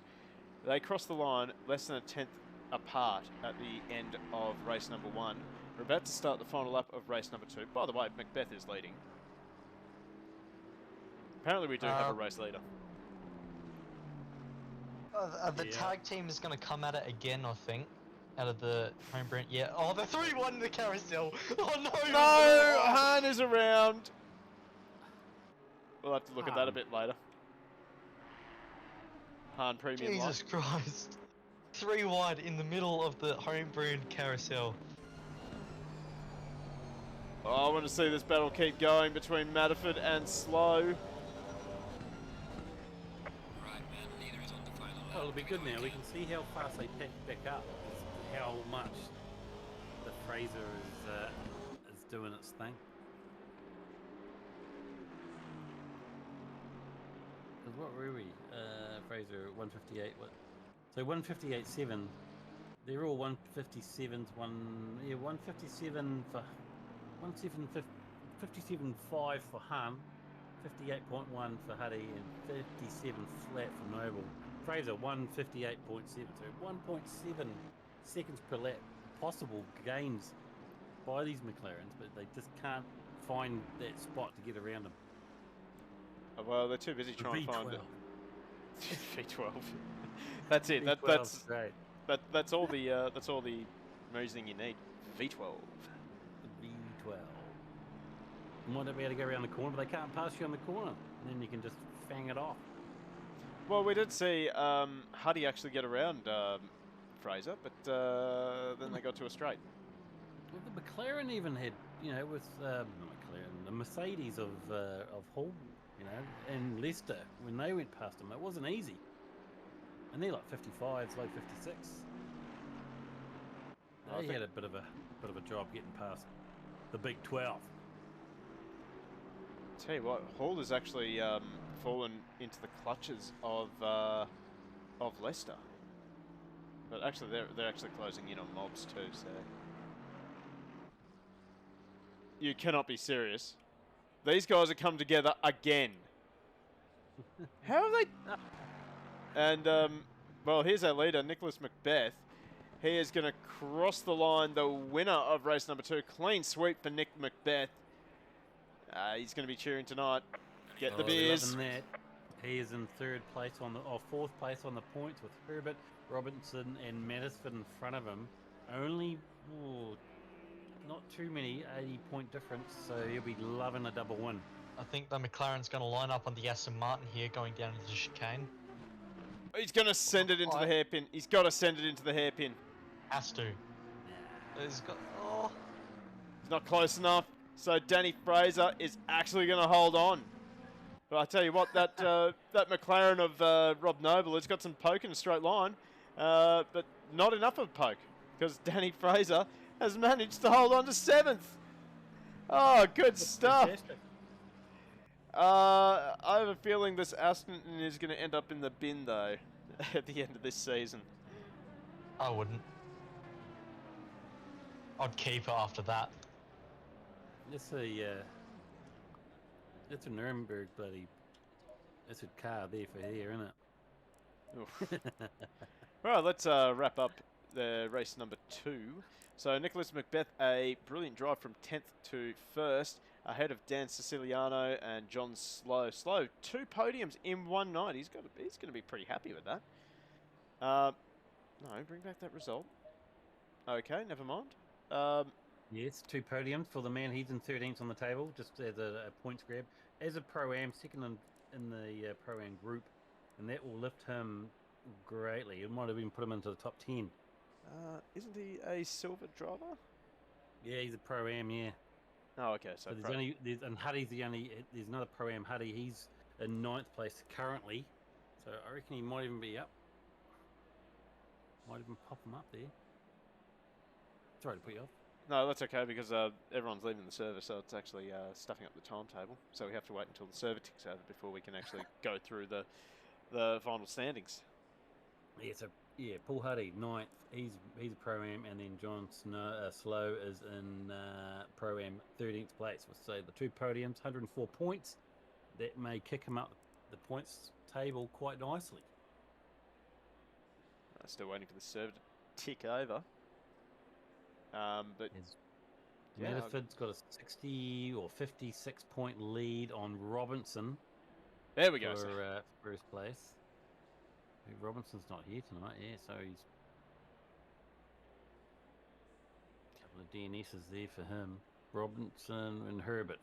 They crossed the line less than a tenth apart at the end of race number 1. We're about to start the final lap of race number 2. By the way, Macbeth is leading. Apparently we do have a race leader. The tag team is going to come at it again, I think. Out of the home brand. Yeah. Oh, the 3-1 in the carousel. Oh, no. No! Han is around. We'll have to look at that a bit later. Han Premium Jesus Christ. 3 wide in the middle of the home brand carousel. Oh, I want to see this battle keep going between Matterford and Slow. Right, man. Leader is on the final lap. Oh, it'll be good now. We can see how fast they pick back up. How much the Fraser is doing its thing. 'Cause what were we? Fraser 158. What? So 158.7. They're all 157s. 157 for 57.5 for Hum, 58.1 for Huddy, and 57 flat for Noble. Fraser 158.7. So 1.7 seconds per lap possible gains by these McLarens, but they just can't find that spot to get around them. Oh, well, they're too busy trying to find it. V12. That's it. That's all the reasoning you need. V12. V12. You might not be able to go around the corner, but they can't pass you on the corner. And then you can just fang it off. Well, we did see Huddy actually get around Fraser, but then they got to a straight. Well, the McLaren even had, with not McLaren, the Mercedes of Hull, and Leicester, when they went past them, it wasn't easy. And they're like 55s, low 56. They had a bit of a job getting past the Big 12. Tell you what, Hall has actually fallen into the clutches of Leicester. But actually, they're actually closing in on mobs too. So you cannot be serious. These guys have come together again. How have they? And well, here's our leader, Nicholas Macbeth. He is going to cross the line. The winner of race number 2, clean sweep for Nick Macbeth. He's going to be cheering tonight. Get the beers. That. He is in 4th place on the points with Herbert, Robinson, and Mattisford in front of him. Only, not too many 80-point difference, so he'll be loving a double win. I think the McLaren's going to line up on the Aston Martin here, going down into the chicane. He's going to send it into the hairpin. He's got to send it into the hairpin. Has to. He's got. Oh. It's not close enough. So Danny Fraser is actually going to hold on. But I tell you what, that that McLaren of Rob Noble has got some poke in a straight line, but not enough of poke because Danny Fraser has managed to hold on to 7th. Oh, good stuff. Fantastic. I have a feeling this Aston is going to end up in the bin, though, at the end of this season. I wouldn't. I'd keep it after that. That's a Nurburgring bloody. That's a car there for here, isn't it? Oof. Right, let's wrap up the race number 2. So Nicholas Macbeth, a brilliant drive from 10th to 1st, ahead of Dan Siciliano and John Slow. Slow, 2 podiums in one night. He's going to be pretty happy with that. No, bring back that result. Okay, never mind. Yes, 2 podiums for the man. He's in 13th on the table, just as a points grab. As a Pro-Am, second in the Pro-Am group, and that will lift him greatly. It might have even put him into the top 10. Isn't he a silver driver? Yeah, he's a Pro-Am, yeah. Oh, okay. So and Huddy's there's another Pro-Am, Huddy. He's in 9th place currently, so I reckon he might even be up. Might even pop him up there. Sorry to put you off. No, that's okay because everyone's leaving the server, so it's actually stuffing up the timetable. So we have to wait until the server ticks over before we can actually go through the final standings. Yeah, so Paul Huddy, 9th. He's a Pro-Am, and then John Slow is in Pro-Am 13th place. So the 2 podiums, 104 points. That may kick him up the points table quite nicely. Still waiting for the server to tick over. But yeah, Mediford's got a 60 or 56 point lead on Robinson. There we go. For first place. Robinson's not here tonight, yeah, so he's a couple of DNSs there for him. Robinson and Herbert.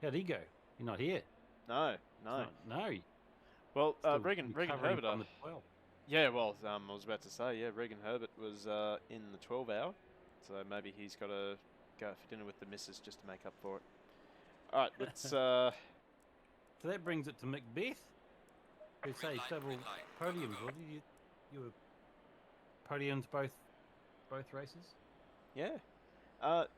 How'd he go? He's not here. No. No. Well, Regan Herbert. On the 12. Yeah, well, I was about to say, yeah, Regan Herbert was in the 12 hour, so maybe he's got to go out for dinner with the missus just to make up for it. All right, let's. So that brings it to Macbeth, who say several podiums. What did you were podiums both races? Yeah.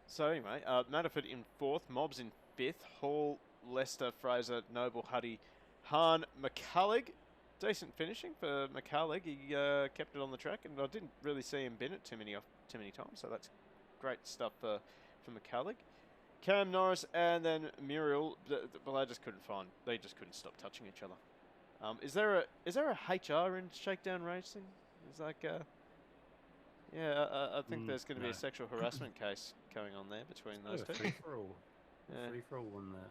So anyway, Manafort in 4th, Mobs in 5th, Hall, Lester, Fraser, Noble, Huddy, Hahn, McCulloch. Decent finishing for McCulloch. He kept it on the track, and I didn't really see him bin it too many times. So that's great stuff for McCulloch. Cam Norris and then Muriel. Well, they just couldn't stop touching each other. Is there a HR in Shakedown Racing? Is like I think there's going to be a sexual harassment case going on there between those two. Free for all. Yeah. Free for all in the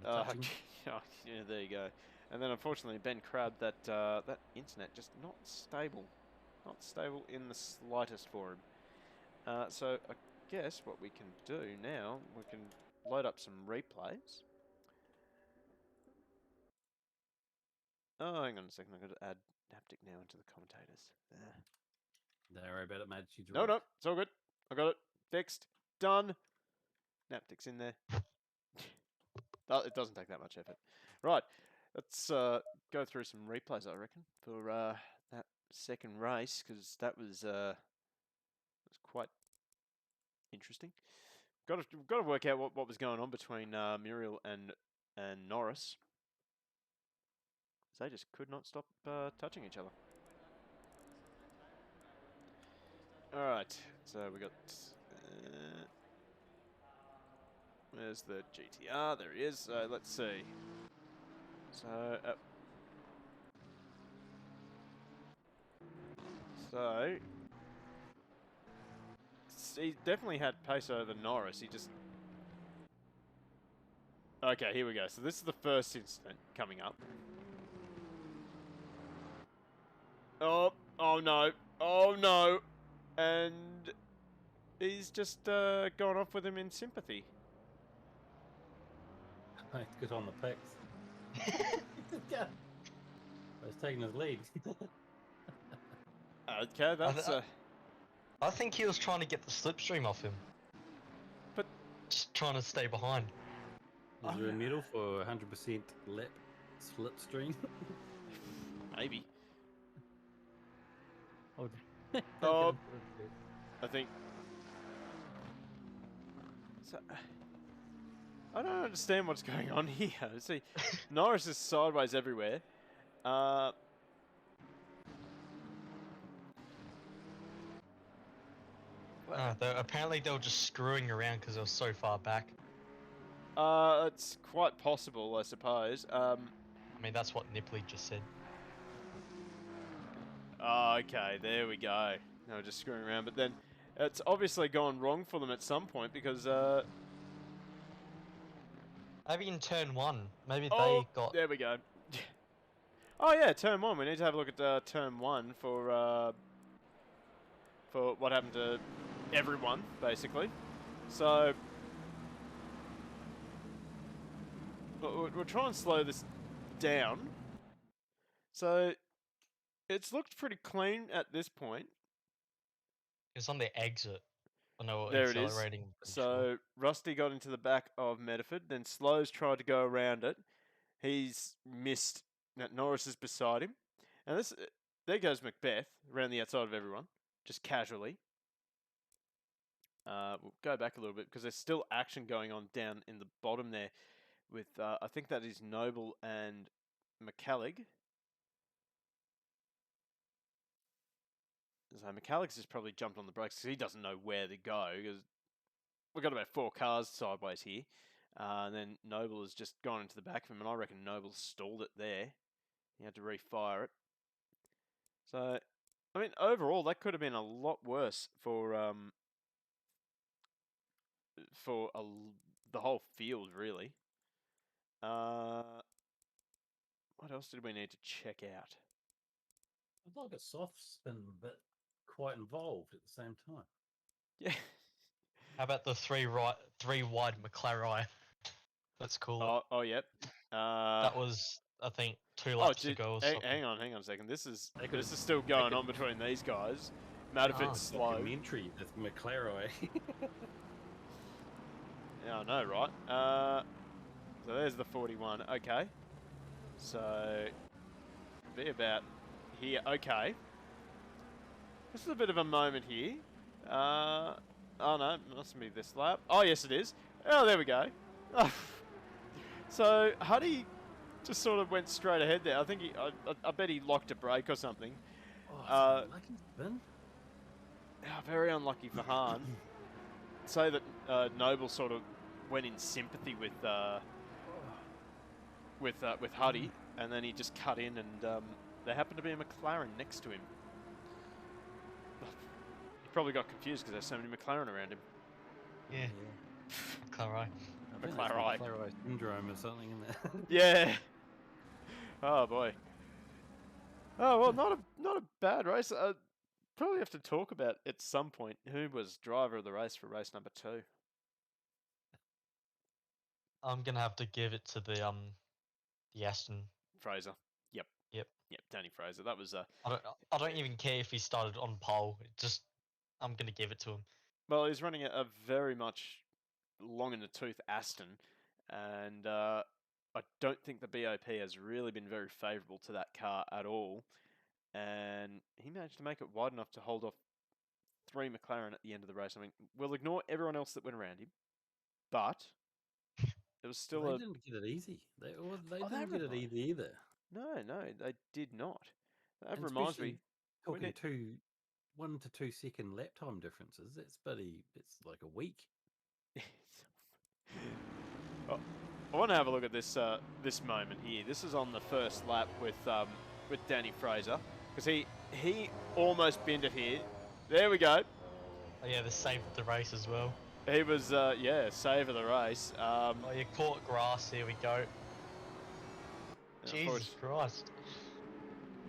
touching. Yeah, there you go. And then unfortunately, Ben Crabb, that internet just not stable in the slightest for him. So I guess what we can do now, we can load up some replays. Oh, hang on a second, I've got to add Naptic now into the commentators. Don't worry about it, mate. No, it's all good. I got it fixed, done. Naptic's in there. It doesn't take that much effort. Right. Let's go through some replays, I reckon, for that second race, because that was quite interesting. Got to work out what was going on between Muriel and Norris. They just could not stop touching each other. All right, so we got. Where's the GTR? There he is. So let's see. So he definitely had pace over Norris. He just... Okay, here we go. So this is the first incident coming up. Oh no. Oh no. and he's just gone off with him in sympathy. It's good on the picks. I was taking his lead. Okay, that's I think he was trying to get the slipstream off him. But- just trying to stay behind. Is there a medal for 100% lap slipstream? maybe. Oh, Oh. I think. So, I don't understand what's going on here. See, Norris is sideways everywhere. Apparently they were just screwing around because they were so far back. It's quite possible, I suppose. I mean, that's what Nipley just said. Okay, there we go. They were just screwing around, but then it's obviously gone wrong for them at some point because Maybe in turn 1, maybe oh, they got... there we go. Oh yeah, turn 1. We need to have a look at turn 1 for what happened to everyone, basically. So we'll try and slow this down. So it's looked pretty clean at this point. It's on the exit. I know There it is. accelerating. So Rusty got into the back of Medford, then Slows tried to go around it. He's missed. Norris is beside him, and this there goes Macbeth around the outside of everyone, just casually. We'll go back a little bit because there's still action going on down in the bottom there, with I think that is Noble and McCallig. So McCallig's just probably jumped on the brakes because he doesn't know where to go. Because we've got about 4 cars sideways here. And then Noble has just gone into the back of him, and I reckon Noble stalled it there. He had to refire it. So, I mean, overall, that could have been a lot worse for the whole field, really. What else did we need to check out? I'd like a soft spin, but quite involved at the same time. Yeah. How about the three wide McLaren? Let's call it. Oh, yep. That was, I think, 2 laps to go or something. Hang on a second. This is could- still going on between these guys. Madiford's slow. Documentary, that's McLaren. Yeah, I know, right? So there's the 41. Okay. So be about here. Okay. This is a bit of a moment here. Oh no, mustn't be this lap. Oh yes, it is. Oh, there we go. So Huddy just sort of went straight ahead there. I think I bet he locked a brake or something. Oh, lucky spin. Very unlucky for Hahn. Say that Noble sort of went in sympathy with Huddy, and then he just cut in, and there happened to be a McLaren next to him. He probably got confused because there's so many McLaren around him. Yeah. McLaren. McLaren syndrome or something in there. Yeah. Oh boy. Oh well, not a bad race. Probably have to talk about at some point who was driver of the race for race number 2. I'm gonna have to give it to the Aston. Fraser. Yep. Danny Fraser. That was I don't even care if he started on pole. I'm gonna give it to him. well, he's running a very much long in the tooth Aston, and I don't think the BOP has really been very favourable to that car at all. And he managed to make it wide enough to hold off 3 McLaren at the end of the race. I mean, we'll ignore everyone else that went around him, but it was still They didn't get it easy. They didn't get it easy either. No, they did not. That And reminds me. talking 1 to 2 second lap time differences. It's like a week. Oh, I want to have a look at this this moment here. This is on the first lap with Danny Fraser, because he almost binned it here. There we go. Oh yeah, the save of the race as well. He was save of the race. Oh, you caught grass. Here we go. Jesus Christ.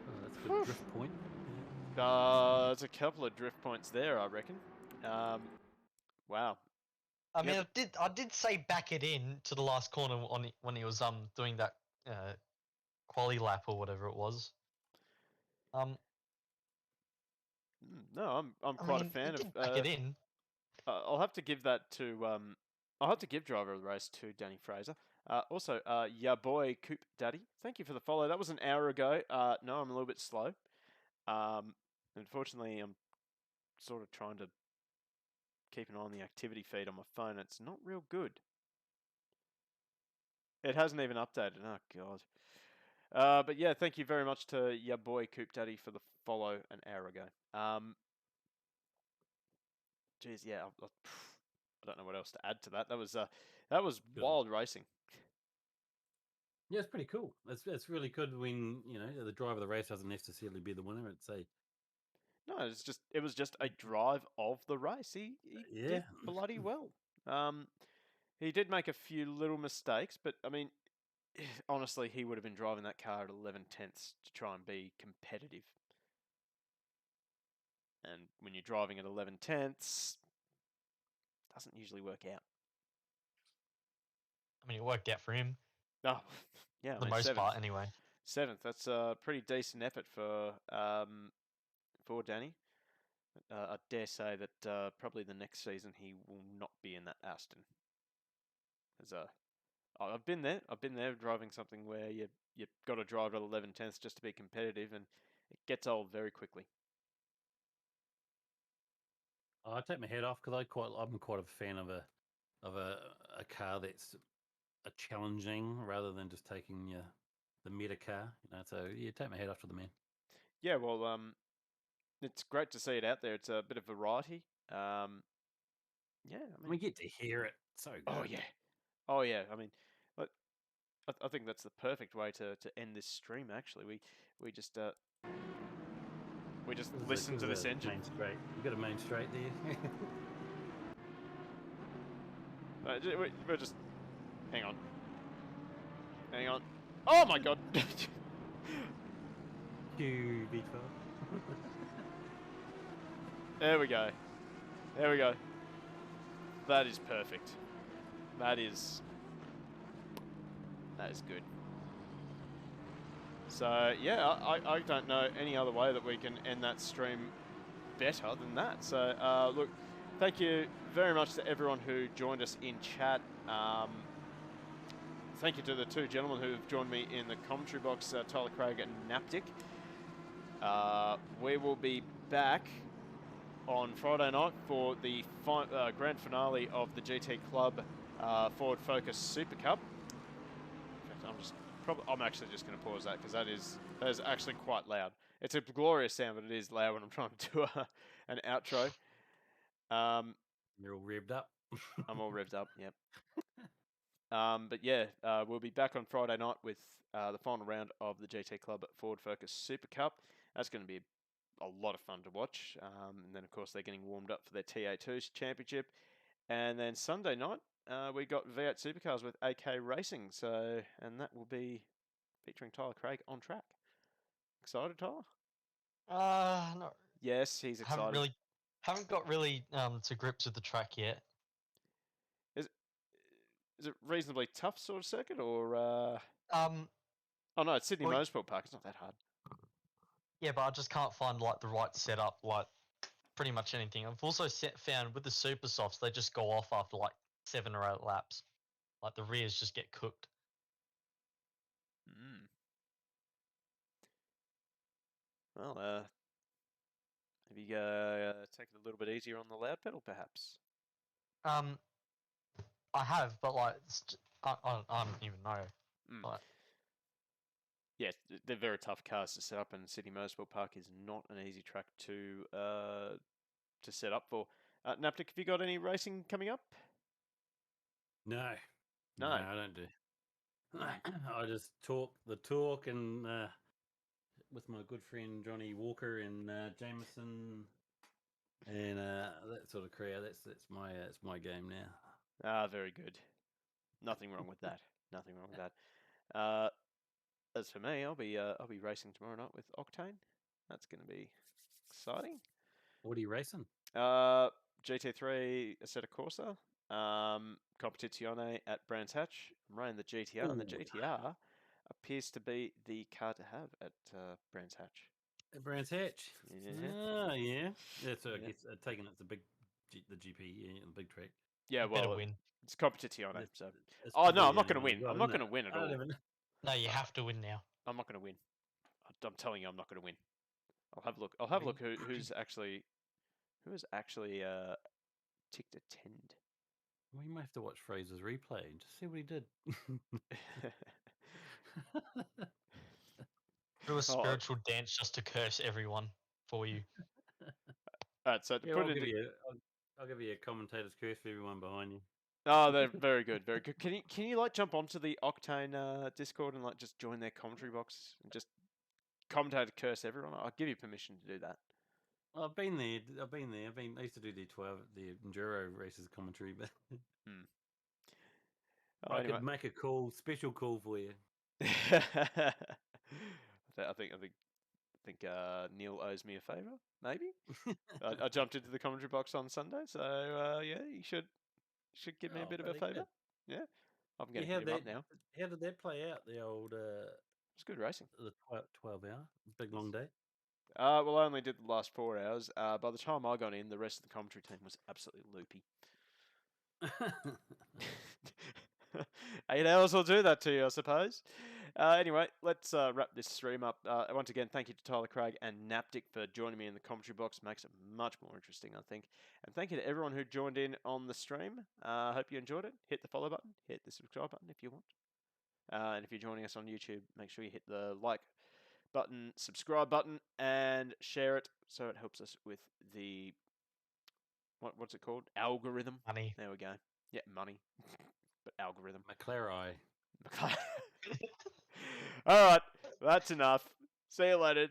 Oh, that's a good drift point. There's a couple of drift points there, I reckon. Wow. I mean, Yep. I did say back it in to the last corner when he was doing that quali lap or whatever it was. No, I'm I quite a mean, he fan did of. back it in. I'll have to give that to. I'll have to give driver of the race to Danny Fraser. Also, ya boy Coop Daddy, thank you for the follow. That was an hour ago. No, I'm a little bit slow. Unfortunately, I'm sort of trying to keep an eye on the activity feed on my phone. It's not real good. It hasn't even updated. Oh god. But yeah, thank you very much to ya boy Coop Daddy for the follow an hour ago. Geez, yeah, I don't know what else to add to that. That was Good. wild racing. Yeah, it's pretty cool. It's really good when the driver of the race doesn't necessarily be the winner. It's a No, it was just a drive of the race. He yeah. did bloody well. He did make a few little mistakes, but I mean, honestly, he would have been driving that car at 11 tenths to try and be competitive. And when you're driving at 11 tenths, it doesn't usually work out. I mean, it worked out for him. Oh, yeah, For the most part, anyway. Seventh. That's a pretty decent effort for Danny. I dare say that probably the next season he will not be in that Aston. I've been there. I've been there driving something where you've got to drive at 11 tenths just to be competitive, and it gets old very quickly. I take my head off because I'm quite a fan of a car that's a challenging rather than just taking the meta car. So yeah, take my head off to the man. Yeah, well, it's great to see it out there. It's a bit of variety. Yeah, I mean, We get to hear it. So good. oh yeah. I mean, I think that's the perfect way to end this stream. Actually, we just listen to this engine. Main straight. You got a main straight there. We're just hang on. Oh my god! Q V12. There we go. That is perfect. That is good. So yeah, I don't know any other way that we can end that stream better than that. So look, thank you very much to everyone who joined us in chat. Thank you to the two gentlemen who have joined me in the commentary box, Tyler Craig and Naptic. We will be back on Friday night for the grand finale of the GT Club Ford Focus Super Cup. In fact, I'm actually just going to pause that because that is actually quite loud. It's a glorious sound, but it is loud when I'm trying to do an outro. You're all revved up. I'm all revved up. Yep. But yeah, we'll be back on Friday night with the final round of the GT Club Ford Focus Super Cup. That's going to be a lot of fun to watch. And then, of course, they're getting warmed up for their TA2 Championship. And then Sunday night, we got V8 Supercars with AK Racing. And that will be featuring Tyler Craig on track. Excited, Tyler? No. Yes, he's excited. Haven't got really to grips with the track yet. Is it reasonably tough sort of circuit, or? Oh no, it's Sydney Motorsport Park. It's not that hard. Yeah, but I just can't find like the right setup, like pretty much anything. I've also found with the super softs, they just go off after like 7 or 8 laps. Like the rears just get cooked. Well, maybe take it a little bit easier on the loud pedal, perhaps. I have, but like I don't even know. Like, yeah, they're very tough cars to set up, and Sydney Motorsport Park is not an easy track to set up for. Naptic, have you got any racing coming up? No, I don't do. I just talk and with my good friend Johnny Walker and Jameson and that sort of crowd. That's my game now. Very good. Nothing wrong with that. Nothing wrong with that. As for me, I'll be racing tomorrow night with Octane. That's going to be Exciting. What are you racing? GT3 Assetto Corsa. Competizione at Brands Hatch. I'm running the GTR, and the Ooh. GTR appears to be the car to have at Brands Hatch. At Brands Hatch. Yeah. Oh, yeah. Yeah, so I Yeah. guess taking it's the big, the GP, yeah, the big track. Yeah, You better well, win. it's Competizione, That's- so. that's Oh, no, probably I'm not the going to only one win. got, I'm not isn't going to it? win at I don't all. even know. No, you have to win now. I'm not going to win. I'm telling you, I'm not going to win. I'll have a look. I'll have a look who's actually ticked attend. We might have to watch Fraser's replay and just see what he did. Do a Oh, spiritual dance just to curse everyone for you. Alright, so to Yeah, put I'll it give into... you. I'll give you a commentator's curse for everyone behind you. Oh, they're very good, very good. Can you like jump onto the Octane Discord and like just join their commentary box and just commentate curse everyone? I'll give you permission to do that. I've been there. I used to do the enduro races commentary, but Oh, I anyway. could make a special call for you. I think Neil owes me a favour. Maybe I jumped into the commentary box on Sunday, so yeah, you should give me a bit of a bloody favour. good. Yeah, I'm going to Yeah, hit him up now. how did that play out? The old It's good racing. the 12-hour big long day. Well, I only did the last 4 hours. By the time I got in, the rest of the commentary team was absolutely loopy. 8 hours will do that to you, I suppose. Anyway, let's wrap this stream up. Once again, thank you to Tyler Craig and Naptic for joining me in the commentary box. Makes it much more interesting, I think. And thank you to everyone who joined in on the stream. I hope you enjoyed it. Hit the follow button. Hit the subscribe button if you want. And if you're joining us on YouTube, make sure you hit the like button, subscribe button, and share it so it helps us with the... What's it called? Algorithm. Money. There we go. Yeah, money. But algorithm. McLaren. All right, that's enough. See you later.